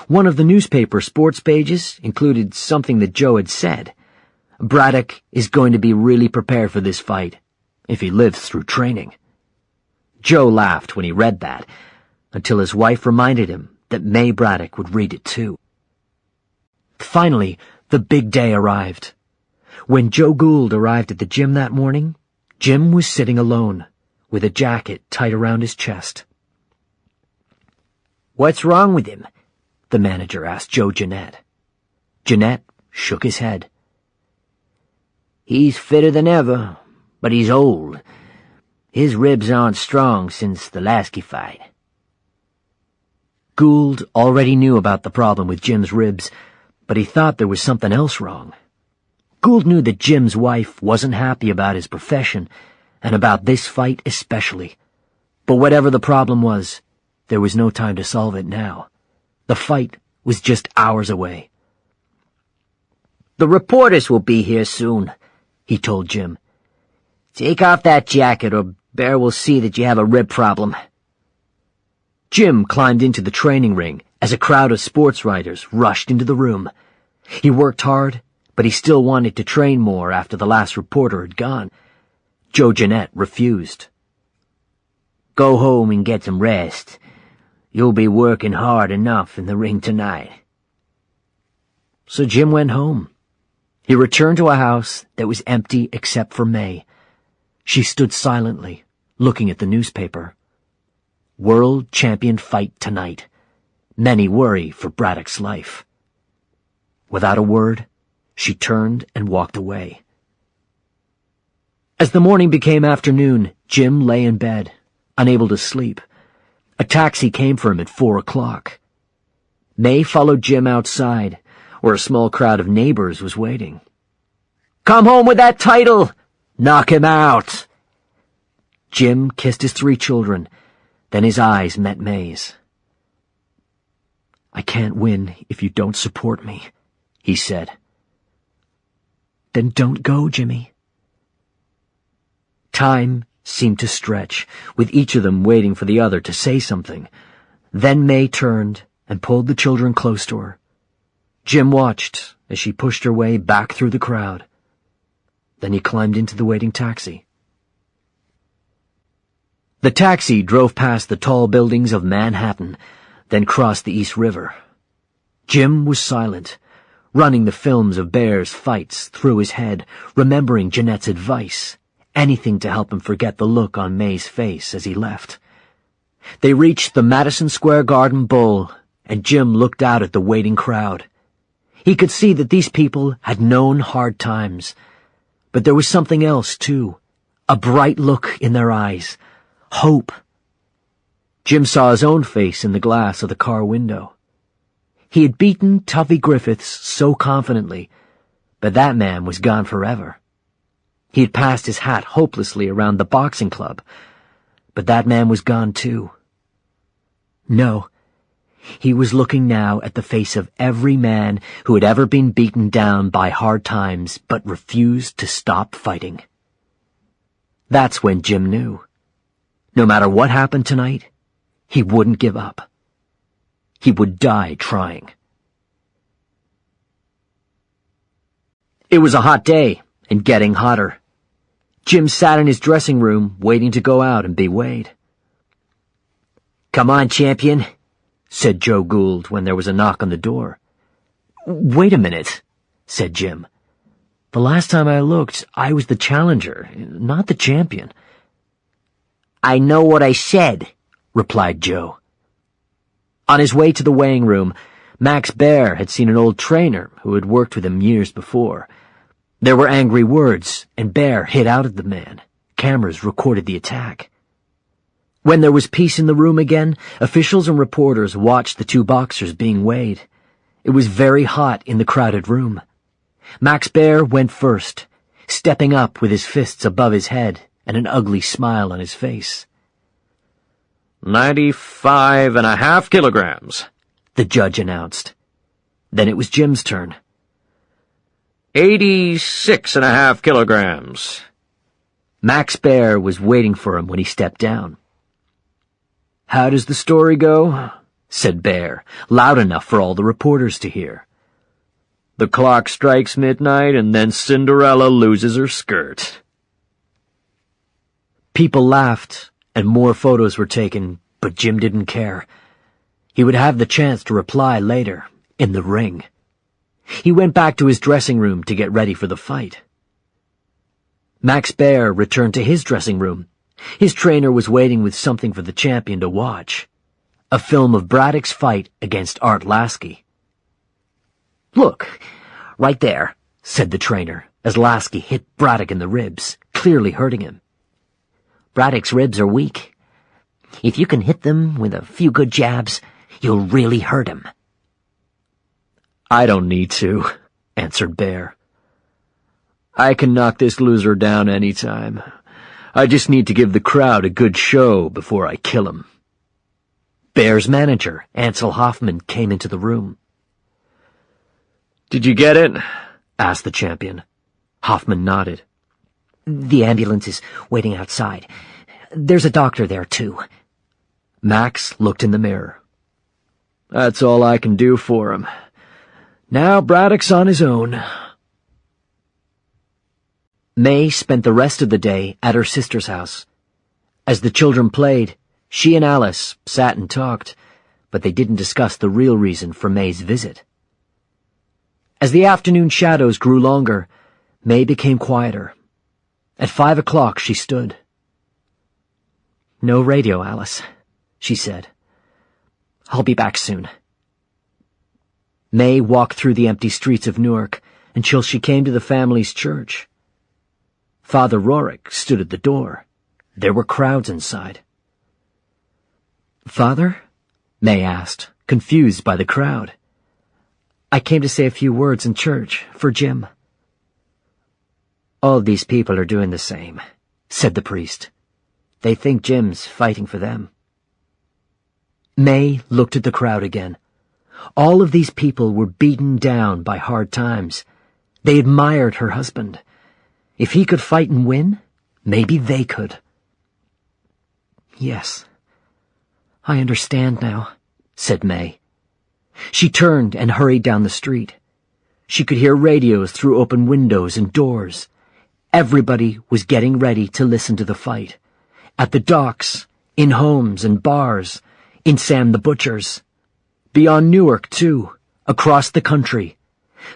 One of the newspaper sports pages included something that Joe had said. Braddock is going to be really prepared for this fight, if he lives through training. Joe laughed when he read that, until his wife reminded him that May Braddock would read it too. Finally, the big day arrived. When Joe Gould arrived at the gym that morning, Jim was sitting alone, with a jacket tight around his chest. "What's wrong with him?" the manager asked Joe Jeanette. Jeanette shook his head. "He's fitter than ever, but he's old. His ribs aren't strong since the Lasky fight." Gould already knew about the problem with Jim's ribs, but he thought there was something else wrong. Gould knew that Jim's wife wasn't happy about his profession, and about this fight especially. But whatever the problem was, there was no time to solve it now. The fight was just hours away. "The reporters will be here soon," he told Jim. "Take off that jacket or Bear will see that you have a rib problem." Jim climbed into the training ring as a crowd of sports writers rushed into the room. He worked hard, but he still wanted to train more after the last reporter had gone. Joe Jeanette refused. "Go home and get some rest. You'll be working hard enough in the ring tonight." So Jim went home. He returned to a house that was empty except for May. She stood silently, looking at the newspaper. World champion fight tonight. Many worry for Braddock's life. Without a word, she turned and walked away. As the morning became afternoon, Jim lay in bed, unable to sleep. A taxi came for him at 4 o'clock. May followed Jim outside, where a small crowd of neighbors was waiting. "Come home with that title! Knock him out!" Jim kissed his 3 children, then his eyes met May's. "I can't win if you don't support me," he said. "Then don't go, Jimmy." Time seemed to stretch, with each of them waiting for the other to say something. Then May turned and pulled the children close to her. Jim watched as she pushed her way back through the crowd. Then he climbed into the waiting taxi. The taxi drove past the tall buildings of Manhattan, then crossed the East River. Jim was silent, running the films of Bear's fights through his head, remembering Jeanette's advice, anything to help him forget the look on May's face as he left. They reached the Madison Square Garden Bowl, and Jim looked out at the waiting crowd. He could see that these people had known hard times, but there was something else, too, a bright look in their eyes, hope. Jim saw his own face in the glass of the car window. He had beaten Tuffy Griffiths so confidently, but that man was gone forever. He had passed his hat hopelessly around the boxing club, but that man was gone too. No, he was looking now at the face of every man who had ever been beaten down by hard times but refused to stop fighting. That's when Jim knew. No matter what happened tonight, he wouldn't give up. He would die trying. It was a hot day, and getting hotter. Jim sat in his dressing room, waiting to go out and be weighed. "Come on, champion," said Joe Gould when there was a knock on the door. "Wait a minute," said Jim. "The last time I looked, I was the challenger, not the champion." "I know what I said," replied Joe. On his way to the weighing room, Max Bear had seen an old trainer who had worked with him years before. There were angry words, and Bear hit out at the man. Cameras recorded the attack. When there was peace in the room again, officials and reporters watched the 2 boxers being weighed. It was very hot in the crowded room. Max Bear went first, stepping up with his fists above his head and an ugly smile on his face. 95.5 kilograms, the judge announced. Then it was Jim's turn. 86.5 kilograms. Max Bear was waiting for him when he stepped down. "How does the story go?" said Bear, loud enough for all the reporters to hear. "The clock strikes midnight and then Cinderella loses her skirt." People laughed, and more photos were taken, but Jim didn't care. He would have the chance to reply later, in the ring. He went back to his dressing room to get ready for the fight. Max Baer returned to his dressing room. His trainer was waiting with something for the champion to watch. A film of Braddock's fight against Art Lasky. "Look, right there," said the trainer, as Lasky hit Braddock in the ribs, clearly hurting him. "Braddock's ribs are weak. If you can hit them with a few good jabs, you'll really hurt him." "I don't need to," answered Baer. "I can knock this loser down any time. I just need to give the crowd a good show before I kill him." Baer's manager, Ansel Hoffman, came into the room. "Did you get it?" asked the champion. Hoffman nodded. "The ambulance is waiting outside. There's a doctor there, too." Max looked in the mirror. "That's all I can do for him. Now Braddock's on his own." May spent the rest of the day at her sister's house. As the children played, she and Alice sat and talked, but they didn't discuss the real reason for May's visit. As the afternoon shadows grew longer, May became quieter. At 5 o'clock she stood. "No radio, Alice," she said. "I'll be back soon." May walked through the empty streets of Newark until she came to the family's church. Father Rorik stood at the door. There were crowds inside. "Father?" May asked, confused by the crowd. "I came to say a few words in church for Jim." "All these people are doing the same," said the priest. "They think Jim's fighting for them." May looked at the crowd again. All of these people were beaten down by hard times. They admired her husband. If he could fight and win, maybe they could. "Yes, I understand now," said May. She turned and hurried down the street. She could hear radios through open windows and doors. Everybody was getting ready to listen to the fight. At the docks, in homes and bars, in Sam the Butcher's. Beyond Newark, too, across the country,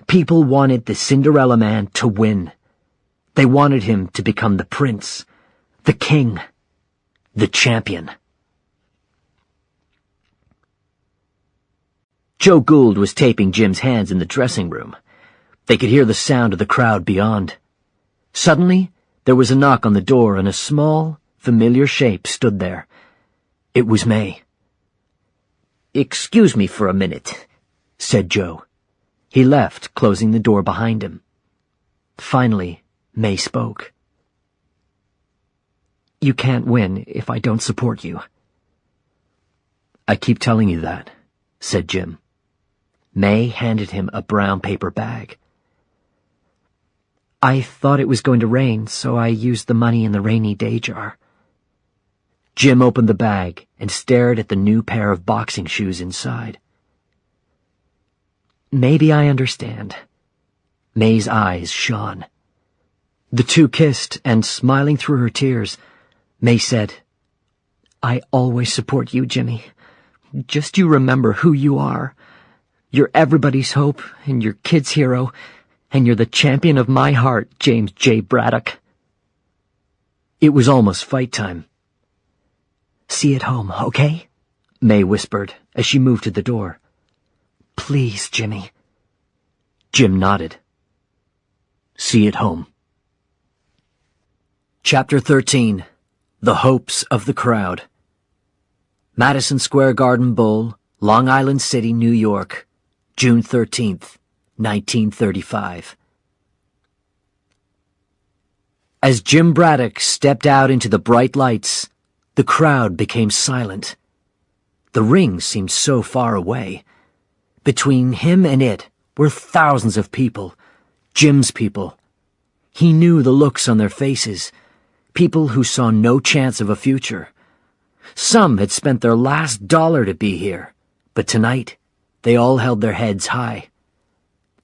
people wanted the Cinderella Man to win. They wanted him to become the prince, the king, the champion. Joe Gould was taping Jim's hands in the dressing room. They could hear the sound of the crowd beyond. Suddenly, there was a knock on the door and a small, familiar shape stood there. It was May. "Excuse me for a minute," said Joe. He left, closing the door behind him. Finally, May spoke. "You can't win if I don't support you." "I keep telling you that," said Jim. May handed him a brown paper bag. "I thought it was going to rain, so I used the money in the rainy day jar." Jim opened the bag and stared at the new pair of boxing shoes inside. "Maybe I understand." May's eyes shone. The two kissed, and smiling through her tears, May said, "I always support you, Jimmy. Just you remember who you are. You're everybody's hope, and your kid's hero, and you're the champion of my heart, James J. Braddock." It was almost fight time. "See you at home, okay?" May whispered as she moved to the door. "Please, Jimmy." Jim nodded. "See you at home." Chapter 13. The Hopes of the Crowd. Madison Square Garden Bowl, Long Island City, New York, June 13th, 1935. As Jim Braddock stepped out into the bright lights, the crowd became silent. The ring seemed so far away. Between him and it were thousands of people, Jim's people. He knew the looks on their faces, people who saw no chance of a future. Some had spent their last dollar to be here, but tonight they all held their heads high.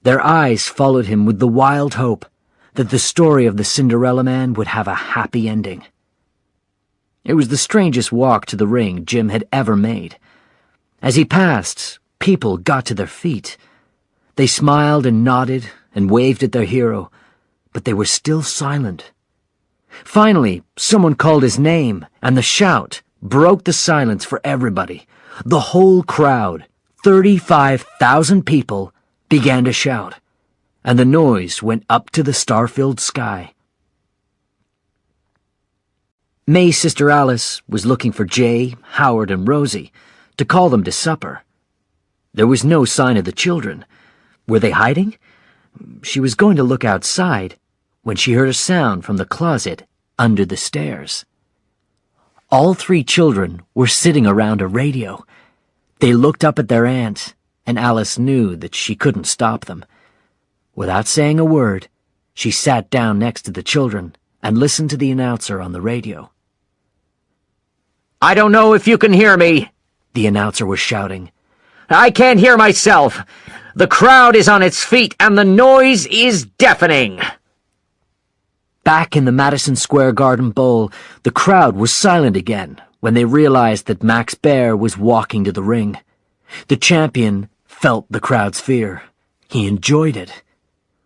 Their eyes followed him with the wild hope that the story of the Cinderella Man would have a happy ending. It was the strangest walk to the ring Jim had ever made. As he passed, people got to their feet. They smiled and nodded and waved at their hero, but they were still silent. Finally, someone called his name, and the shout broke the silence for everybody. The whole crowd, 35,000 people, began to shout, and the noise went up to the star-filled sky. May's sister Alice was looking for Jay, Howard, and Rosie to call them to supper. There was no sign of the children. Were they hiding? She was going to look outside when she heard a sound from the closet under the stairs. All three children were sitting around a radio. They looked up at their aunt, and Alice knew that she couldn't stop them. Without saying a word, she sat down next to the children and listened to the announcer on the radio. "I don't know if you can hear me," the announcer was shouting. "I can't hear myself. The crowd is on its feet, and the noise is deafening." Back in the Madison Square Garden Bowl, the crowd was silent again when they realized that Max Baer was walking to the ring. The champion felt the crowd's fear. He enjoyed it.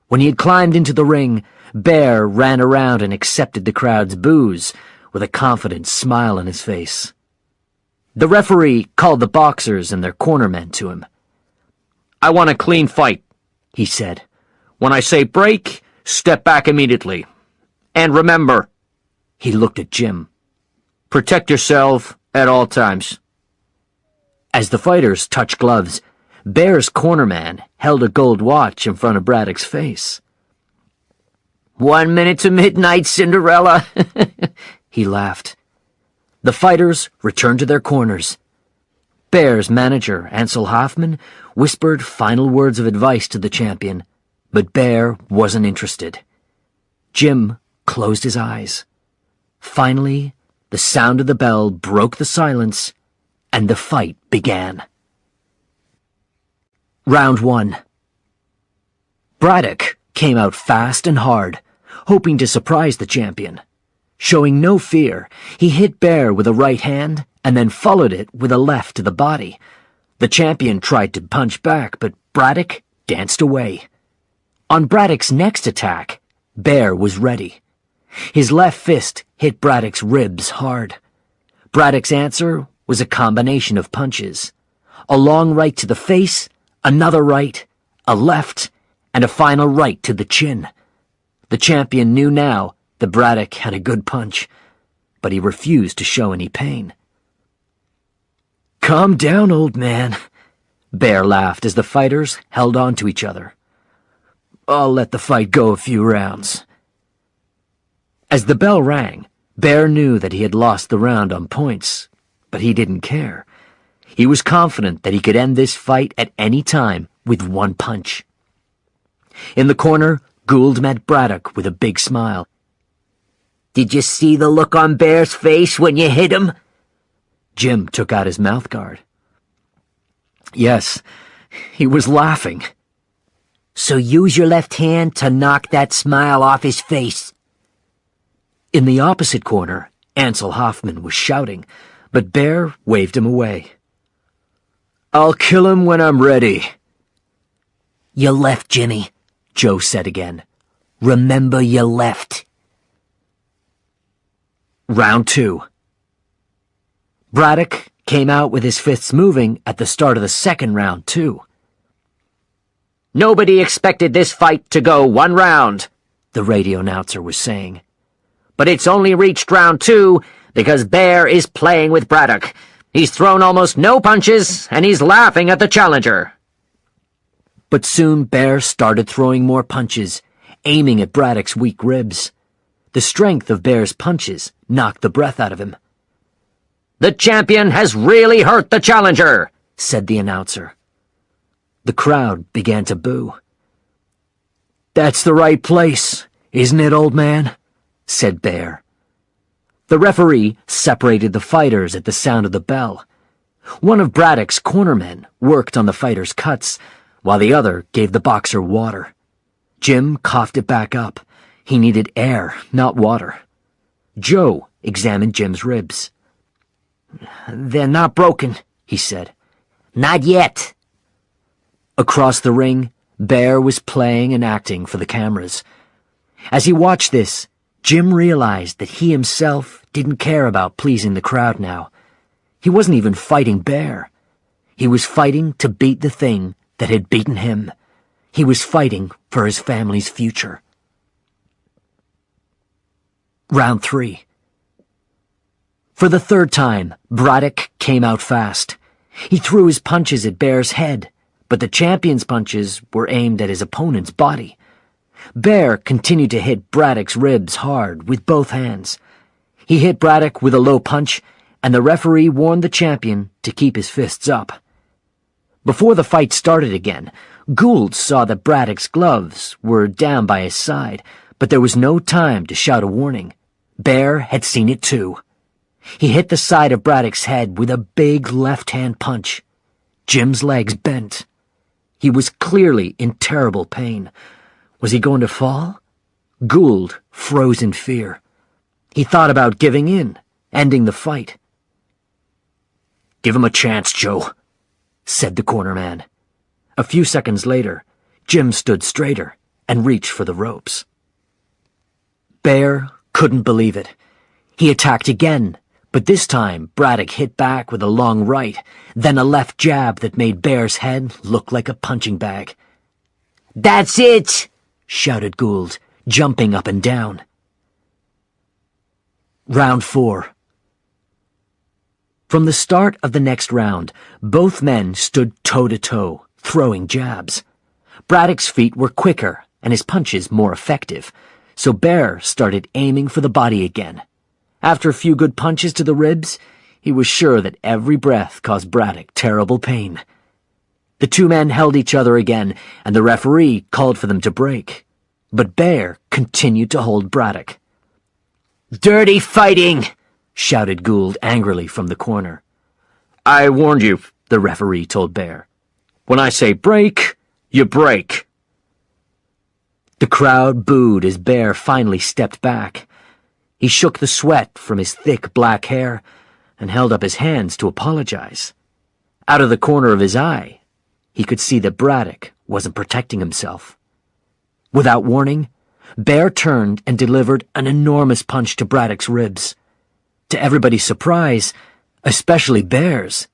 When he had climbed into the ring, Baer ran around and accepted the crowd's boos with a confident smile on his face. The referee called the boxers and their cornermen to him. "I want a clean fight," he said. "When I say break, step back immediately. And remember," he looked at Jim, "protect yourself at all times." As the fighters touched gloves, Baer's cornerman held a gold watch in front of Braddock's face. "1 minute to midnight, Cinderella," he laughed. The fighters returned to their corners. Baer's manager, Ansel Hoffman, whispered final words of advice to the champion, but Baer wasn't interested. Jim closed his eyes. Finally, the sound of the bell broke the silence, and the fight began. Round 1. Braddock came out fast and hard, hoping to surprise the champion. Showing no fear, he hit Baer with a right hand and then followed it with a left to the body. The champion tried to punch back, but Braddock danced away. On Braddock's next attack, Baer was ready. His left fist hit Braddock's ribs hard. Braddock's answer was a combination of punches. A long right to the face, another right, a left, and a final right to the chin. The champion knew now that Braddock had a good punch, but he refused to show any pain. "Calm down, old man," Baer laughed as the fighters held on to each other. "I'll let the fight go a few rounds." As the bell rang, Baer knew that he had lost the round on points, but he didn't care. He was confident that he could end this fight at any time with one punch. In the corner, Gould met Braddock with a big smile. "Did you see the look on Baer's face when you hit him?" Jim took out his mouthguard. "Yes, he was laughing." "So use your left hand to knock that smile off his face." In the opposite corner, Ansel Hoffman was shouting, but Baer waved him away. "I'll kill him when I'm ready." "You left, Jimmy," Joe said again. "Remember you left." Round 2. Braddock came out with his fists moving at the start of the second round, too. "Nobody expected this fight to go 1 round," the radio announcer was saying. "But it's only reached round 2 because Baer is playing with Braddock. He's thrown almost no punches, and he's laughing at the challenger." But soon Baer started throwing more punches, aiming at Braddock's weak ribs. The strength of Baer's punches knocked the breath out of him. "The champion has really hurt the challenger," said the announcer. The crowd began to boo. "That's the right place, isn't it, old man?" said Baer. The referee separated the fighters at the sound of the bell. One of Braddock's cornermen worked on the fighter's cuts, while the other gave the boxer water. Jim coughed it back up. He needed air, not water. Joe examined Jim's ribs. "They're not broken," he said. "Not yet." Across the ring, Bear was playing and acting for the cameras. As he watched this, Jim realized that he himself didn't care about pleasing the crowd now. He wasn't even fighting Bear. He was fighting to beat the thing that had beaten him. He was fighting for his family's future. Round 3. For the third time, Braddock came out fast. He threw his punches at Bear's head, but the champion's punches were aimed at his opponent's body. Bear continued to hit Braddock's ribs hard with both hands. He hit Braddock with a low punch, and the referee warned the champion to keep his fists up. Before the fight started again, Gould saw that Braddock's gloves were down by his side, but there was no time to shout a warning. Bear had seen it too. He hit the side of Braddock's head with a big left-hand punch. Jim's legs bent. He was clearly in terrible pain. Was he going to fall? Gould froze in fear. He thought about giving in, ending the fight. "Give him a chance, Joe," said the cornerman. A few seconds later, Jim stood straighter and reached for the ropes. Bear couldn't believe it. He attacked again, but this time Braddock hit back with a long right, then a left jab that made Bear's head look like a punching bag. "That's it!" shouted Gould, jumping up and down. Round 4. From the start of the next round, both men stood toe-to-toe, throwing jabs. Braddock's feet were quicker and his punches more effective, so Bear started aiming for the body again. After a few good punches to the ribs, he was sure that every breath caused Braddock terrible pain. The two men held each other again, and the referee called for them to break. But Bear continued to hold Braddock. "Dirty fighting!" shouted Gould angrily from the corner. "I warned you," the referee told Bear. "When I say break, you break." The crowd booed as Bear finally stepped back. He shook the sweat from his thick black hair and held up his hands to apologize. Out of the corner of his eye, he could see that Braddock wasn't protecting himself. Without warning, Bear turned and delivered an enormous punch to Braddock's ribs. To everybody's surprise, especially Bear's,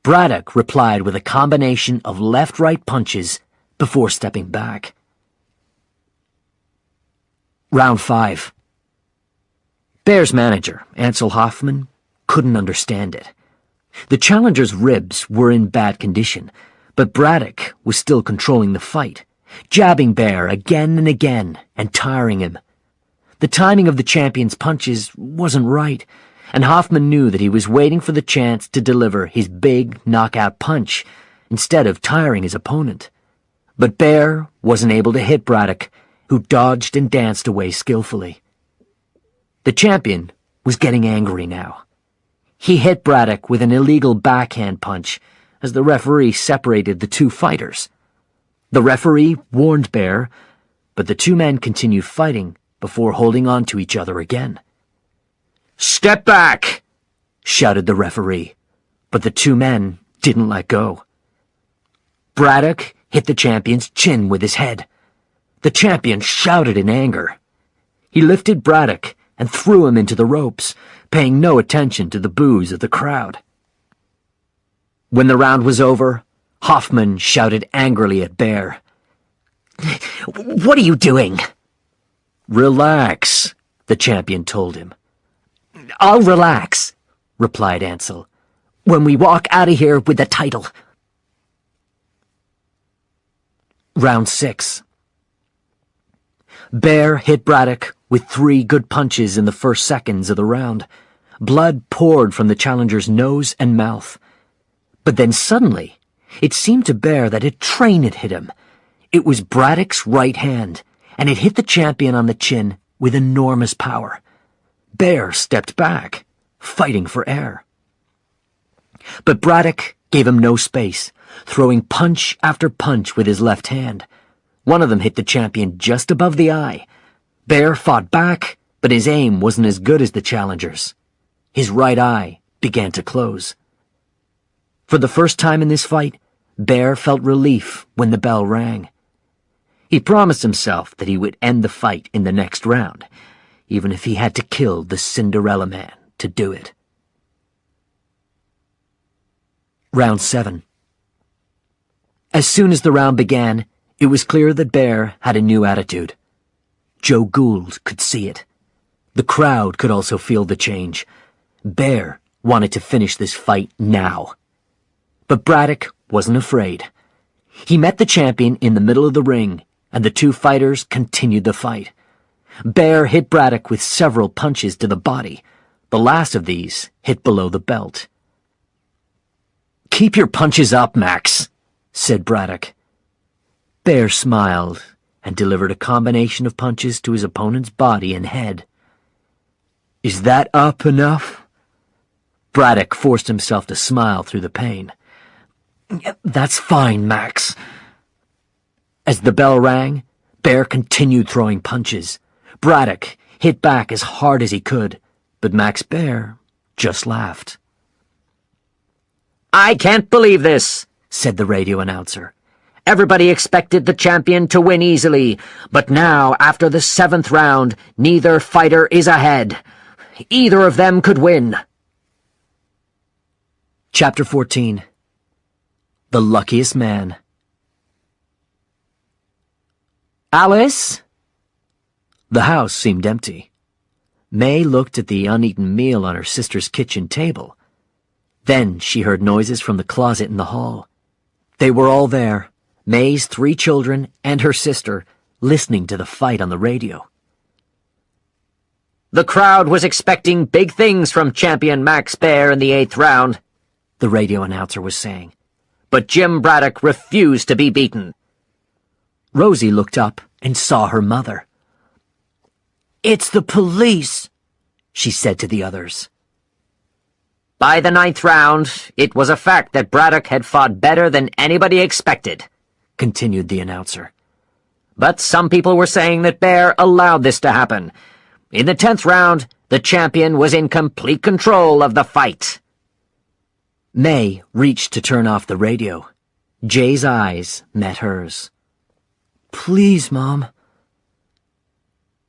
Braddock replied with a combination of left-right punches before stepping back. Round 5. Bear's manager, Ansel Hoffman, couldn't understand it. The challenger's ribs were in bad condition, but Braddock was still controlling the fight, jabbing Bear again and again and tiring him. The timing of the champion's punches wasn't right, and Hoffman knew that he was waiting for the chance to deliver his big knockout punch instead of tiring his opponent. But Bear wasn't able to hit Braddock, who dodged and danced away skillfully. The champion was getting angry now. He hit Braddock with an illegal backhand punch as the referee separated the two fighters. The referee warned Bear, but the two men continued fighting before holding on to each other again. "Step back!" shouted the referee, but the two men didn't let go. Braddock hit the champion's chin with his head. The champion shouted in anger. He lifted Braddock and threw him into the ropes, paying no attention to the boos of the crowd. When the round was over, Hoffman shouted angrily at Bear. "What are you doing?" "Relax," the champion told him. "I'll relax," replied Ansel, "when we walk out of here with the title." Round 6. Bear hit Braddock with 3 good punches in the first seconds of the round. Blood poured from the challenger's nose and mouth. But then suddenly, it seemed to Bear that a train had hit him. It was Braddock's right hand, and it hit the champion on the chin with enormous power. Bear stepped back, fighting for air. But Braddock gave him no space, throwing punch after punch with his left hand. One of them hit the champion just above the eye. Bear fought back, but his aim wasn't as good as the challenger's. His right eye began to close. For the first time in this fight, Bear felt relief when the bell rang. He promised himself that he would end the fight in the next round, even if he had to kill the Cinderella man to do it. Round 7. As soon as the round began, it was clear that Bear had a new attitude. Joe Gould could see it. The crowd could also feel the change. Bear wanted to finish this fight now. But Braddock wasn't afraid. He met the champion in the middle of the ring, and the two fighters continued the fight. Bear hit Braddock with several punches to the body. The last of these hit below the belt. "Keep your punches up, Max," said Braddock. Bear smiled and delivered a combination of punches to his opponent's body and head. "Is that up enough?" Braddock forced himself to smile through the pain. "That's fine, Max." As the bell rang, Bear continued throwing punches. Braddock hit back as hard as he could, but Max Bear just laughed. "I can't believe this," said the radio announcer. "Everybody expected the champion to win easily, but now, after the 7th round, neither fighter is ahead. Either of them could win." Chapter 14. The Luckiest Man. "Alice?" The house seemed empty. May looked at the uneaten meal on her sister's kitchen table. Then she heard noises from the closet in the hall. They were all there, May's 3 children and her sister, listening to the fight on the radio. "The crowd was expecting big things from champion Max Bear in the 8th round," the radio announcer was saying. "But Jim Braddock refused to be beaten." Rosie looked up and saw her mother. "It's the police," she said to the others. "By the 9th round, it was a fact that Braddock had fought better than anybody expected," continued the announcer. "But some people were saying that Bear allowed this to happen. In the 10th round, the champion was in complete control of the fight." May reached to turn off the radio. Jay's eyes met hers. "Please, Mom."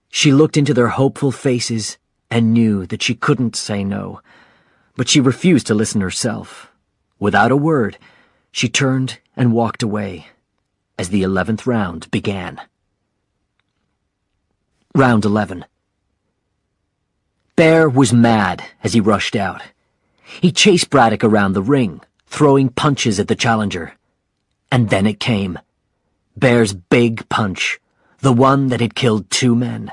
She looked into their hopeful faces and knew that she couldn't say no, but she refused to listen herself. Without a word, she turned and walked away as the 11th round began. Round 11. Bear was mad as he rushed out. He chased Braddock around the ring, throwing punches at the challenger. And then it came. Bear's big punch, the one that had killed 2 men.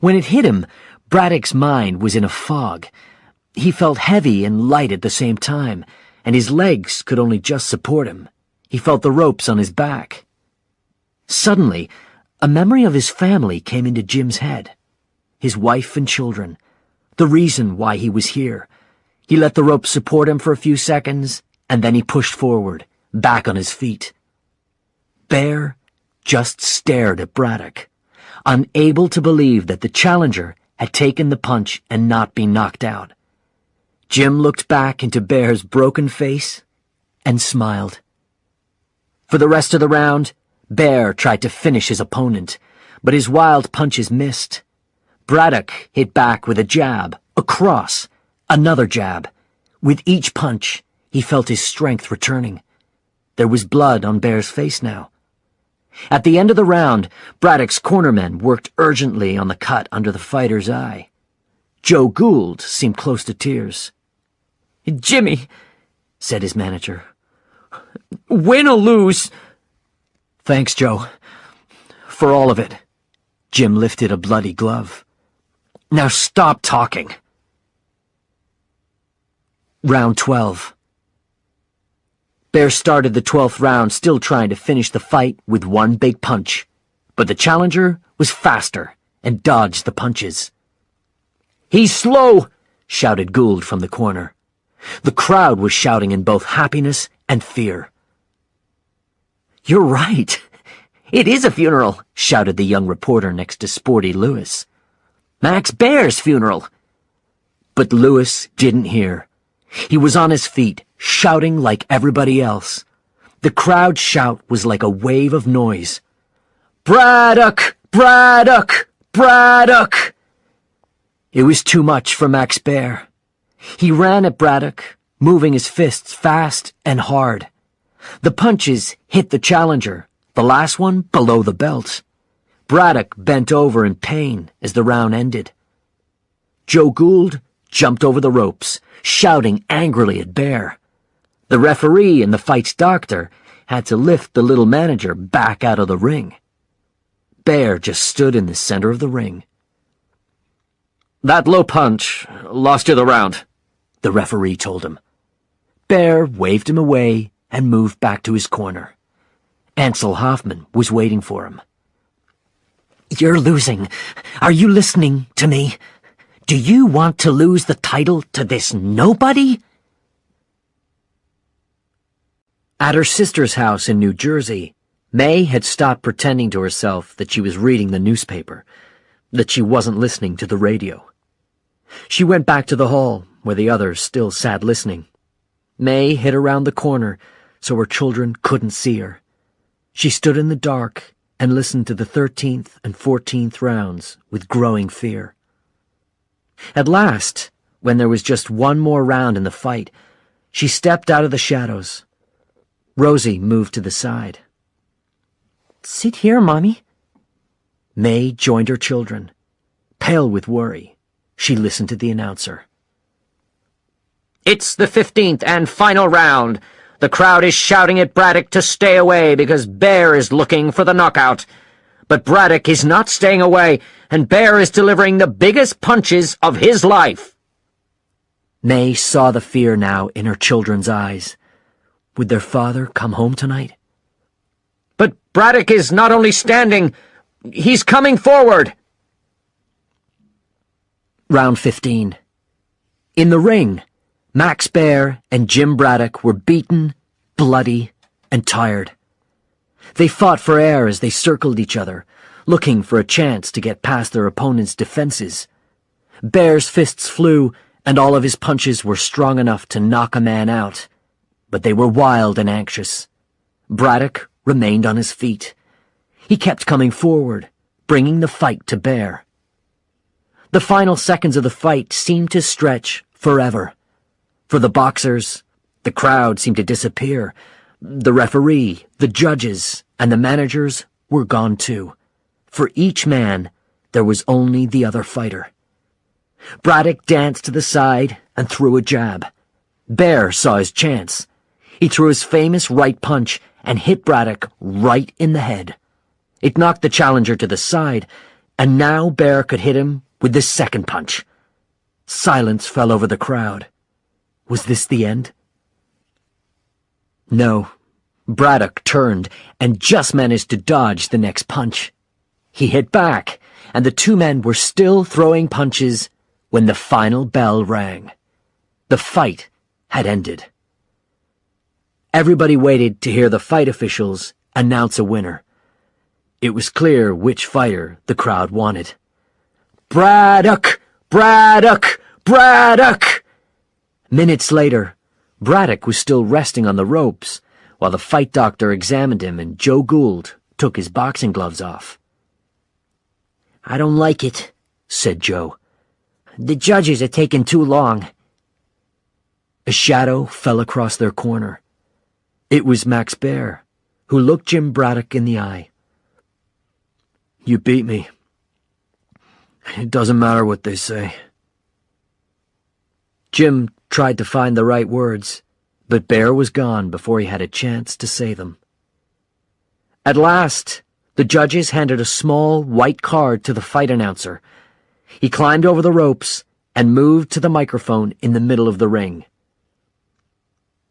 When it hit him, Braddock's mind was in a fog. He felt heavy and light at the same time, and his legs could only just support him. He felt the ropes on his back. Suddenly, a memory of his family came into Jim's head. His wife and children. The reason why he was here. He let the rope support him for a few seconds, and then he pushed forward, back on his feet. Bear just stared at Braddock, unable to believe that the challenger had taken the punch and not been knocked out. Jim looked back into Bear's broken face and smiled. For the rest of the round, Bear tried to finish his opponent, but his wild punches missed. Braddock hit back with a jab, a cross, another jab. With each punch, he felt his strength returning. There was blood on Bear's face now. At the end of the round, Braddock's cornermen worked urgently on the cut under the fighter's eye. Joe Gould seemed close to tears. "Jimmy," said his manager. "win or lose—" "Thanks, Joe. For all of it." Jim lifted a bloody glove. "Now stop talking." Round 12. Bear started the 12th round still trying to finish the fight with one big punch, but the challenger was faster and dodged the punches. "He's slow!" shouted Gould from the corner. The crowd was shouting in both happiness and fear. "You're right. It is a funeral," shouted the young reporter next to Sporty Lewis. "Max Bear's funeral." But Lewis didn't hear. He was on his feet, shouting like everybody else. The crowd's shout was like a wave of noise. Braddock! Braddock! Braddock! It was too much for Max Bear. He ran at Braddock, moving his fists fast and hard. The punches hit the challenger, the last one below the belt. Braddock bent over in pain as the round ended. Joe Gould jumped over the ropes, shouting angrily at Bear. The referee and the fight's doctor had to lift the little manager back out of the ring. Bear just stood in the center of the ring. "That low punch lost you the round," the referee told him. Bear waved him away and moved back to his corner. Ansel Hoffman was waiting for him. "You're losing. Are you listening to me? Do you want to lose the title to this nobody?" At her sister's house in New Jersey, May had stopped pretending to herself that she was reading the newspaper, that she wasn't listening to the radio. She went back to the hall, where the others still sat listening. May hid around the corner so her children couldn't see her. She stood in the dark and listened to the 13th and 14th rounds with growing fear. At last, when there was just one more round in the fight, she stepped out of the shadows. Rosie moved to the side. "Sit here, Mommy." May joined her children. Pale with worry, she listened to the announcer. It's the 15th and final round. The crowd is shouting at Braddock to stay away because Bear is looking for the knockout. But Braddock is not staying away, and Bear is delivering the biggest punches of his life. May saw the fear now in her children's eyes. Would their father come home tonight? But Braddock is not only standing, he's coming forward. Round 15. In the ring, Max Bear and Jim Braddock were beaten, bloody, and tired. They fought for air as they circled each other, looking for a chance to get past their opponent's defenses. Bear's fists flew, and all of his punches were strong enough to knock a man out, but they were wild and anxious. Braddock remained on his feet. He kept coming forward, bringing the fight to Bear. The final seconds of the fight seemed to stretch forever. For the boxers, the crowd seemed to disappear. The referee, the judges, and the managers were gone too. For each man, there was only the other fighter. Braddock danced to the side and threw a jab. Bear saw his chance. He threw his famous right punch and hit Braddock right in the head. It knocked the challenger to the side, and now Bear could hit him with the second punch. Silence fell over the crowd. Was this the end? No. Braddock turned and just managed to dodge the next punch. He hit back, and the two men were still throwing punches when the final bell rang. The fight had ended. Everybody waited to hear the fight officials announce a winner. It was clear which fighter the crowd wanted. Braddock! Braddock! Braddock! Minutes later, Braddock was still resting on the ropes while the fight doctor examined him and Joe Gould took his boxing gloves off. "I don't like it," said Joe. "The judges are taking too long." A shadow fell across their corner. It was Max Bear, who looked Jim Braddock in the eye. "You beat me. It doesn't matter what they say." Jim tried to find the right words, but Bear was gone before he had a chance to say them. At last, the judges handed a small white card to the fight announcer. He climbed over the ropes and moved to the microphone in the middle of the ring.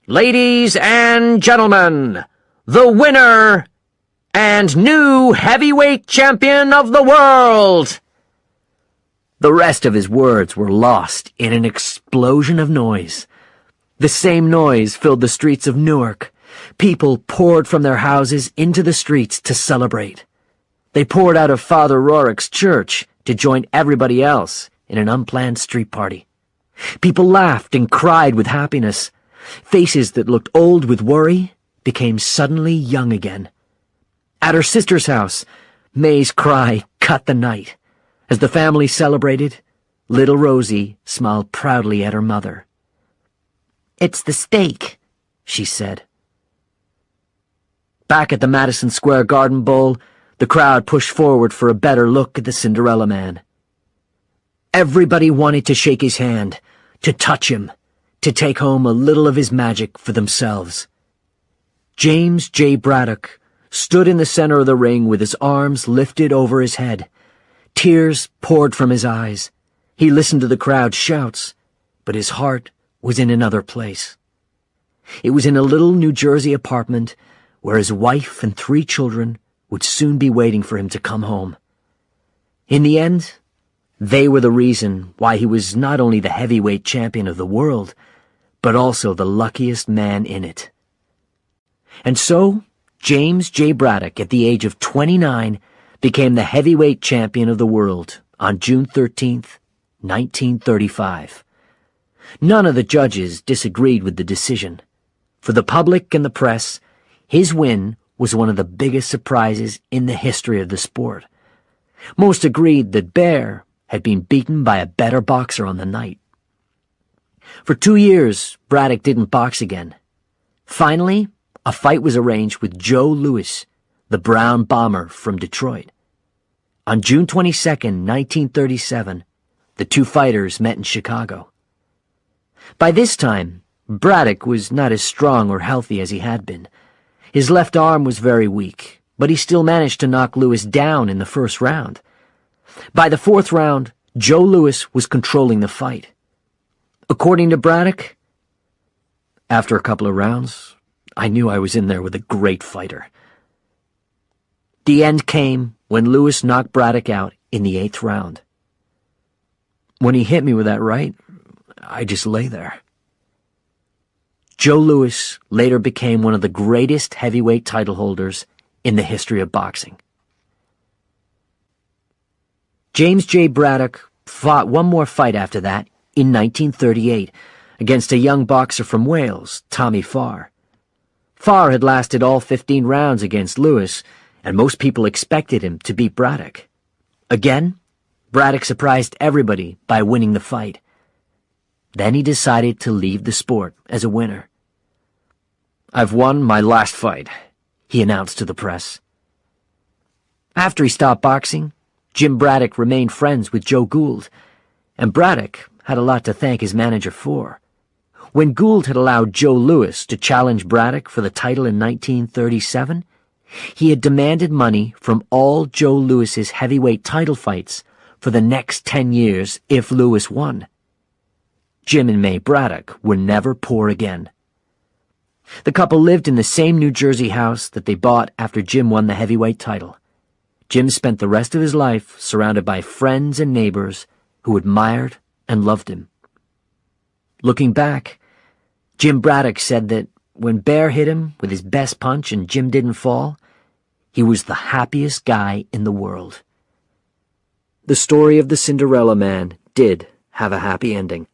Ladies and gentlemen, the winner and new heavyweight champion of the world. The rest of his words were lost in an explosion of noise. The same noise filled the streets of Newark. People poured from their houses into the streets to celebrate. They poured out of Father Rorick's church to join everybody else in an unplanned street party. People laughed and cried with happiness. Faces that looked old with worry became suddenly young again. At her sister's house, May's cry cut the night. As the family celebrated, little Rosie smiled proudly at her mother. "It's the steak," she said. Back at the Madison Square Garden Bowl, the crowd pushed forward for a better look at the Cinderella Man. Everybody wanted to shake his hand, to touch him, to take home a little of his magic for themselves. James J. Braddock stood in the center of the ring with his arms lifted over his head. Tears poured from his eyes. He listened to the crowd's shouts, but his heart was in another place. It was in a little New Jersey apartment where his wife and 3 children would soon be waiting for him to come home. In the end, they were the reason why he was not only the heavyweight champion of the world, but also the luckiest man in it. And so, James J. Braddock, at the age of 29, became the heavyweight champion of the world on June 13th, 1935. None of the judges disagreed with the decision. For the public and the press, his win was one of the biggest surprises in the history of the sport. Most agreed that Bear had been beaten by a better boxer on the night. For 2 years, Braddock didn't box again. Finally, a fight was arranged with Joe Louis, the Brown Bomber from Detroit. On June 22nd, 1937, the 2 fighters met in Chicago. By this time, Braddock was not as strong or healthy as he had been. His left arm was very weak, but he still managed to knock Louis down in the first round. By the 4th round, Joe Louis was controlling the fight. According to Braddock, "After a couple of rounds, I knew I was in there with a great fighter." The end came when Louis knocked Braddock out in the 8th round. "When he hit me with that right, I just lay there." Joe Louis later became one of the greatest heavyweight title holders in the history of boxing. James J. Braddock fought one more fight after that in 1938 against a young boxer from Wales, Tommy Farr. Farr had lasted all 15 rounds against Louis, and most people expected him to beat Braddock. Again, Braddock surprised everybody by winning the fight. Then he decided to leave the sport as a winner. "I've won my last fight," he announced to the press. After he stopped boxing, Jim Braddock remained friends with Joe Gould, and Braddock had a lot to thank his manager for. When Gould had allowed Joe Louis to challenge Braddock for the title in 1937, he had demanded money from all Joe Louis's heavyweight title fights for the next 10 years if Louis won. Jim and May Braddock were never poor again. The couple lived in the same New Jersey house that they bought after Jim won the heavyweight title. Jim spent the rest of his life surrounded by friends and neighbors who admired and loved him. Looking back, Jim Braddock said that when Bear hit him with his best punch and Jim didn't fall, he was the happiest guy in the world. The story of the Cinderella Man did have a happy ending.